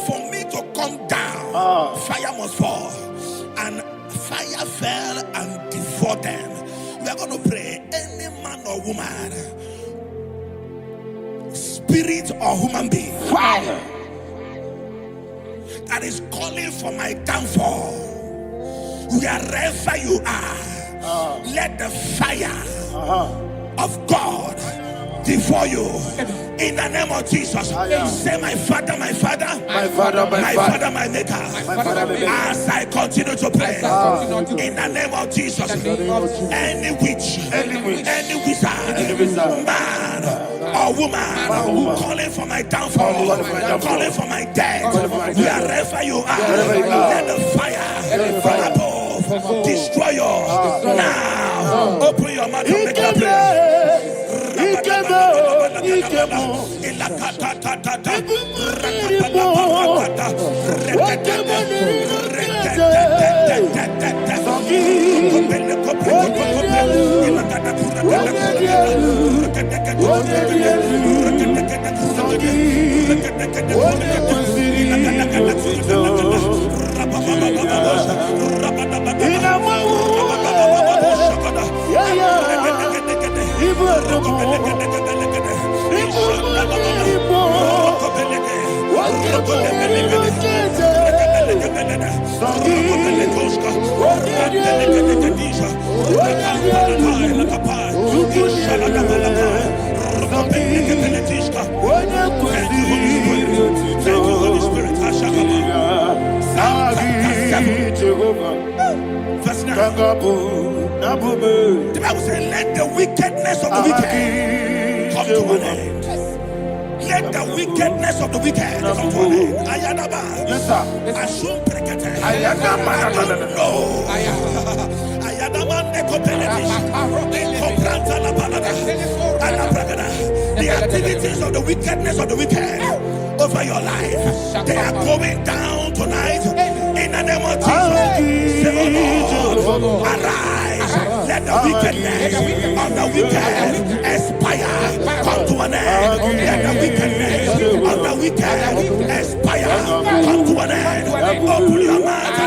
For me to come down, fire must fall. And fire fell and devoured them. We are going to pray. Any man or woman, spirit or human being, fire, that is calling for my downfall, wherever you are, let the fire of God before you. In the name of Jesus, say, my Father, my Father, My Father, my Father, my Maker. As I continue to pray, in the name of Jesus, any witch, any wizard, man or woman calling for my downfall, calling for my death, wherever you are, let the fire from above destroy you now. Open your mouth and make a prayer. Verse 9. The Bible says, let the wickedness of the wicked come to an end. Let the wickedness of the wicked come to an end. Ayadaba. Yes, sir. Assume prekete. Ayadaba. No. Ayadaba nekopeletis. Ekopranta la balada. Alabragada. The activities of the wickedness of the wicked over your life, they are going down tonight in the name of Jesus. Say, oh Lord, arise. Let the wickedness of the wicked expire, come to an end. Let the wickedness of the wicked expire, come to an end. Open your mouth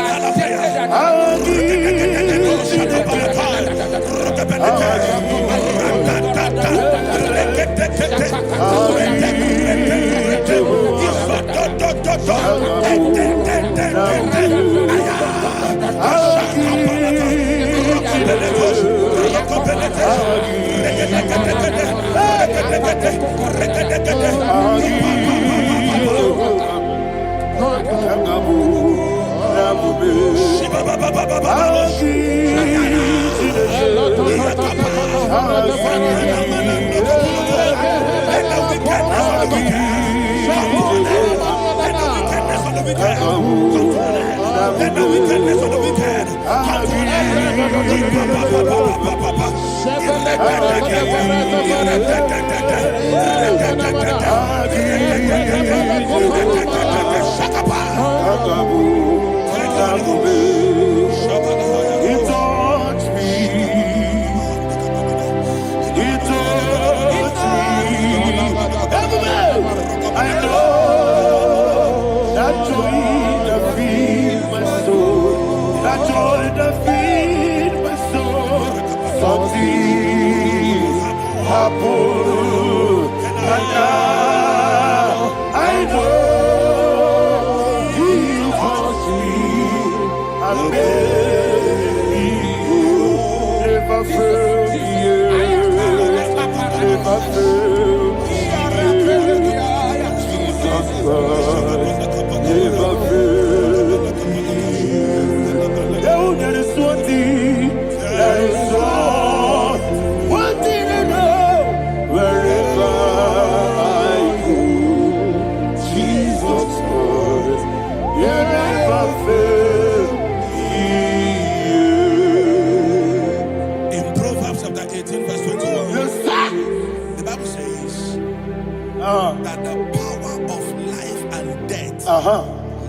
and that the power of life and death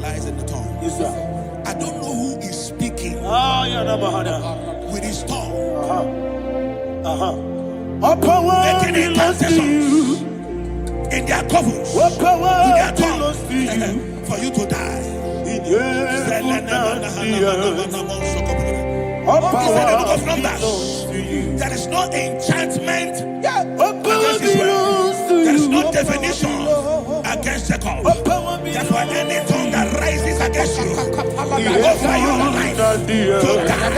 lies in the tongue. Yes, sir. I don't know who is speaking with his tongue, making incantations in their covens with their tongue for you to die. He said in the book of Numbers, there is no enchantment against Israel. There is no definition against against Jacob. Therefore, any tongue that rises against you over your life to die,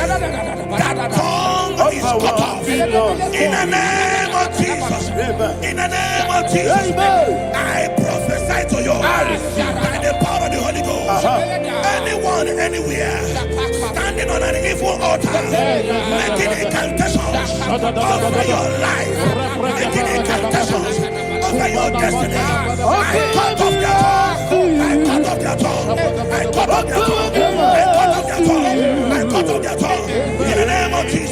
that tongue is cut off. In the name of Jesus. In the name of Jesus. I prophesy to you by the power of the Holy Ghost. Anyone, anywhere, standing on an evil altar, making incantations over your life, making incantations over your destiny, I cut off their tongue. I cut off their tongue. I cut off their tongue. I cut off their tongue. I cut off their tongue. In the name of Jesus.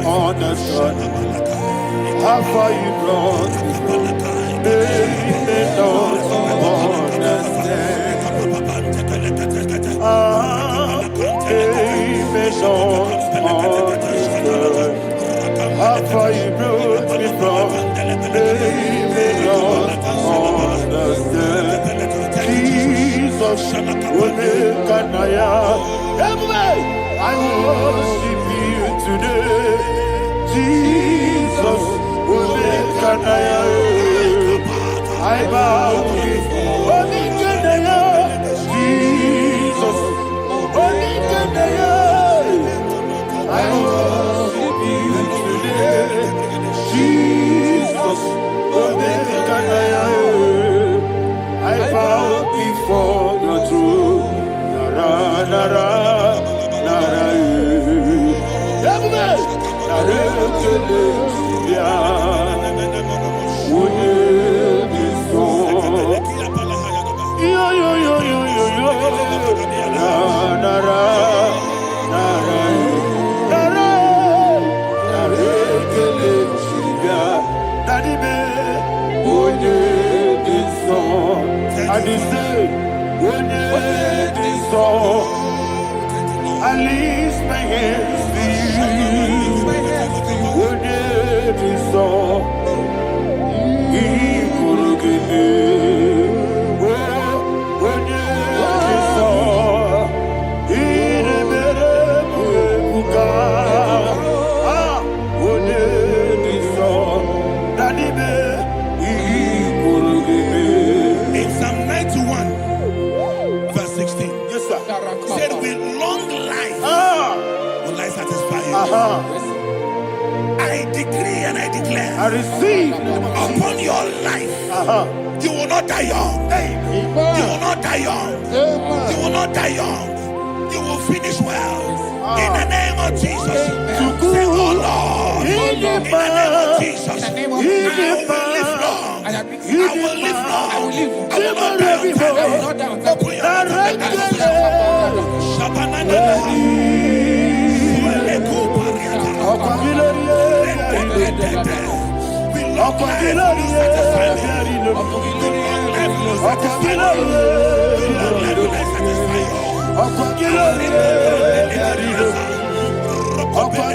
Understand how far you brought me from. They don't understand. They don't understand how far you brought me from. They don't understand. Jesus, will make a I worship you today. Jesus, will make a I bow before Jesus, I worship you today. Jesus, will make I bow before your throne. Nara, nara. I lift my hands to you. In Psalm 91, verse 16, yes, sir. Said, with long life will I satisfy you. I decree and I declare, I receive upon your life, you will not die young. You will not die young. You will not die young. You will finish well. In the name of Jesus. Say, oh Lord, in the name of Jesus, I will live long. I will live long. I will not die on time. Open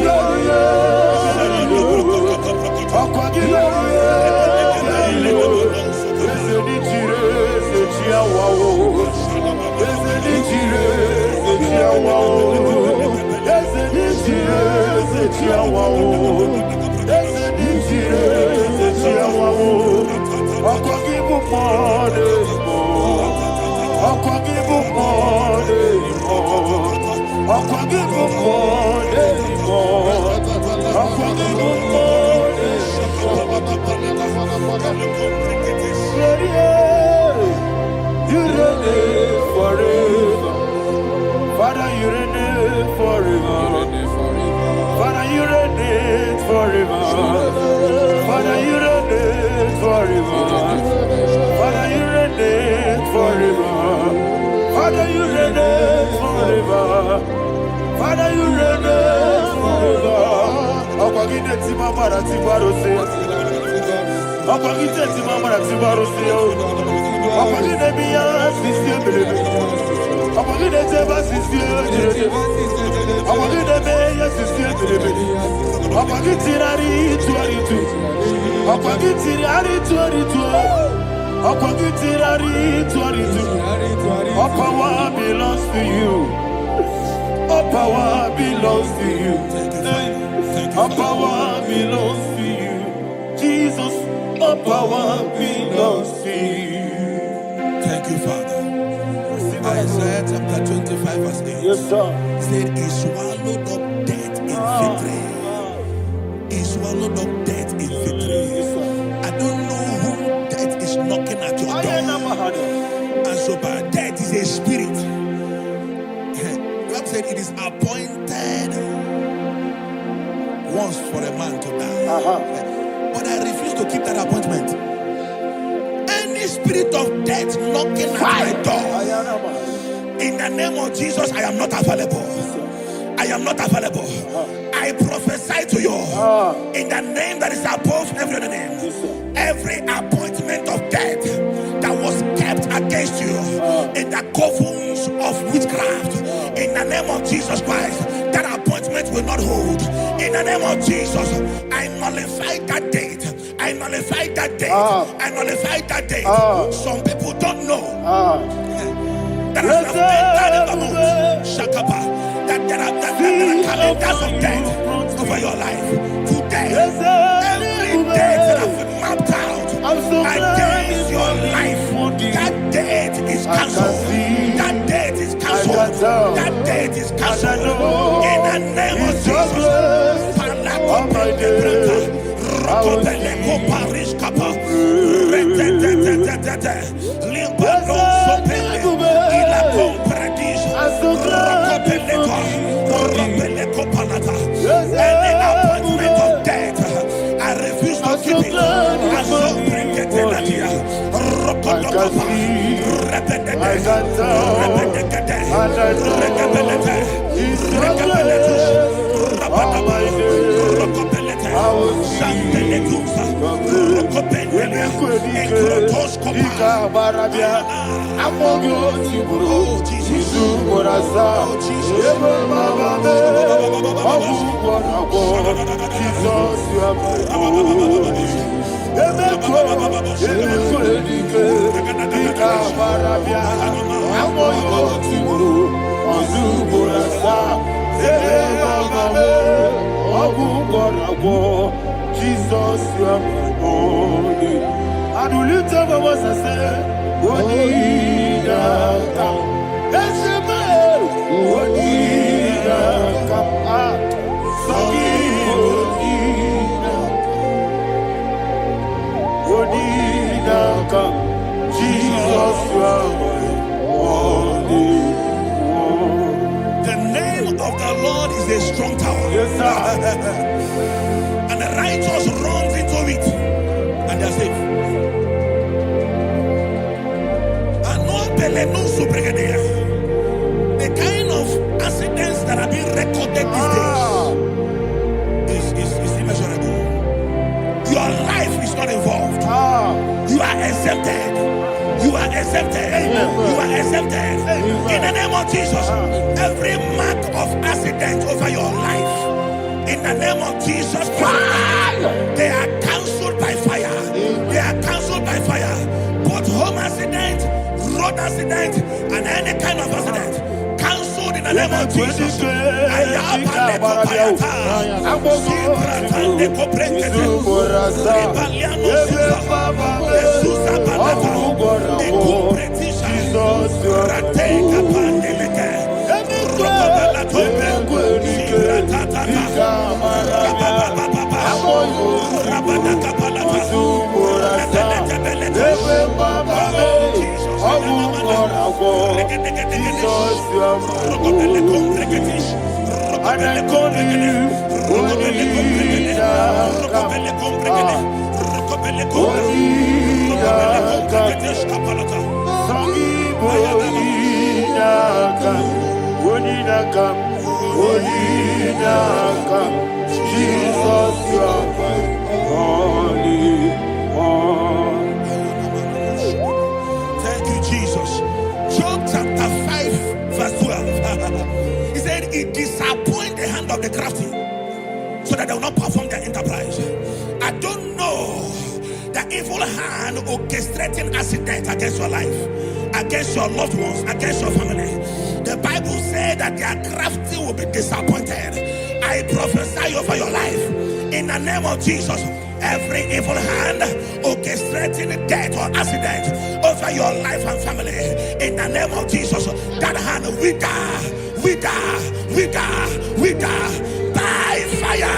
your You reign forever. Father, you reign forever. Father, you reign forever. Father, you reign forever. Father, you reign forever. Father, you reign forever. Father, you reign forever. Akwagide timamara tibarose. Akwagide timamara tibarose. Akwagide biya sisi ebelebe. Akwagide teba sisi ebelebe. Akwagide beya sisi ebelebe. Akwagide rari tuaritu. Akwagide rari tuaritu. Akwagide rari tuaritu. All power belongs to you. All power belongs to you. All power belongs to you. Jesus, all power belongs to you. Thank you, Father. Isaiah chapter 25 verse 8. Yes, sir. Said he swallowed up death in victory. He swallowed up death in victory. I don't know who death is knocking at your door. And so by death is a spirit. God said it is appointed once for a man to die. But I refuse to keep that appointment. Any spirit of death knocking at my door, in the name of Jesus, I am not available. I am not available. I prophesy to you in the name that is above every other name. Every appointment of death that was kept against you in the covens of witchcraft, in the name of Jesus Christ, that appointment will not hold. In the name of Jesus, I nullify that date. I nullify that date. I nullify that date. Some people don't know that as I've entered in the mood, Shakapa, that there are calendars of death over your life. Today, every date that I've mapped out against your life, that date is cancelled. That date is cancelled. That date is cancelled. In the name of Jesus. Rokopeleko Paris Kappa. Limba no sopele. Ila compradisha. Rokopeleko Palata. Any appointment of death, I refuse to keep it. I so bring it in the year. Rokopeleko. Jesus, you are my holy. I do lift up my voice and say, Wodida come. Esebe, Wodida come. Sogi, Wodida come. Jesus, you are my holy. The name of the Lord is a strong tower. Yes, sir. And the righteous runs into it and they are safe. The kind of accidents that are being recorded these days is immeasurable. Your life is not involved. You are exempted. You are exempted. You are exempted. In the name of Jesus, every mark of accident over your life, in the name of Jesus Christ, they are cancelled by fire. They are cancelled by fire. Both home accident, road accident, and any kind of accident, cancelled in the name of Jesus. Jesus, you are holy. Thank you, Jesus. Job chapter 5, verse 12. He said, "It disappoints the hand of the crafty, so that they will not perform their enterprise." I don't know the evil hand orchestrating accident against your life, against your loved ones, against your family. The Bible said that their crafty will be disappointed. I prophesy over your life in the name of Jesus. Every evil hand orchestrating death or accident over your life and family, in the name of Jesus, that hand wither by fire.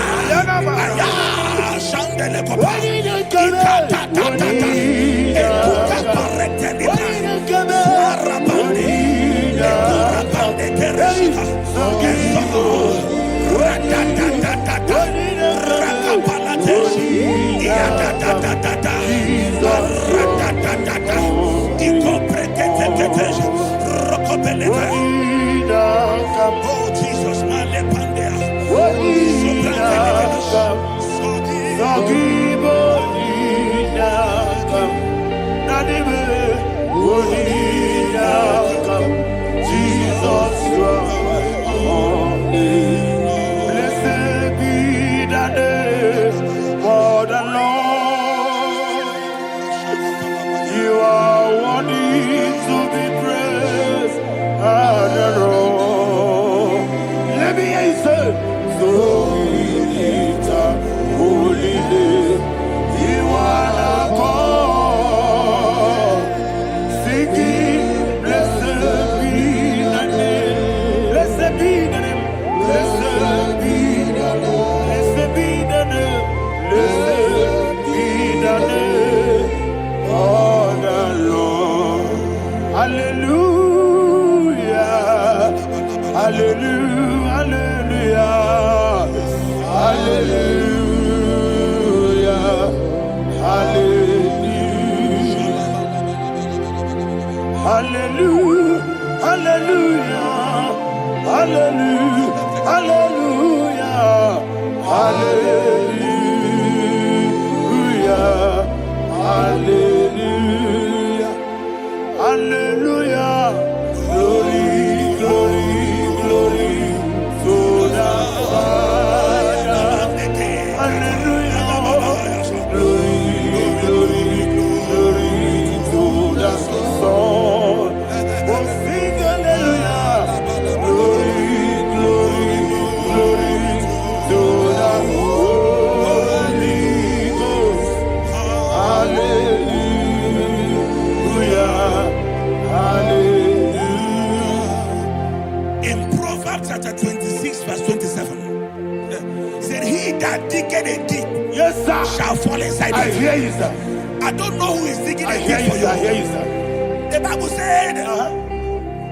Oh Jesus, blessed be the name for the Lord. You are worthy to be praised and adored. Let me hear you say, so we lift up holy name. You are the God. Singing, blessed be the name. Blessed be the name. Blessed be the name. Blessed be the name. Blessed be the name of the Lord. Hallelujah. Hallelujah. Hallelujah. Hallelujah. Hallelujah. Hallelujah. Hallelujah. Hallelujah. Hallelujah. Hallelujah. Hallelujah. Glory, glory, glory to the Father. Hallelujah. Glory, glory, glory to the Son. Oh, sing hallelujah. Glory, glory, glory to the Holy Ghost. Hallelujah. Hallelujah. in Proverbs chapter 26, verse 27, he said, "He that diggeth a deep, Yes, sir. shall fall inside I it." hear you, sir. I don't know who is digging I a hear deep you, for sir. I you. hear you, sir. The Bible said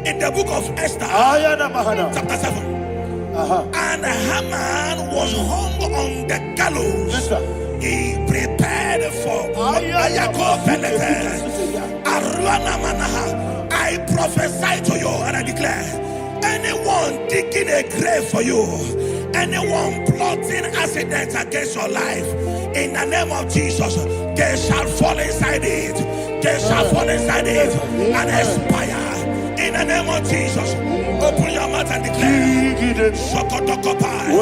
in the book of Esther, Ayana Mahana. chapter 7, and Haman was hung on the gallows. Yes, sir. He prepared for I prophesy to you and I declare, anyone digging a grave for you, anyone plotting accidents against your life, in the name of Jesus, they shall fall inside it. They shall fall inside it and expire. In the name of Jesus, open your mouth and declare. Shokotokopai.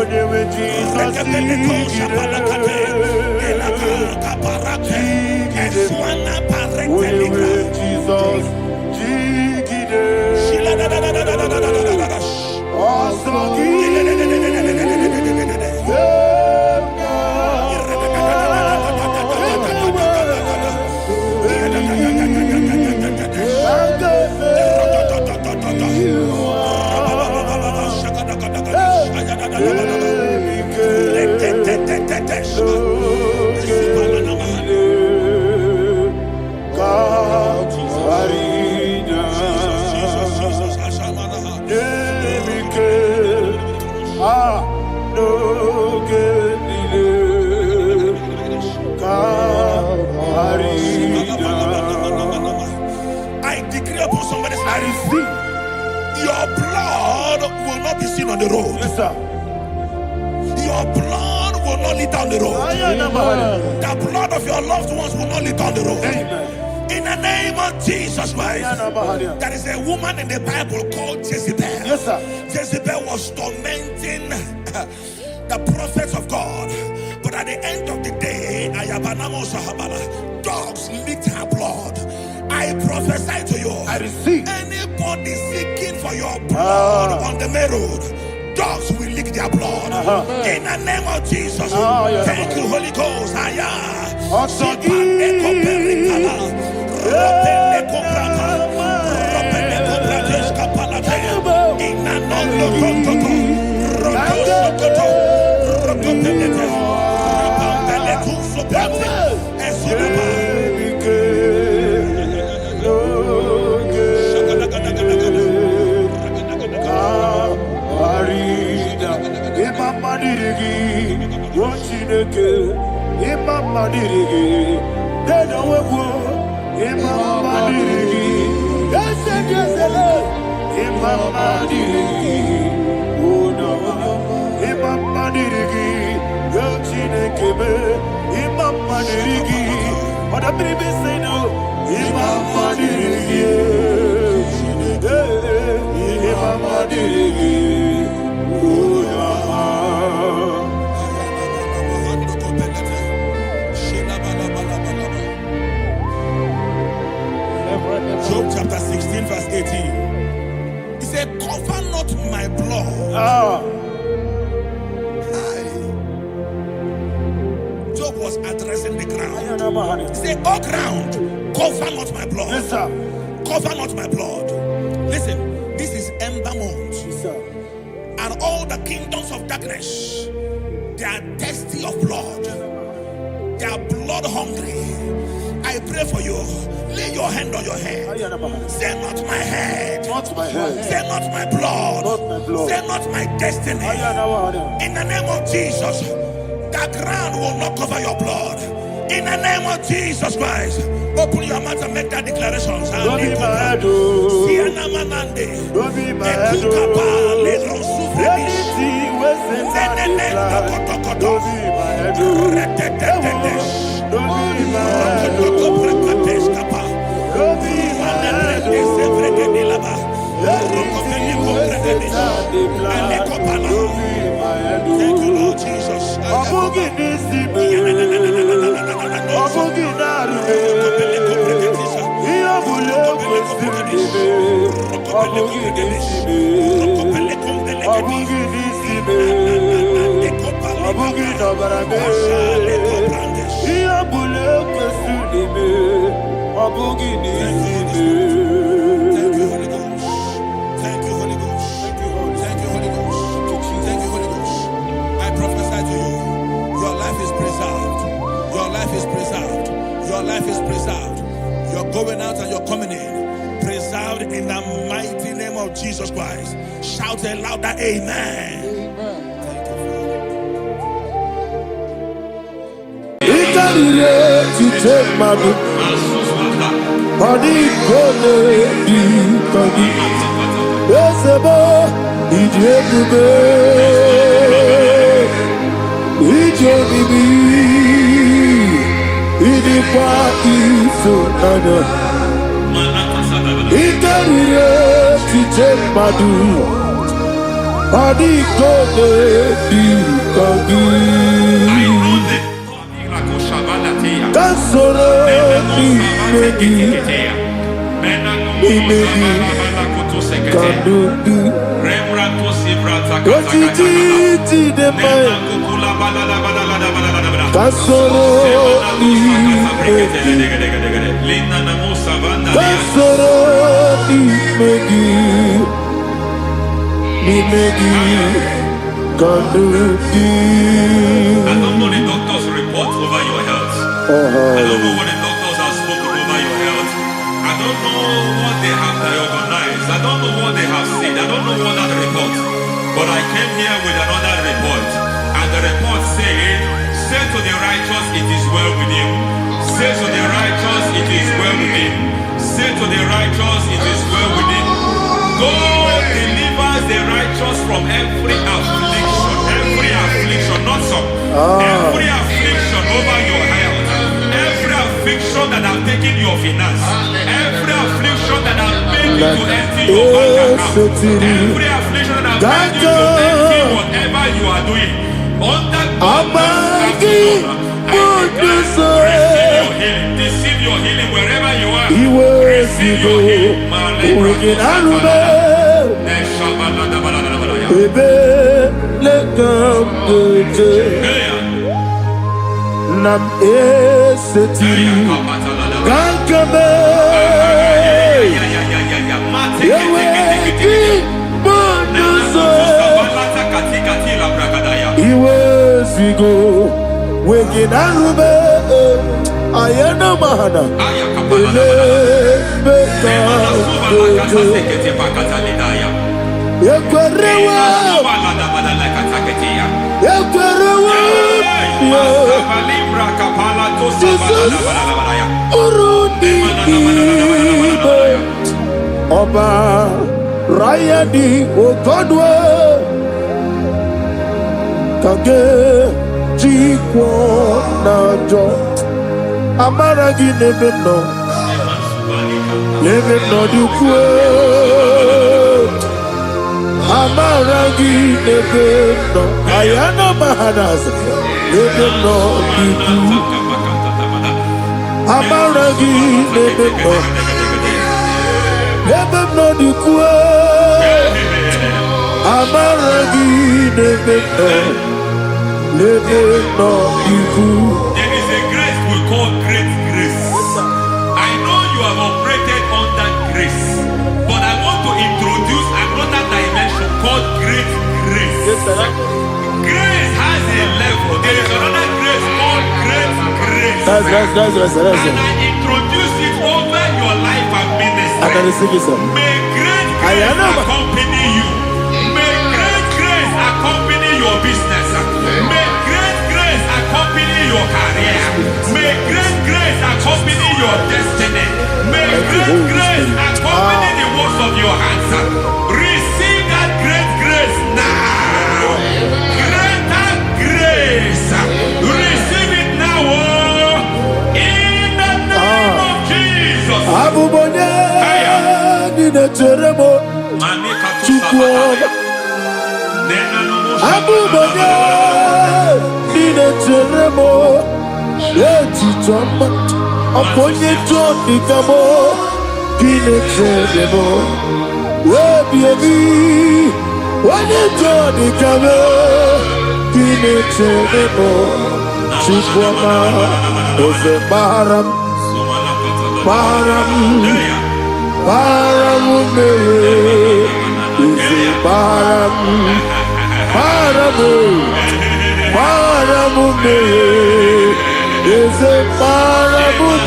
God, I decree upon somebody's life, your blood will not be seen on the road. Yes, sir. Your blood will not lead down the road. The blood of your loved ones will not lead down the road. Amen. In the name of Jesus Christ. There is a woman in the Bible called Jezebel. Yes, sir. Jezebel was tormenting the prophets of God. But at the end of the day, dogs licked her blood. I prophesy to you. I receive. Anybody seeking for your blood on the main road, dogs will lick their blood. In the name of Jesus. Thank you, Holy Ghost. Job chapter 16 verse 18. He said, cover not my blood. Job was addressing the ground. He said, oh ground, cover not my blood. Yes, sir. Cover not my blood. Listen, this is ember month. Yes, sir. And all the kingdoms of darkness, they are thirsty of blood. They are blood hungry. I pray for you. Lay your hand on your head. Say not my head. Not my head. Say not my blood. Not my blood. Say not my destiny. In the name of Jesus, the ground will not cover your blood. In the name of Jesus Christ, open your mouth and make that declaration. Don't be my head. Don't be my head. Anything was in that don't be my head. Don't be my head. Don't be my head. Thank you, Lord Jesus. Going out and you're coming in, preserved in the mighty name of Jesus Christ. Shout a louder amen. I don't know the doctor's report over your health. I don't know what the doctors have spoken over your health. I don't know what they have diagnosed. I don't know what they have said. I don't know what that report. But I came here with another report. And the report said, say to the righteous, it is well with him. Say to the righteous, it is well with him. Say to the righteous, it is well with him. God delivers the righteous from every affliction, not some. Every affliction over your health, every affliction that have taken your finance, every affliction that have made you to empty your bank account, every affliction that have made you to empty whatever you are doing. Under receive your healing wherever you are. Receive your healing. Nam eseti gankame yeweki bonuso iwezigo weginarube ayana mahana ele beka yekwerewa Jesus Urundi Igbo Ọba Rayadi Ogodwe Kage Jikwo Najo Amara gị n'ebe nọ dịkwe Amara gị n'ebe nọ Ayana Mahanaza n'ebe nọ dịkwe Amara gị n'ebe nọ dịkwe Amara gị n'ebe nọ dịkwe. There is a grace we call great grace. I know you have operated under grace, but I want to introduce another dimension called great grace. Yes, sir. Grace has a level. There is another grace called great grace. That's right. And I introduce it over your life and ministry. I can receive it, sir. May great grace accompany you. May great grace accompany your business. May great grace accompany your career. May great grace accompany your destiny. May great grace accompany the works of your hands. Receive that great grace now. Greater grace. Receive it now. In the name of Jesus. Abubonye Nineteremo Chukwuoma Abubonye Nineteremo Echitoma Oponye Jonikamo Nineteremo Webiemi Wanye Jonikamo Nineteremo Chukwuoma Ose Baram Paramume Ise Paramume Ise Paramume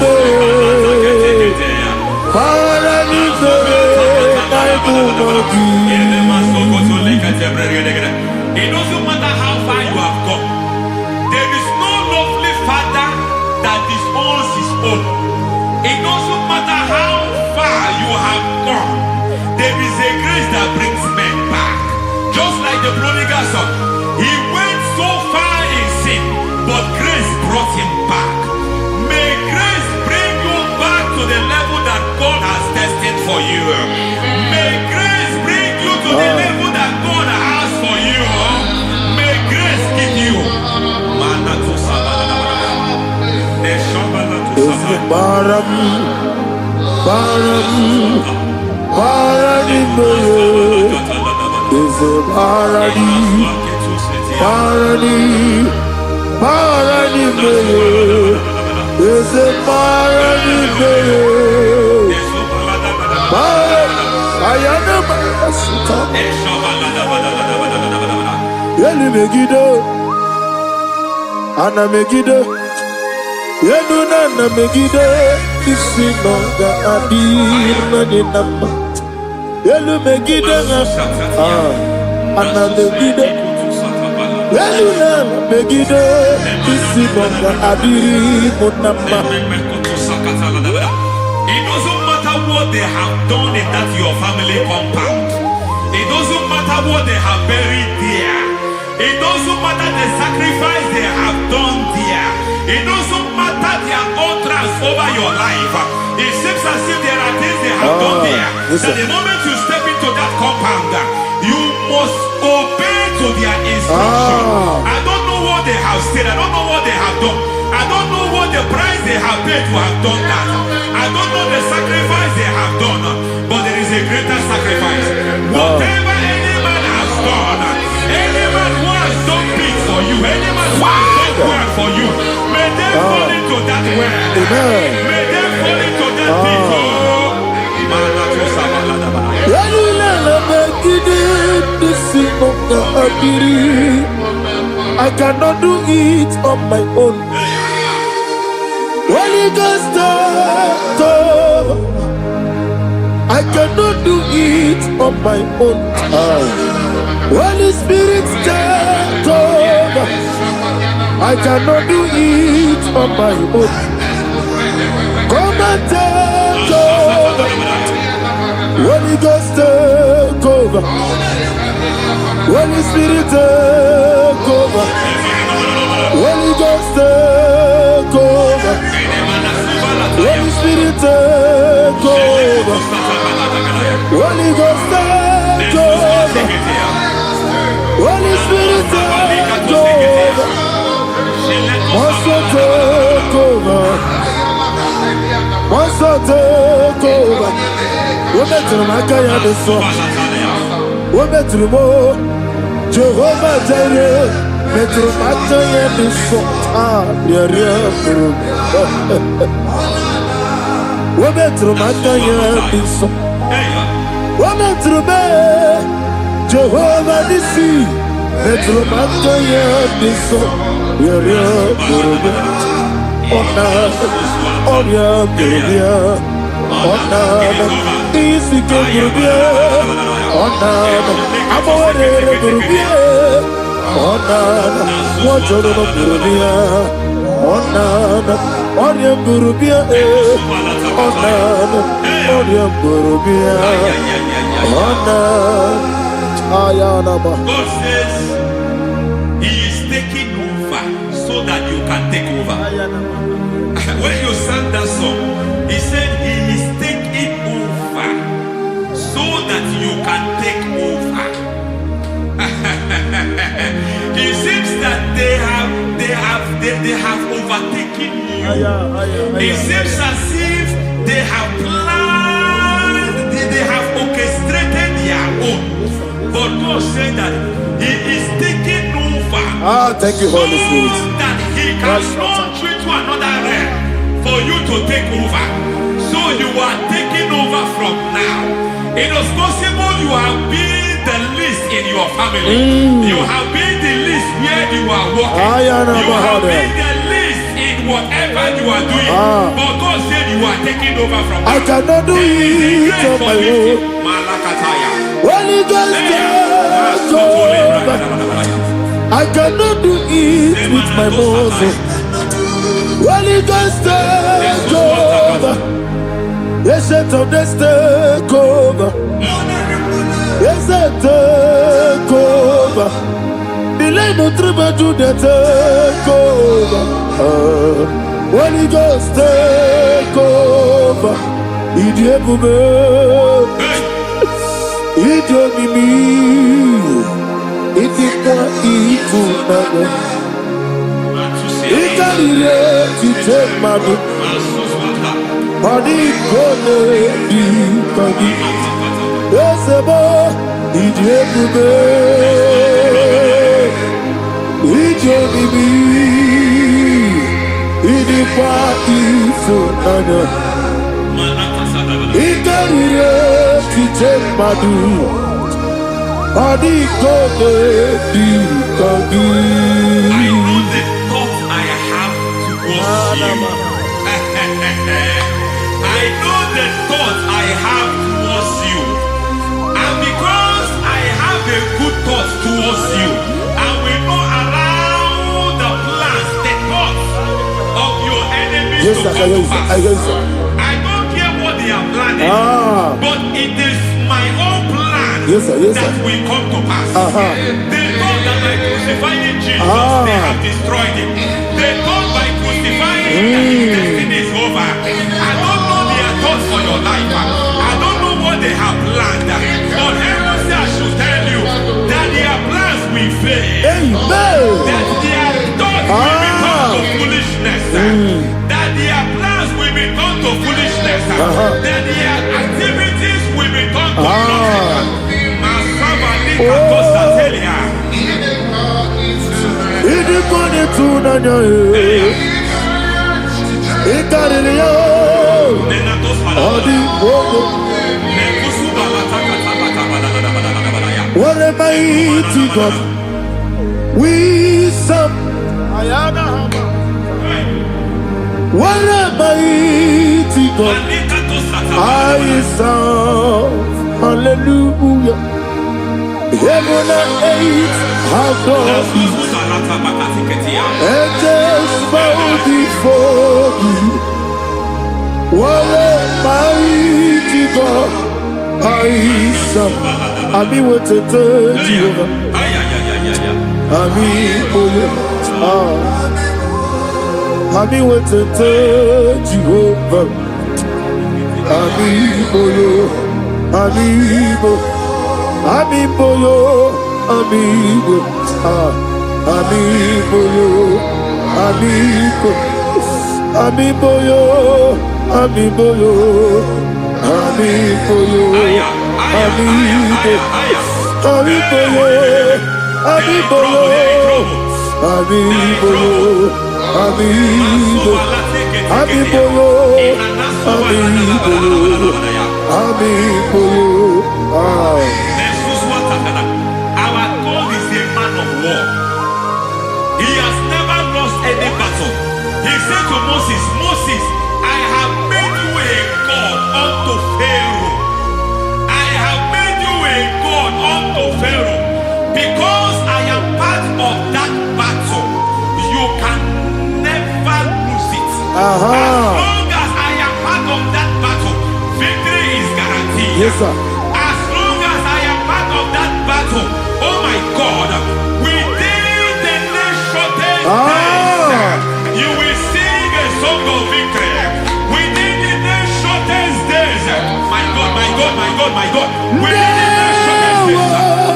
It doesn't matter how far you have gone. There is no lovely father that disowns his own. It doesn't matter how far you have gone. There is a grace that brings men back. Just like the prodigal son. He went so far in sin, but grace brought him back. May grace bring you back to the level that God has destined for you. May grace bring you to the level that God has for you. May grace give you. Ana megide Yeduna na megide isi nonga adir na ni nama Yelu megide anamegide elule megide isi bonga adiri munamba. It doesn't matter what they have done in that your family compound. It doesn't matter what they have buried there. It doesn't matter the sacrifice they have done there. It doesn't matter their utterance over your life. It seems as if there are things they have done there. That the moment you step into that compound, you must obey to their instruction. I don't know what they have said. I don't know what they have done. I don't know what the price they have paid to have done that. I don't know the sacrifice they have done. But there is a greater sacrifice. Whatever any man has done, any man who has done big for you, any man who has done well for you, may they fall into that well. May they fall into that pit. I cannot do it on my own. Holy Ghost, take over. I cannot do it on my own. Holy Spirit, take over. I cannot do it on my own. Come and take over. Holy Ghost, take over. Holy Spirit, take over. Holy Ghost, take over. Holy Spirit, take over. Holy Ghost, take over. Holy Spirit, take over. Master, take over. Master, take over. Women to my kaya the song. Women to more. Jehovah Jireh. Metro Mataya the song. Women to my kaya the song. Women to me. Jehovah the sea. Metro Mataya the song. Easy to Gurubia, Onana, Amore Gurubia, Onana, Wajoro Gurubia, Onana, Oriam Gurubia, Onana, Oriam Gurubia, Onana, Ayanaba. God says He is taking over so that you can take over. When you sang that song, He said He is taking over so that you can take over. It seems that they have overtaken you. It seems as if they have planned, they have orchestrated their own. But God said that He is taking over. Thank you, Holy Spirit. So that He can launch you to another realm for you to take over. So you are taking over from now. It is possible you have been the least in your family. You have been the least where you are working. You have been the least in whatever you are doing. But God said you are taking over from now. I cannot do it on my own. Holy Ghost, take over. I cannot do it with my muscle. Holy Ghost, take over. Yes, it's on this take over. Yes, it take over. Delay no trouble to the take over. Holy Ghost, take over. Idiot, idiot, me. Idiot, idiot, to take my body, body. Yes, a boy, idiot, idiot, I know the thoughts I have towards you. And because I have a good thoughts towards you. I will not allow the plans, the thoughts of your enemies Yes, to sir. come to Yes, pass. sir. Yes, sir. I don't care what they are planning, but it is my own plan Yes, sir. Yes, that sir. will come to pass. They thought that by crucifying Jesus, they have destroyed him. They thought by crucifying him that his destiny is over. I don't know their thoughts for your life. I don't know what they have planned. But heaven says I should tell you that their plans will fail. Amen. That their thoughts will become to foolishness. That their plans will become to foolishness. That their activities will become to nothing. Idi kone tunanya ikariri yo odi wogo. What a mighty God we serve. What a mighty God I serve. Hallelujah. Heaven and earth have gone, angels bow before you. What a mighty God I serve. Ami wetete Jehovah. Ami oye. Ami wetete Jehovah. Ami oye. Ami oye. Amibo yo, amibo, amibo yo, amibo, amibo yo, amibo yo, amibo yo, amibo, amibo yo, amibo yo, amibo yo, amibo, amibo yo, amibo yo, amibo yo. Our God is a man of war. He has never lost any battle. He said to Moses, Moses, I have made you a God unto Pharaoh. I have made you a God unto Pharaoh. Because I am part of that battle, you can never lose it. As long as I am part of that battle, victory is guaranteed. Yes, sir. Oh my God, within the next shortest days, you will sing a song of victory. Within the next shortest days, my God, my God, my God, my God. Within the next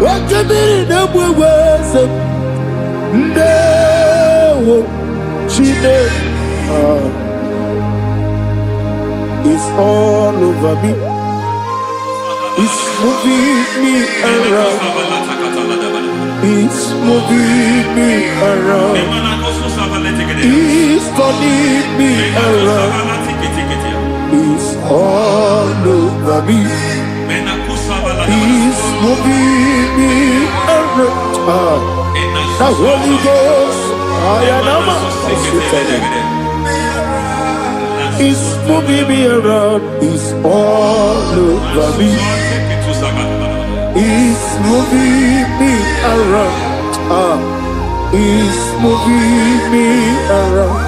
Wakabiri na mweweza Ndewo Chide It's all over me. It's moving me around. It's moving me around. It's turning me around. It's all over me. It's moving me around. The Holy Ghost, I am It's moving me around. It's all over me. It's moving me around. It's moving me around.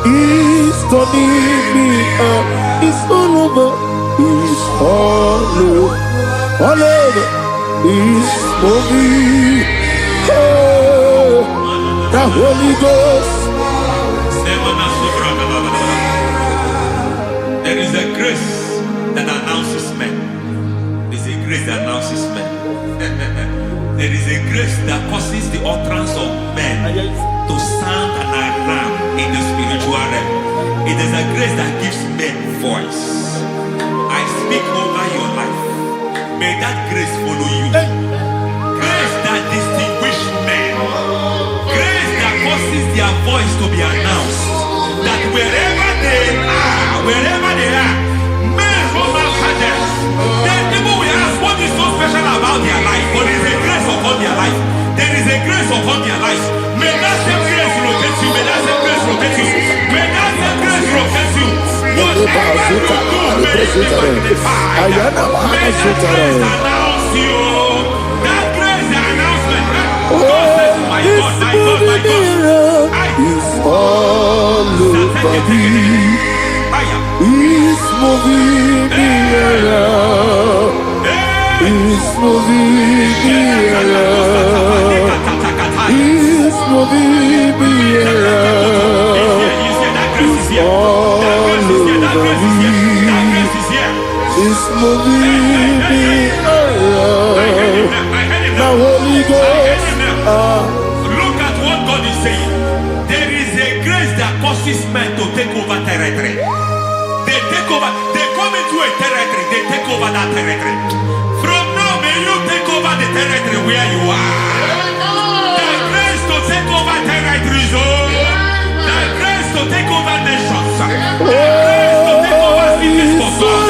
It's turning me up. It's all over. It's all over. All over. It's moving. Oh, the Holy Ghost. There is a grace that announces men. There is a grace that announces men. There is a grace that causes the utterance of men to sound an alarm in the spiritual realm. It is a grace that gives men voice. I speak over your life. May that grace follow you. Grace that distinguishes men. Grace that causes their voice to be announced. That wherever they are, men from our fathers, then people will ask, what is so special about Ayana Mana Sutara. Announce you. That grace announcement. Oh, my God, my God, my God. It's all over me. It's moving me around. It's moving me around. It's moving me around. It's all over me. It's moving me around. Now Holy Ghost. Look at what God is saying. There is a grace that causes men to take over territory. They take over. They come into a territory. They take over that territory. From now, may you take over the territory where you are. The grace to take over territories. Oh, the grace to take over nations. The grace to take over cities for God.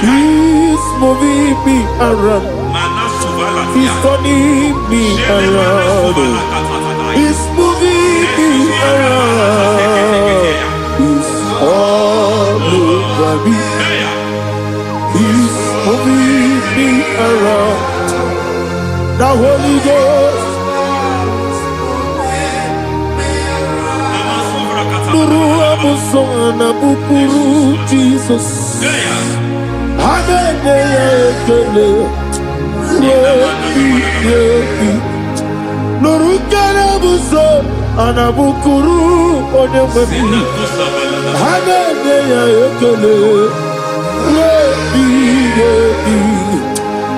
He's moving me around. He's turning me around. He's moving me around. He's all over me. He's moving me around. The Holy Ghost. Nuru amusona bukuru Jesus. Hanene ekele. Nuru kele buso anabukuru onyememi. Hanene ekele.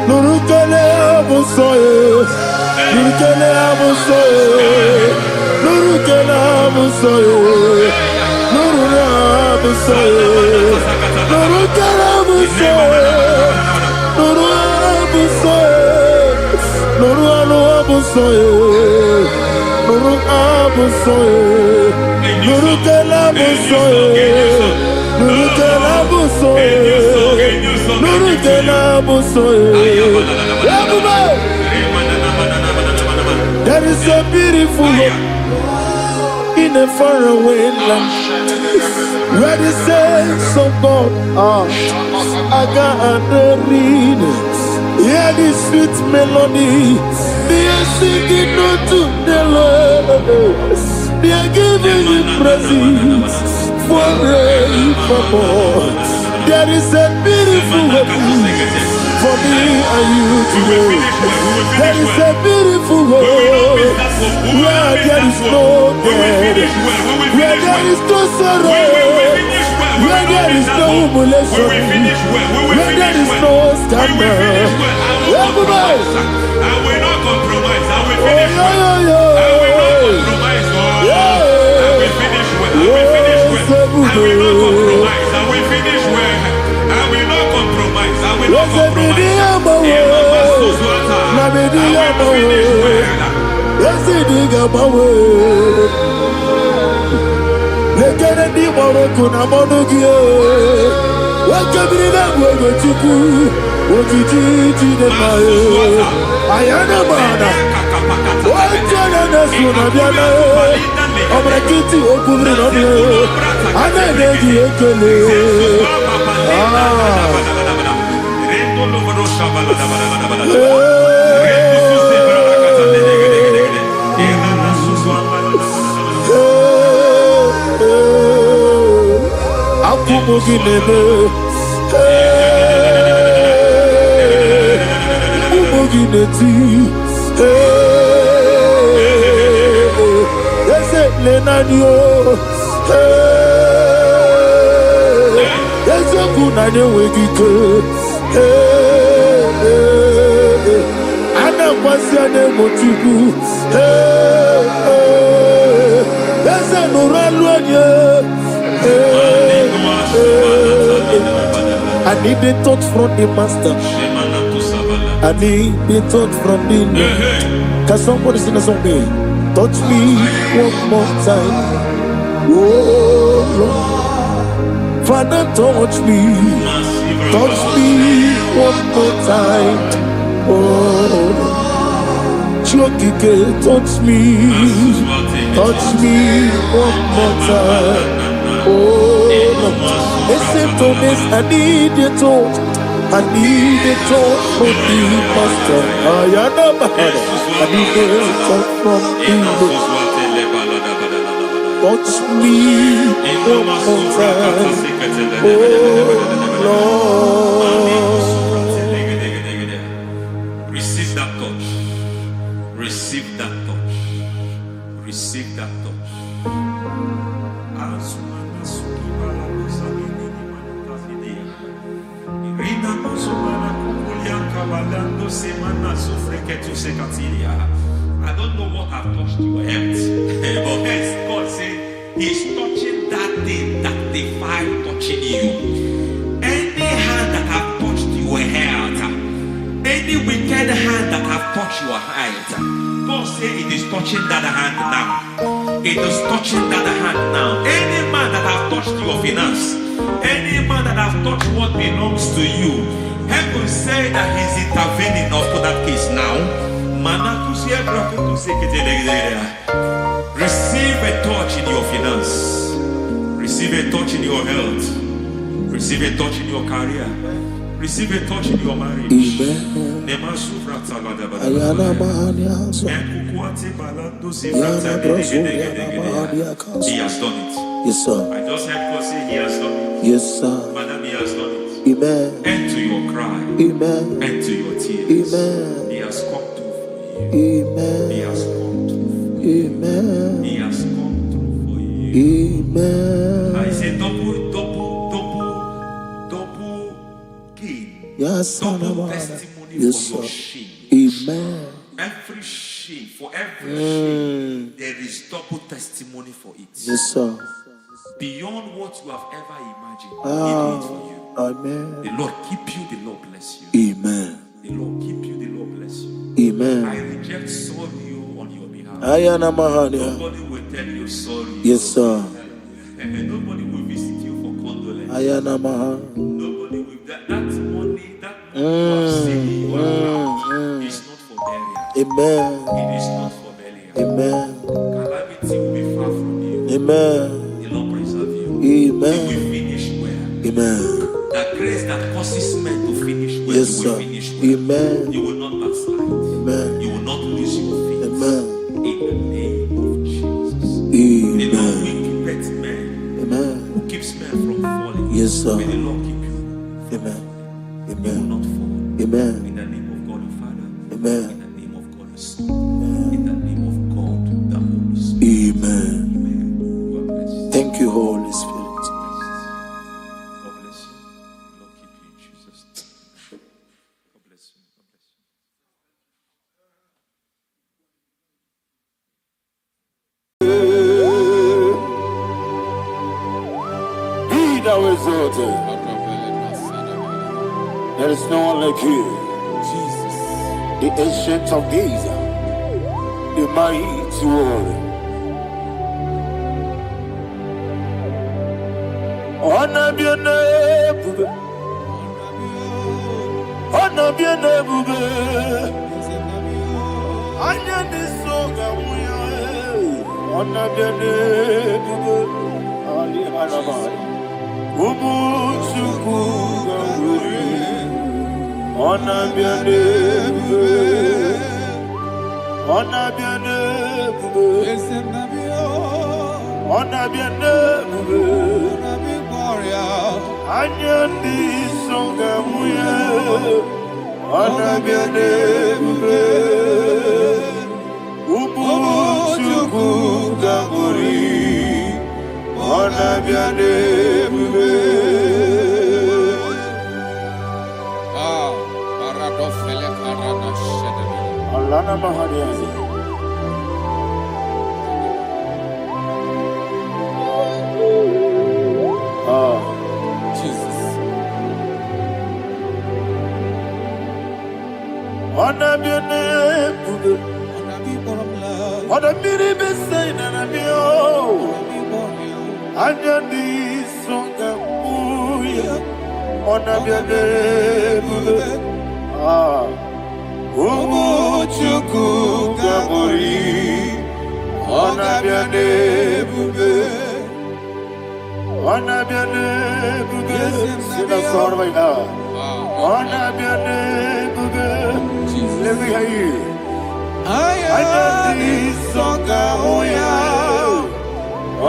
Nuru kele buso Nuru kele buso Nuru kele buso Nuru buso Nuru kele buso Nuru buso Nuru buso Nuru buso Nuru kele buso Nuru kele buso Nuru kele buso. There is a beautiful hope in a faraway land where the saints of God are gathering. Hear the sweet melody, they are singing unto the Lord. They are giving you praise forevermore. There is a beautiful hope for me and you today. There is a beautiful world where there is no death, where there is no sorrow, where there is no humiliation, where there is no scandal. Everybody, I will not compromise. I will finish well. I will not compromise. I will finish well. I will finish well. I will not compromise. I will finish well. I will not compromise. I will not compromise. I need the touch from the master. I need the touch from the Lord. Can somebody sing a song me? Touch me one more time. Oh Lord, Father, touch me. Touch me one more time. Oh, Chokike, touch me. Touch me one more time. Oh Lord, listen to this. I need you to. I need a touch from the master. I need a touch from the touch me one more time. Oh Lord. Receive that touch. Receive that touch. Receive that touch. I don't know what have touched your health, but hence God said He's touching that thing that defied touching you. Any hand that have touched your health, any wicked hand that have touched your health, God said it is touching that hand now. It is touching that hand now. Any man that have touched your finance, any man that have touched what belongs to you, heaven say that He's intervening after that case now. Receive a touch in your finance. Receive a touch in your health. Receive a touch in your career. Receive a touch in your marriage. Amen. He has done it. Yes, sir. I just heard God say He has done it. Yes, sir. Madam, He has done it. Amen. End to your cry. Amen. End to your tears. Amen. He has come through for you. Amen. He has come through for you. Amen. He has come through for you. Amen. I say double gain. Yes, Double sir. testimony Yes, for your sir. shame. Amen. Every shame, for every shame, there is double testimony for it. Yes, sir. Beyond what you have ever imagined, He did it for you. Amen. The Lord keep you, the Lord bless you. Amen. The Lord keep you, the Lord bless you. Amen. I reject sorrow on your behalf. Ayana Mahania. Nobody will tell you sorry. Yes, sir. And nobody will visit you for condolence. Ayana Mahania. Nobody will. That money, that money you have saved in your account is not for burial. Amen. It is not for burial. Amen. Calamity will be far from you. Amen. The Lord preserve you. Amen. You will finish well. Amen. The grace that causes men to finish well, Yes, you will sir. finish well. Amen. You will not backslide. Amen. You will not lose your faith. Amen. In the name of Jesus. The Lord Amen. will keep men. Amen. Who keeps men from falling. Yes, sir. May the Lord keep you. Amen. You will Amen. not fall. Amen. In the name of God the Father. Amen. In the name of God the Son. In the name of God the Holy Spirit. Amen. Amen. God bless you. Thank you, Holy Spirit. God bless you. The Lord keep you in Jesus' name. God bless you. God bless you. Be thou exalted. There is no one like you. Jesus. The ancient of days. The mighty warrior. Honor be your name, bube. Honor be your name, bube. Anya ni soga muya. Honor be your name, bube. Ali alabari. Ubu chuku gamburi. Honor be your name, bube. Honor be your name, bube. Honor be your name, bube. Anya ni soga muya. Honor be your name, bube. Ubu chuku gamburi. Honor be your name, bube. Alana Mahariazi. Jesus. Honor be your name, bube. Honor be the best sign and be oh. Anya di songa muya. Honor be your name, bube. Umu chuku gabori. Honor be your name, bube. Ona biane bube sina sorvaina. Ona biane bube levi hai. Ayani soka oya.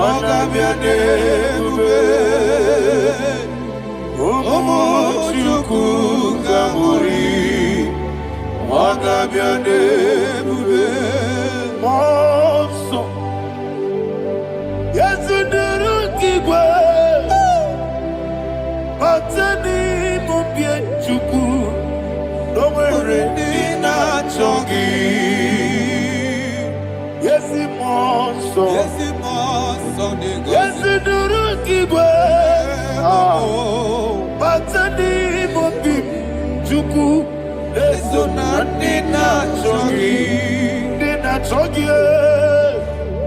Ona biane bube. Omo chuku kamuri. Ona biane bube. Monso. Yasuduru kigwe. Matani mubie chuku. Nomere nina chongi. Yesi monso. Yasuduru kigwe. Matani mubie chuku. Eso na nina chongi. Nina chongi.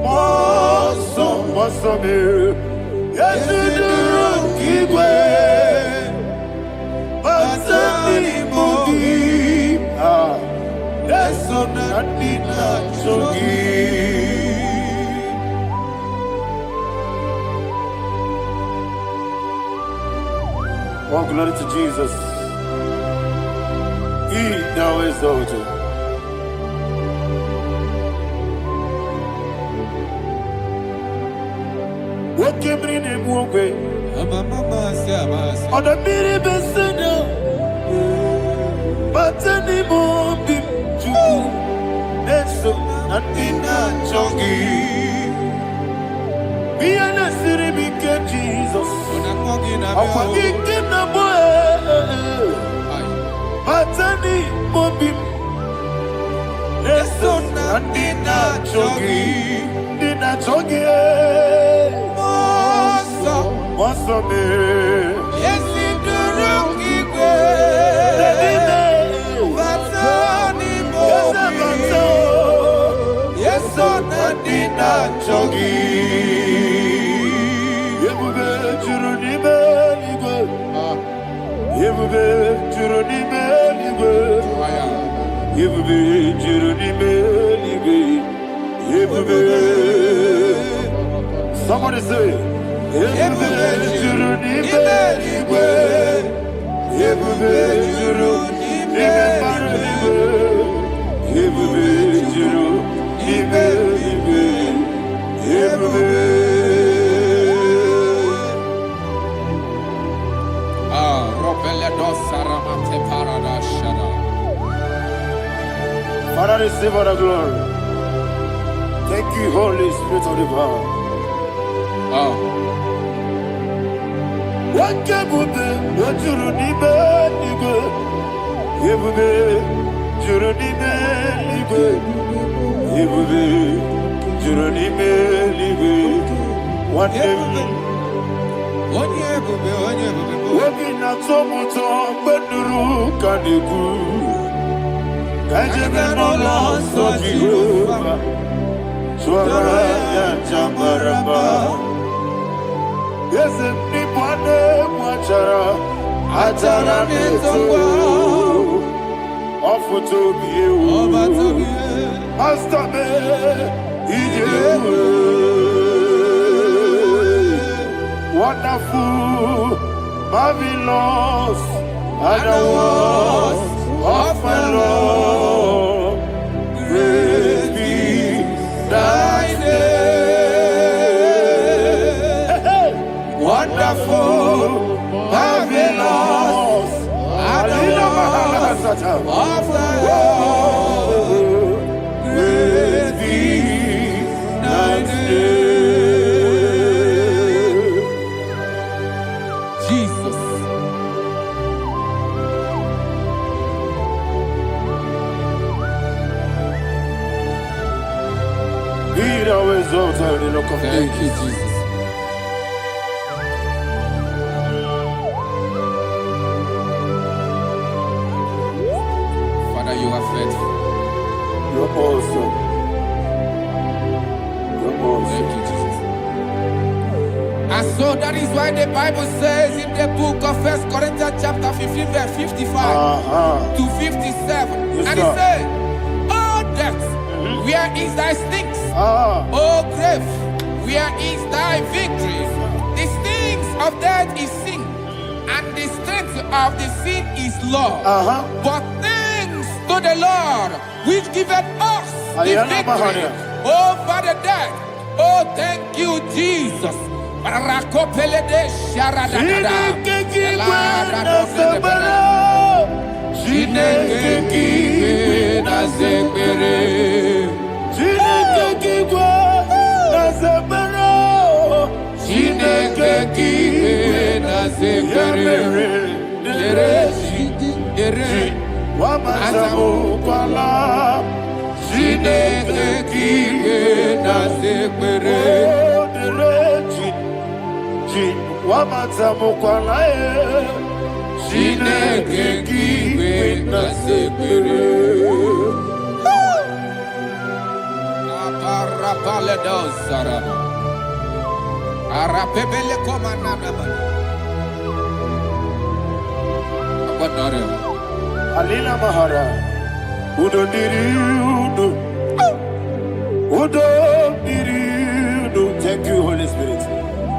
Monso me. Yasuduru kigwe. Matani mubie. Eso na nina chongi. Oh, glory to Jesus. He now exalted. What came in him one way? On the mini besina, but any more big Jew. That's so not in a chongi. Be an city, became Jesus. I'm forgetting the boy. But any more big. That's so not in a chongi. In a chongi. What's up, man? Yes, in the room, Yes, on Nadina Chogi. Yebube Juruni Beligwe. Yebube Juruni Beligwe. Yebube Juruni Beligwe. Yebube. Somebody say. Yebube Juruni Beligwe. Yebube Juruni Beligwe. Yebube Juruni Beligwe. Yebube. Father, receive all the glory. Thank you, Holy Spirit of the power. What can we do? What you need, baby? Yebube, Juruni Beligwe. Yebube, Juruni Beligwe. One day, walking out so much on Beduru Kaniku. Kajabano lost of Jehovah. Swara Jamaraba. Yes, and Nipane Mwachara. Atara Neto. Offer to be you. Master me. Wonderful. Marvelous. And the was of my Lord. Praise be thy name. Wonderful, marvelous, and the was of my Lord. Praise be thy name. Jesus. Be thou exalted in the rock of Thank you, ages. Jesus. Father, you are faithful. You're awesome. You're awesome. Thank you, Jesus. And so that is why the Bible says in the book of 1 Corinthians chapter 15, verse 55 to 57. Yes, And it sir. says, "Oh death, where is thy stings? Oh grave, where is thy victory? The stings of death is sin, and the strength of the sin is law. But thanks to the Lord, which giveth us the victory over the death. Oh, thank you, Jesus. Rakopelede sharadada. Alina Mahara, Udo Diriudo, Udo Diriudo. Thank you, Holy Spirit.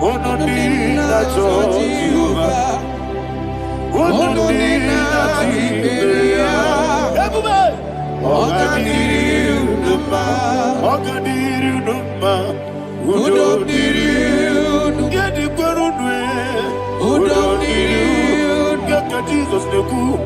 Udo Diriudo, Udo Diriudo, Jesus the cool.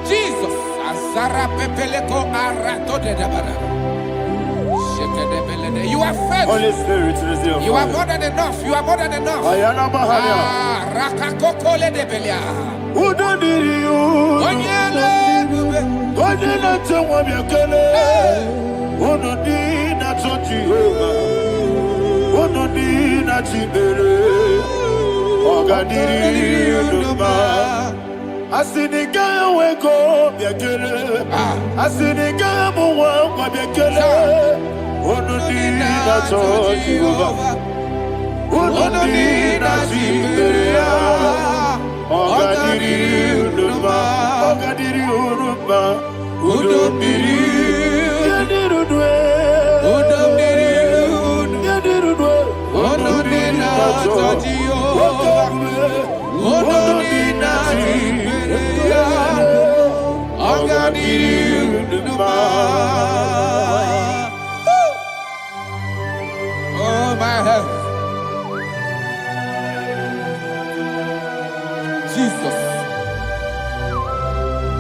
Jesus, Azara Pepeleko Arato de Dabara. You are faithful. Holy Spirit, receive. You are more than enough. You are more than enough. Ayana Mahania. Rakakokole de Belia. Udo Diriu. Onyele Tewa Biakele. Udo Dina Jehovah. Udo Dina Chibere. Oga Diriu Numa. Asinika weko Biakele. Asinika muwa Biakele. Onodina Jehovah, Onodina Jiberia, Ogadiri Uruba, Ogadiri Uruba, Udomiri, Yadirudwe, Udomiri, Yadirudwe, Onodina Jehovah, Onodina Jiberia, Ogadiri Uruba. Oh, my health. Jesus.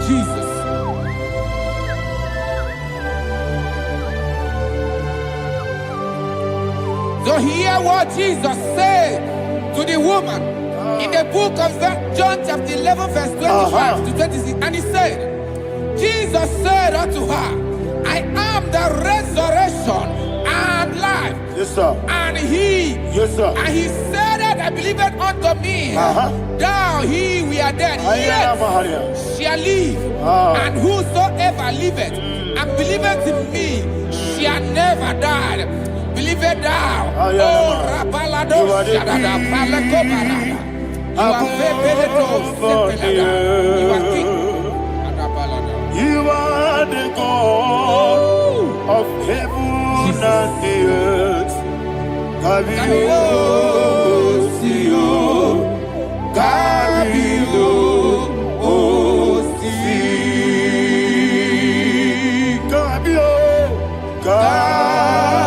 Jesus. So hear what Jesus said to the woman in the book of John chapter 11 verse 25 to 26. And he said, Jesus said unto her, I am the resurrection and life. Yes, sir. And he, yes, sir. And he said that I believed unto me, thou he we are dead, yet shall live, and whosoever liveth and believeth in me shall never die. Believe it thou. Oh, Rabalado, Shadada, Palako Barada. You are faithful, you are king. You are the God of heaven and the earth. Kabio, Sio, Kabio, Osi, Kabio, Kabio,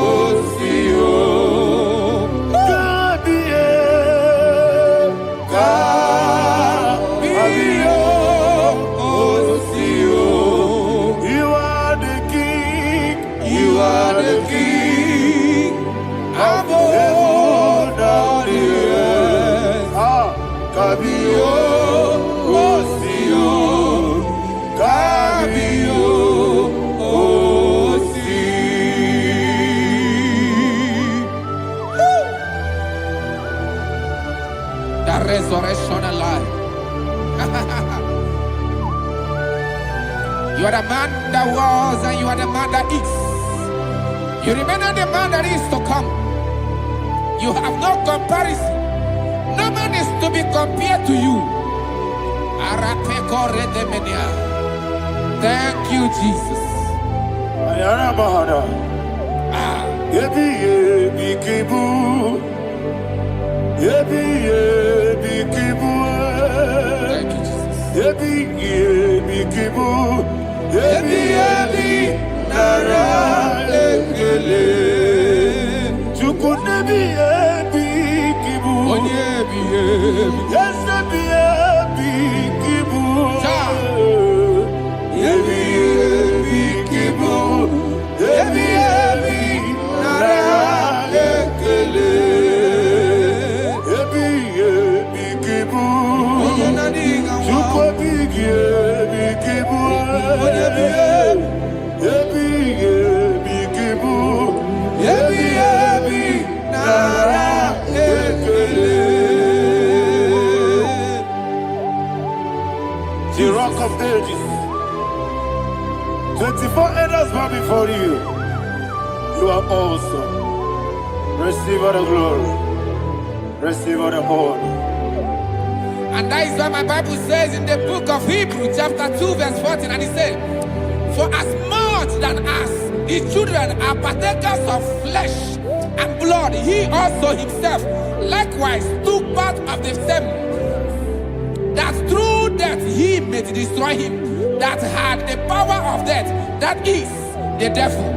Osio, Kabio, Kabio, Osio. You are the king. You are the king of heaven and the earth. Kabio, Osio, Kabio, Osi. The resurrection and life. You are the man that was and you are the man that is. You remember the man that is to come. You have no comparison. No man is to be compared to you. Thank you, Jesus. Thank The Rock of Ages. 24 elders bow before you. You are awesome. Receive all the glory. Receive all the honor. And that is what my Bible says in the book of Hebrews, chapter 2, verse 14. And it said, for as much than as the children are partakers of flesh and blood, he also himself likewise took part of the same, that through death he may destroy him that had the power of death, that is the devil.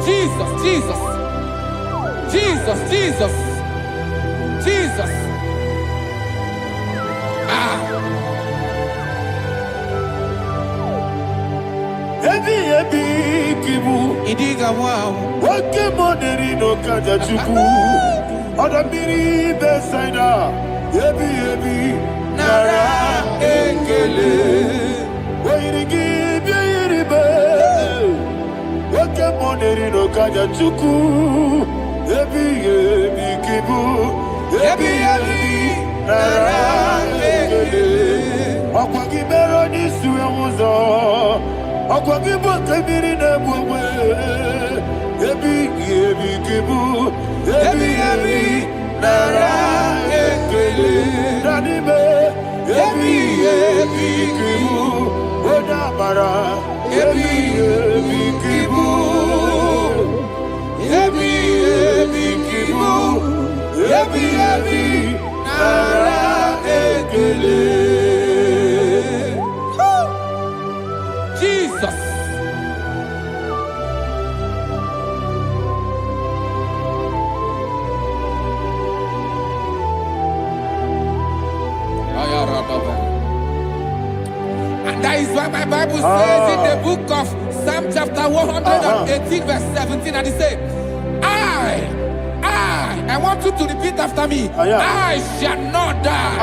Jesus, Jesus, Jesus, Jesus, Jesus. Idiga wow. Wake money no kaja chuku. Oda miri besaida. Ebi nara ekele. Wairigi biiribe. Wake money no kaja chuku. Ebi kibu. Ebi nara ekele. Akwagi bero ni suwe muzo. Akwagi bote miri ne bwe. Ebi kibu. Ebi nara ekele. Nanibe. Ebi kibu. Oda mara. Ebi kibu. Ebi kibu. Ebi nara ekele. Jesus. And that is what my Bible says in the book of Psalm chapter 118 verse 17, and it says, I want you to repeat after me. I shall not die,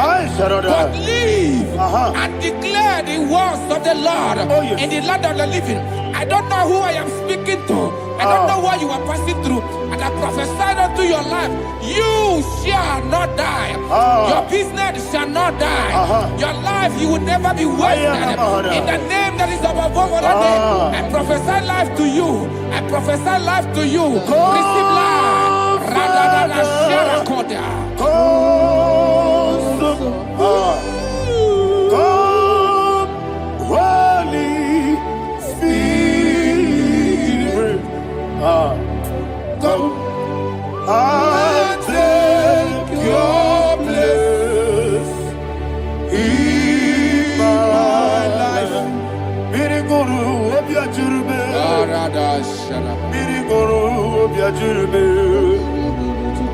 but live and declare the words of the Lord in the land of the living. I don't know who I am speaking to. I don't know what you are passing through. And I prophesied unto your life, you shall not die. Your business shall not die. Your life, you will never be wasted. In the name that is above all other name, I prophesy life to you. I prophesy life to you. Receive life. Holy Spirit, come and take your place in my life. ajurube.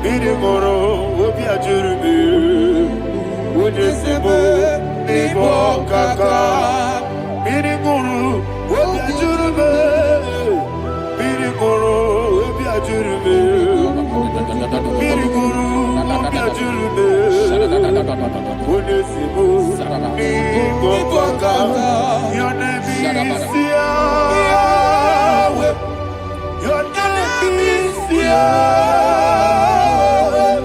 Biri moro, obi ajurube. Onyesibo, Igbo kaka. Biri moro, obi ajurube. Biri moro, obi ajurube. Biri moro, obi ajurube. Onyesibo, Igbo kaka. Your name is Yahweh. Your name is Yahweh.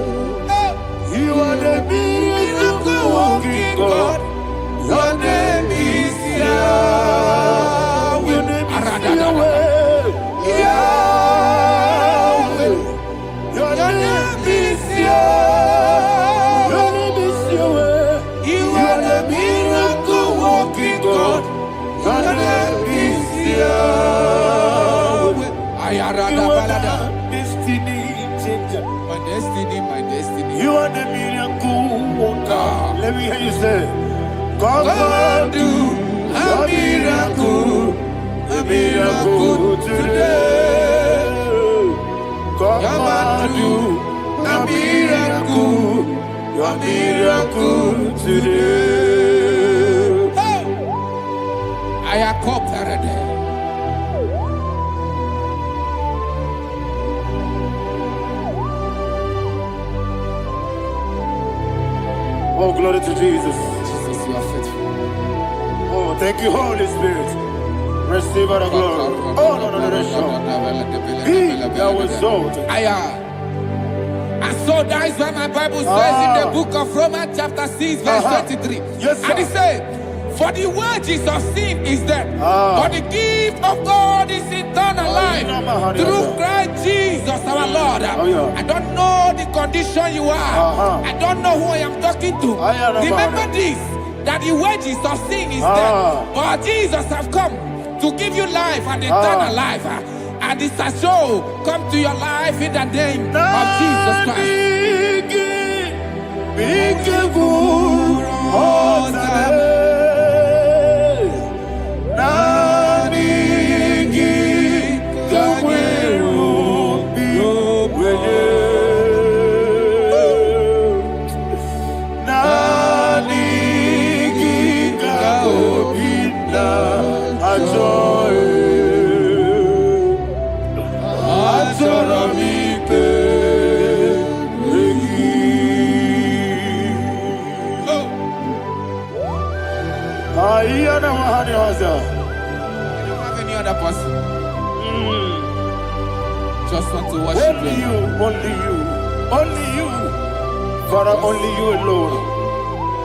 You are the miracle working God. Your name is Yahweh. Your name is Yahweh. Yahweh. Your name is Yahweh. Your name is Yahweh. You are the miracle working God. Your name is Yahweh. You are the destiny changer. My destiny, my destiny. You are the miracle worker. Let me hear you say, come and do a miracle today. Come and do a miracle today. Hey! I am cooperated. Oh, glory to Jesus. Jesus, you are faithful. Oh, thank you, Holy Spirit. Receive our glory. Oh, no, He that was exalted. And so that is why my Bible says in the book of Romans chapter 6 verse 23. Yes, sir. And it says, for the wages of sin is death, but the gift of God is eternal life through Christ Jesus our Lord. I don't know the condition you are. I don't know who I am talking to. Remember this, that the wages of sin is death, but Jesus have come to give you life and eternal life. And this shall show come to your life in the name of Jesus Christ. I don't have any other person. Just want to worship only you, only you, only you. Father, only you alone.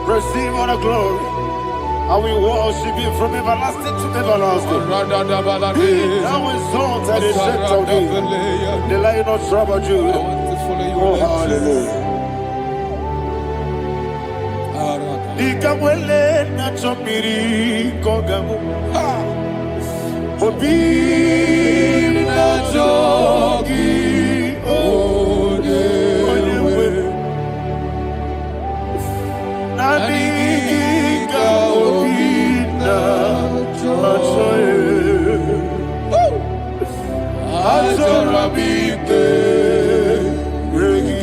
Receive all the glory. I will worship you from everlasting to everlasting. Be thou exalted and set of thee, the Lion of tribe of Judah. Oh, hallelujah. Ikamwele na chomiri kogamu. Obi na jogi onewe. Nani ka obi na choe. Azorabite regi.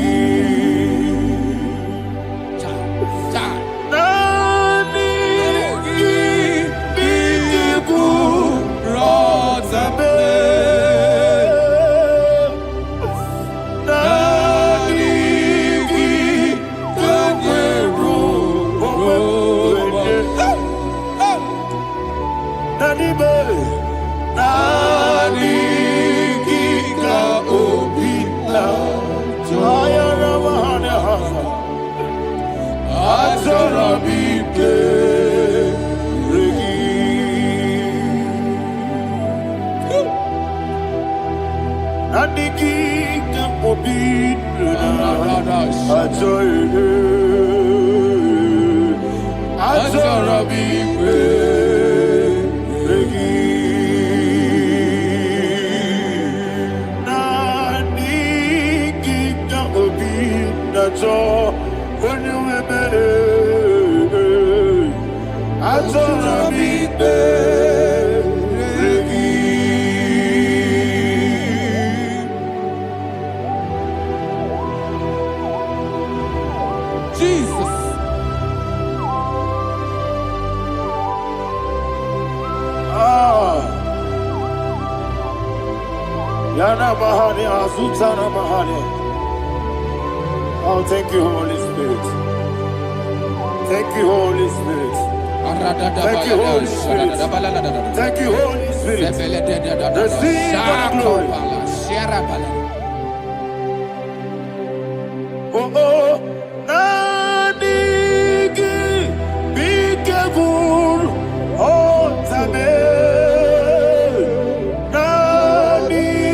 Ayana Mahani Azutana Mahani. Oh, thank you, Holy Spirit. Thank you, Holy Spirit. Thank you, Holy Spirit. Thank you, Holy Spirit. Receive the glory. Oh, oh, Nanigi, be careful, oh, Tame. Nanigi,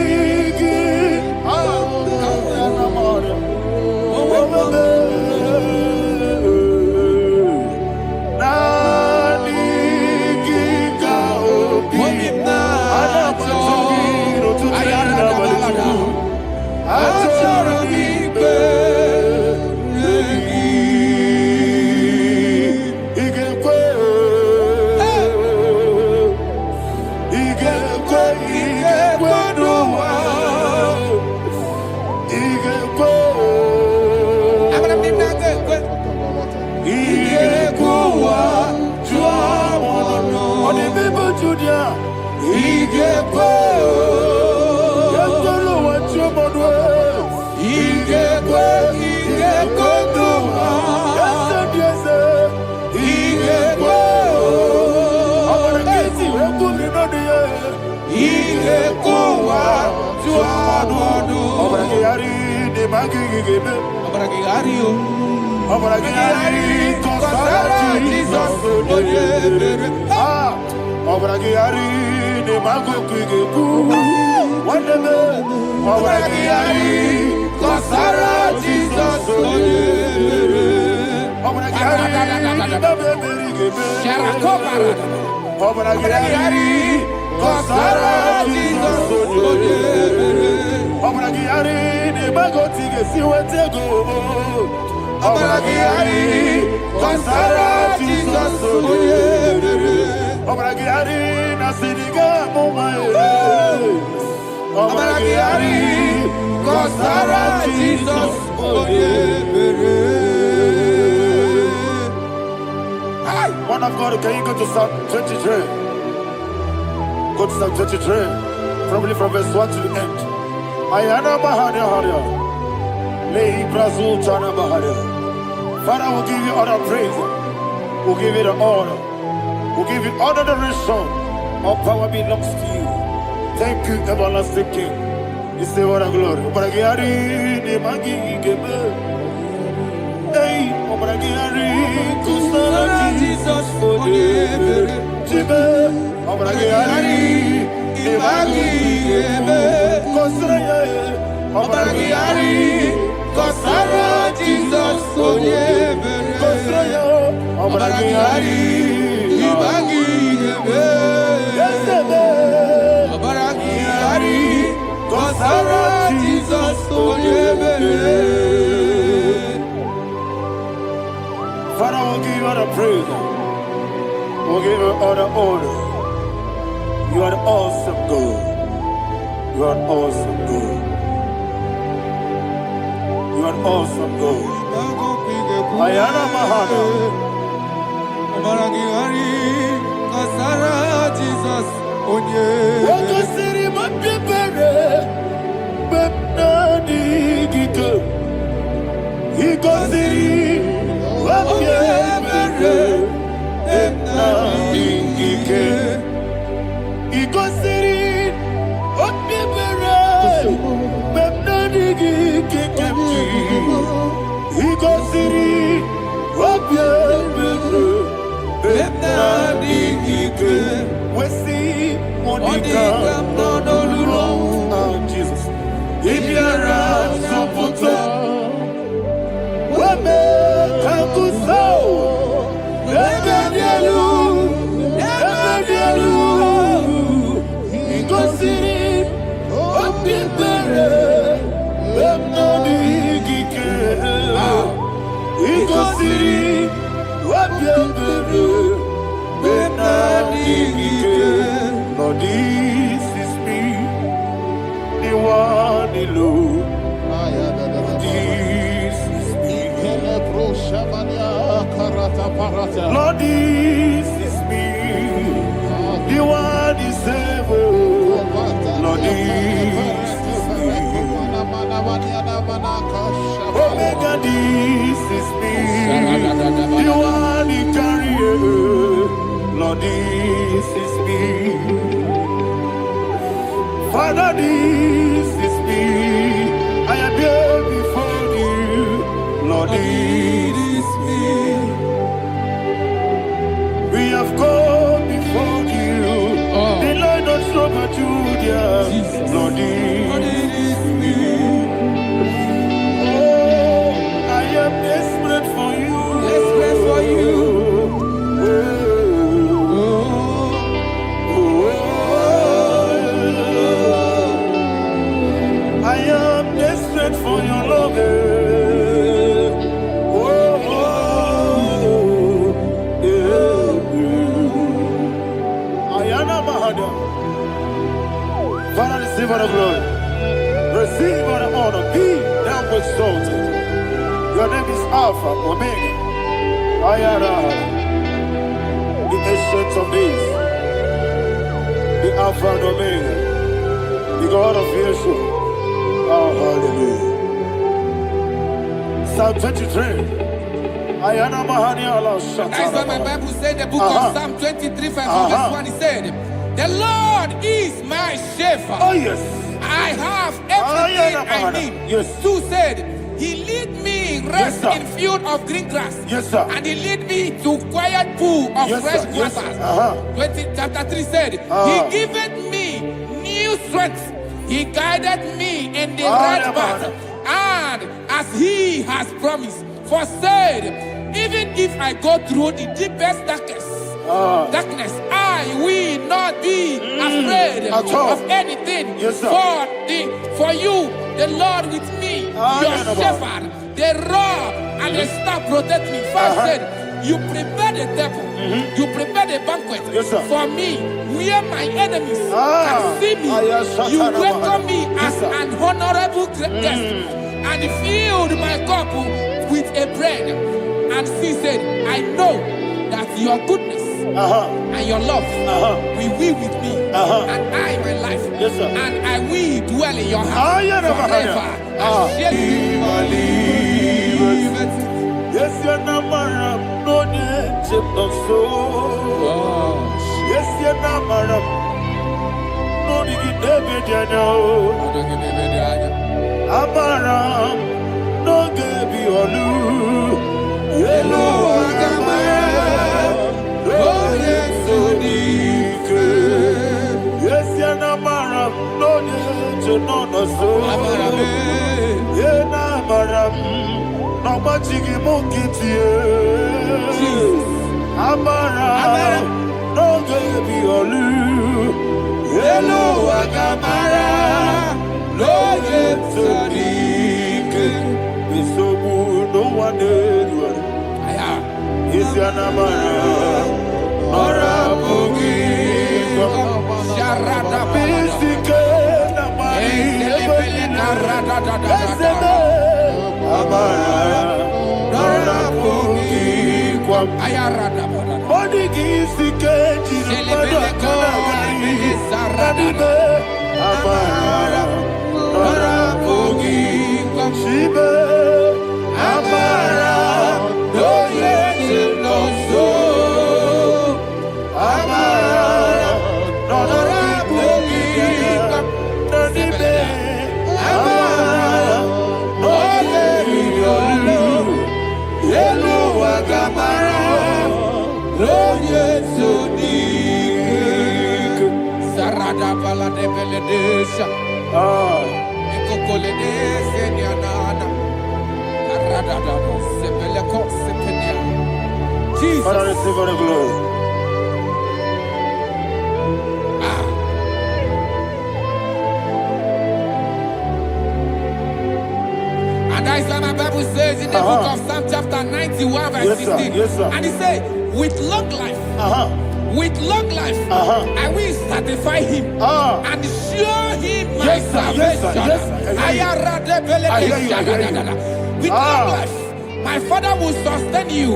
Man of God, can you go to Psalm 23? Go to Psalm 23, probably from verse 1 to the end. Ayana Mahania Haria. Lay Brazil Chana Mahania. Father, we'll give you all the praise. We'll give you the honor. We'll give you all the adoration. All power belongs to you. Thank you, everlasting King. You say what a glory. Obragiari, the Magi, Gebe. Hey, Obragiari, Kusara, Jesus, for the Jibe. Obragiari, the Magi, Gebe. Kusara, Obragiari, Kusara, Jesus, for the Kusara, Obragiari, the Magi, Gebe. Obragiari, Kusara, Jesus, for the Father, we'll give you all the praise. We'll give you all the honor. You are the awesome God. You are an awesome God. You are an awesome God. Ayana Mahana. Jesus. Wako siri mapipere. Bepnani gito. Iko siri. Jesus. If you're Lord, this is me, the one alone. This is me. Lord, this is me, the one is able. Lord, this is Omega, this is me. You are the carrier. Lord, this is me. Father, this is me. I am here before you. Lord, this is me. We have come before you. The Lord not so but you, dear. Lord, this is me. Oh, I am desperate for you. Desperate for you. I am desperate for your love. Father, receive all the glory. Receive all the honor. Be thou exalted. Your name is Alpha, Omega. Ayara, the ancient of days. The Alpha and Omega. The God of Yeshua. Oh, hallelujah. Psalm 23. Ayana Mahani Allah Shatana. That's why my Bible said the book of Psalm 23, verse 1, he said, the Lord is my shepherd. Oh, yes. I have everything I need. Yes. 2 said, he lead me rest Yes, in field of green grass. Yes, sir. And he lead me to quiet pool of Yes, fresh sir. Yes, waters. sir. Chapter 3 said, he giveth me new strength. He guided me in the right path. And as he has promised, for said, even if I go through the deepest darkness, I will not be afraid of anything. Yes, sir. For you, the Lord with me, your shepherd, the rod and the staff protect me. First said, you prepare the table, you prepare the banquet for me, where my enemies can see me. You welcome me as an honorable guest, and filled my cup with a bread. And she said, I know that your goodness and your love will be with me, and I my life, and I will dwell in your house forever. Yes, you're not married, no need to so. Yes, you're not married, no need to be Amaram, no give you a loo. Yellow, yes, so deep. Yes, you're not married, no need to know so. You're not married. Amachigi mokiti Amara no gebi olu Hello agamara no yetsodik Bisobu no one is yanamara Ora bogi Sharada Bisike Namari Amara, Nora Pogi, Ayarada, Bodigi, Sikeji, Amara, Nora Pogi, Shibe, Amara, no yet no so, Amara, Nora Pogi, Nodibe, Amara. Hello, Agamara, Roye Sodik, Sarada Balade Beledesha, Ecocolede Senianana, Arada Sepeleco Sepenia. Jesus, Father, receive all the glory. And that's why my Bible says in the book of Psalm chapter 91 verse 16. And he said, with long life, I will satisfy him and show him my salvation. With long life, my Father will sustain you.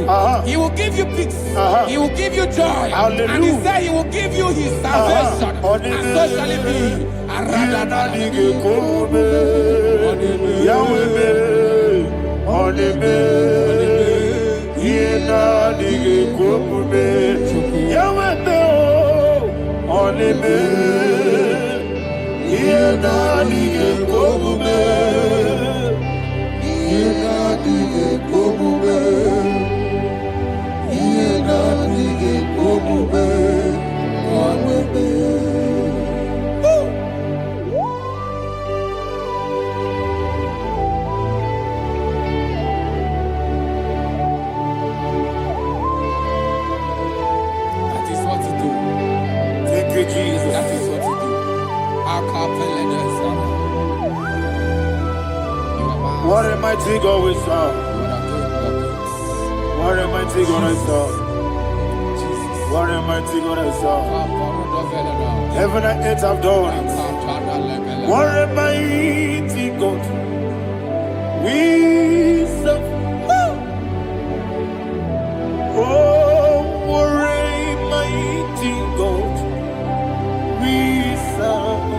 He will give you peace. He will give you joy. Hallelujah. And he said he will give you his salvation. And so shall it be. Yahweh onime yena dige komume Yahweh onime yena dige komume yena dige komume yena dige komume Jesus. That is what you do. What a mighty God we serve. What a mighty God I serve. What a mighty God I serve. Heaven and earth have done it. What a mighty God we serve. Oh, what a mighty God we serve.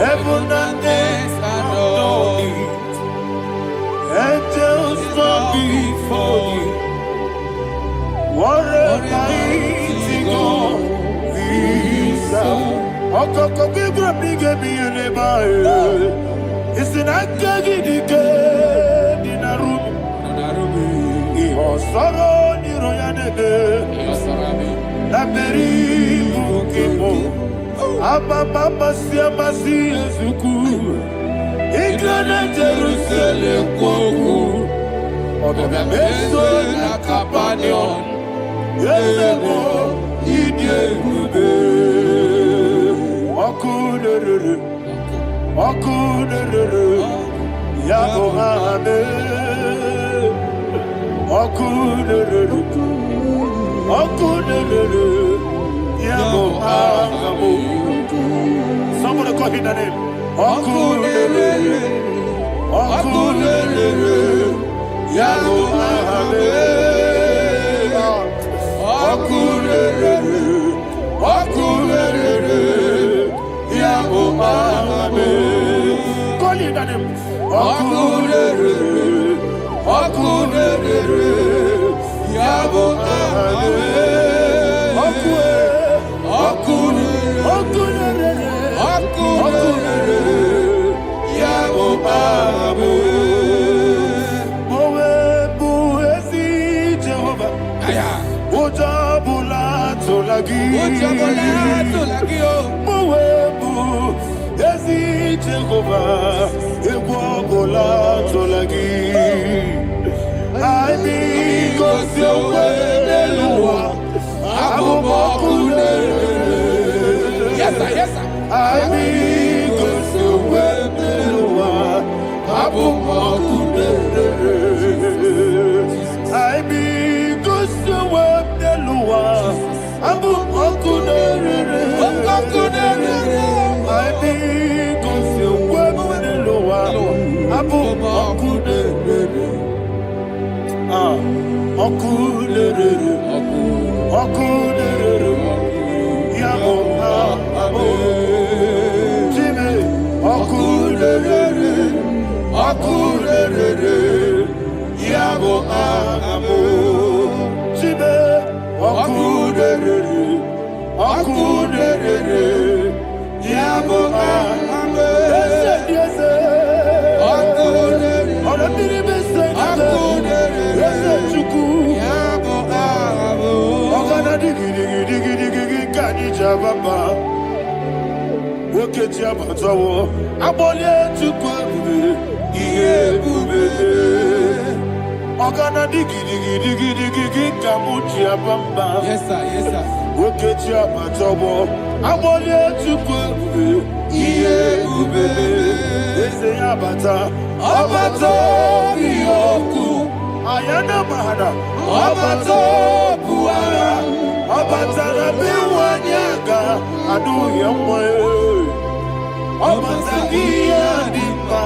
Heaven and earth adore it. Angels bow before you. What a mighty God we serve. Okoko kibra bige biyeneba. It's an akagidike dinarumi. Iho soro ni royanebe. La beribu kibo. Ababa siamasi ezuku. Igrana Jerusalem kwoku. Obebe meso na kapanion. Yesebo idye gube. Okunerere. Okunerere. Yabo hame. Okunerere. Okunerere. Yabo hame. Somebody call him the name. Okulele, Okulele, Yabo Ahame. Okulele, Okulele, Yabo Ahame. Call him the name. Okulele, Okulele, Yabo Ahame. Okulele, Okulele. Yabo Abu Mowebu Ezi Jehovah Ojabula Tolagi Mowebu Ezi Jehovah Ewabula Tolagi I mean cause your way Abu Bakule. Yes sir, yes sir. I mean cause your way Abu Bakule. I mean cause your way Abu Bakule. I mean cause your way Abu Bakule. Okulere, okulere, yabo abo, Jimmy, okulere, okulere, yabo abo, Jimmy, okulere, okulere, yabo abo, yes, okulere, okulere, Baba, Woketi abatawo, abole chukwu iye bube. Ogana digi kamuchi abamba. Yes sir, yes sir. Woketi abatawo, abole chukwu iye bube. Ese abata, abato biyoku. Ayana mahana, abato buara. Abatana biwanyaga adu yamwe Abatangia dimba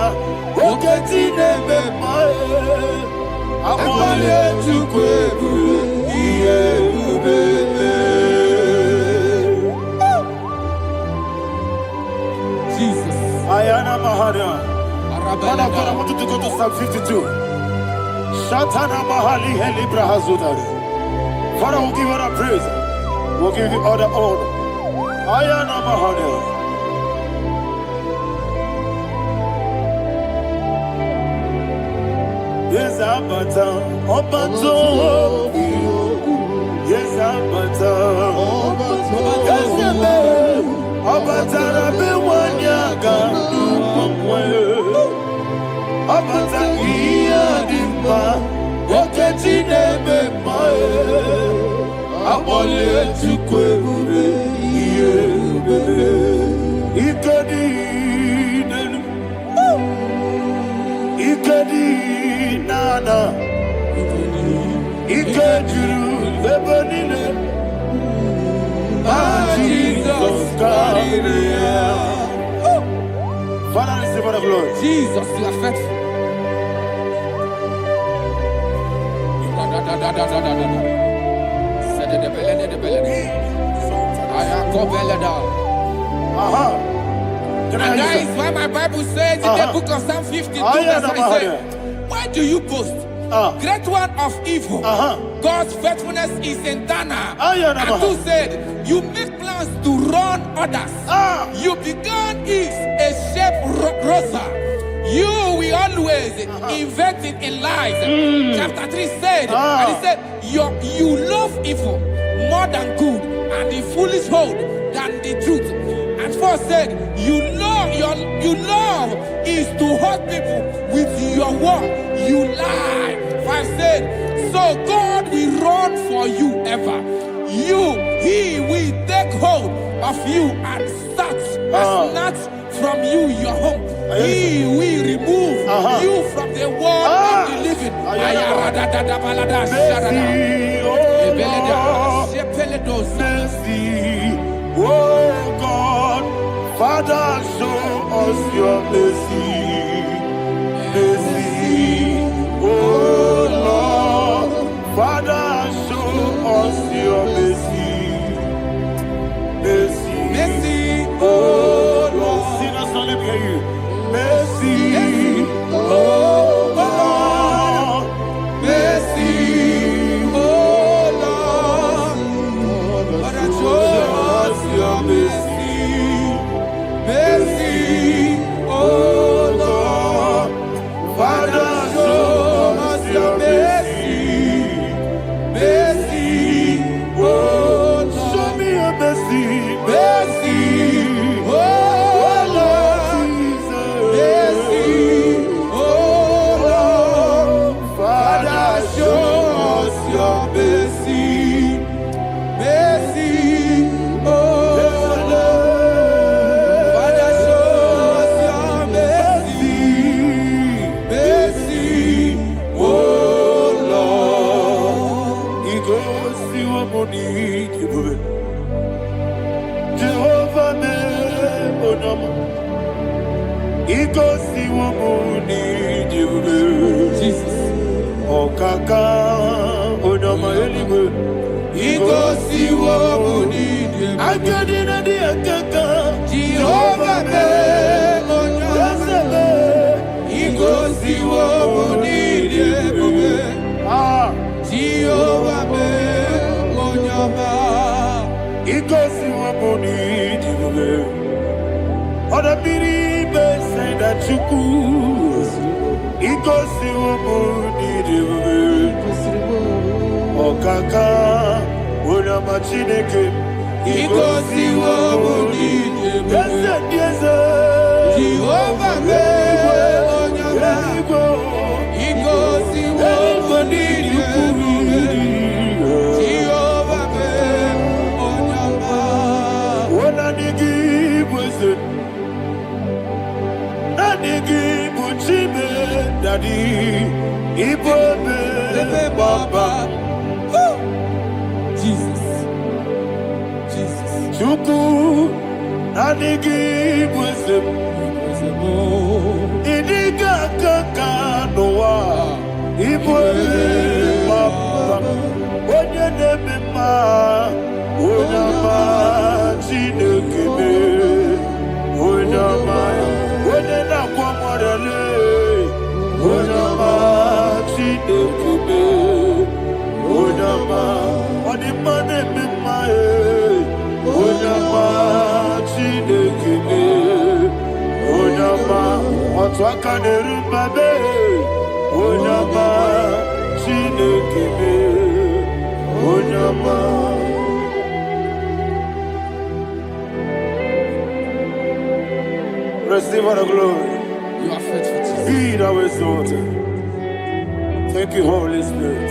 Oketi nebe mae Amale chukwebu Iye ubebe Man of God, I want you to go to Psalm 52. Shatana Mahali Heli Brahazudari. Father, we'll give you all the praise. We'll give you all the honor. Ayana Mahali. Yes, Abata. Obato. Yes, Abata. Yes, Abata. Abata. Abata iya dimba, oketi nebe mae. Abole chukwe ube iye ube. Ikedi nenu, ikedi nana, ikediru lebanine. Jesus Christ. Father, receive the glory. Jesus, you are faithful. And that is why my Bible says in the book of Psalm 52, verse 9, why do you boast? Great one of evil. God's faithfulness is eternal. And who said, you make plans to run others. You began is a shape rosa. You will always invent it in lies. Chapter 3 said, and he said, you love evil more than good, and the foolish hold than the truth. And 4 said, you love is to hurt people with your word. You lie. 5 said, so God will run for you ever. He will take hold of you and snatch from you your home. He will remove you from the world of the living. Oh God, Father, show us your mercy. Mercy, oh Lord, Father, show us your mercy. Mercy, Mercy, oh Lord, sinners don't let me hear you. Mercy, oh Lord, mercy, oh Lord, Father, show us your mercy. Mercy, oh Lord, Father, show us your mercy. Mercy, oh Lord, show me your mercy. mercy, oh Lord, mercy, oh Lord, Father, show us your mercy. Mercy, oh Lord, Father, show us your mercy. Mercy, oh Lord. He goes to a money. Jehovah me onama. He goes to a money. Jesus. Okaka onama eliwe. He goes to what we need. I got in the akaka. Jehovah me onama. He goes to what we need. Jehovah me onama. He goes to a money. Other people say that you could. He goes to a money. Okaka, Unama Chineke, He goes to what we need. Jehovah me onama. He goes to what we need. Jehovah me onama. Daddy, Igbo Baba, Jesus, Jesus, Chuku, Nanigi Wisdom, Idiga Kaka Noa, Igbo Baba, Onya Nebima, Onyama Chineke, Onyama, Onena Kwamorele. Onyama Chineke Onyama Adimane Mimae Onyama Chineke Onyama Otwakane Rumbabe Onyama Chineke Onyama. Receive all the glory. You are faithful, Jesus. Be thou exalted. Thank you, Holy Spirit.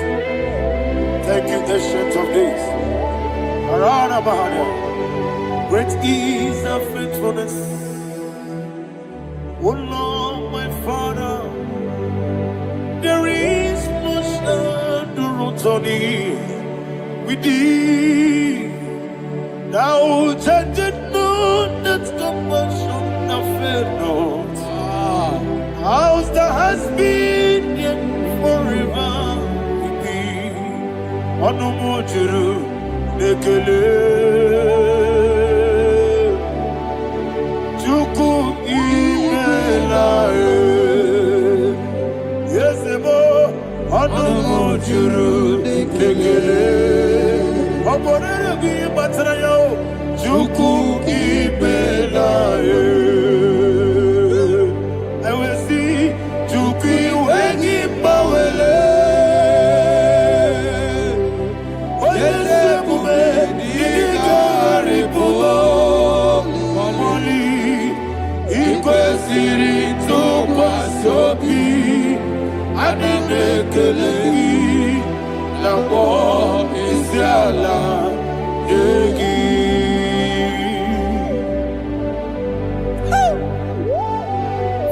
Thank you, Ancient of Days. Arana Bahania. Great is thy faithfulness. Oh Lord, my Father, there is much endurance on thee. With thee, thou changest not that compassion of faith not. Ours that has been yet forever with thee. Anumujuru nekele Chuku imelae Yesebo Anumujuru nekele Oborere gi batrayo Chuku imelae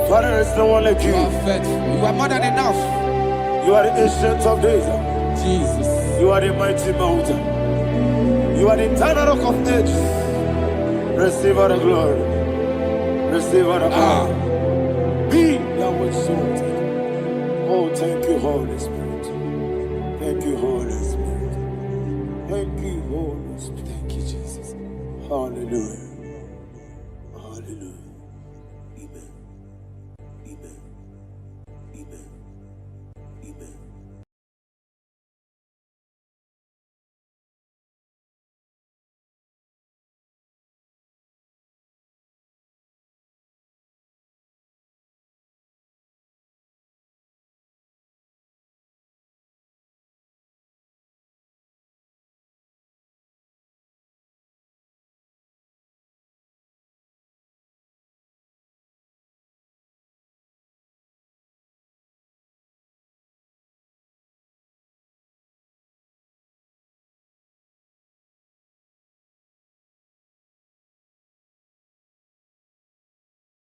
Father, there is no one like you. You are faithful. You are more than enough. You are the Ancient of Days. Jesus. You are the mighty mountain. You are the eternal rock of ages. Receive all the glory. Receive all the honor. Be thou exalted. Oh, thank you, Holy Spirit. Thank you, Holy Spirit. Thank you, Holy Spirit. Thank you, Jesus. Hallelujah.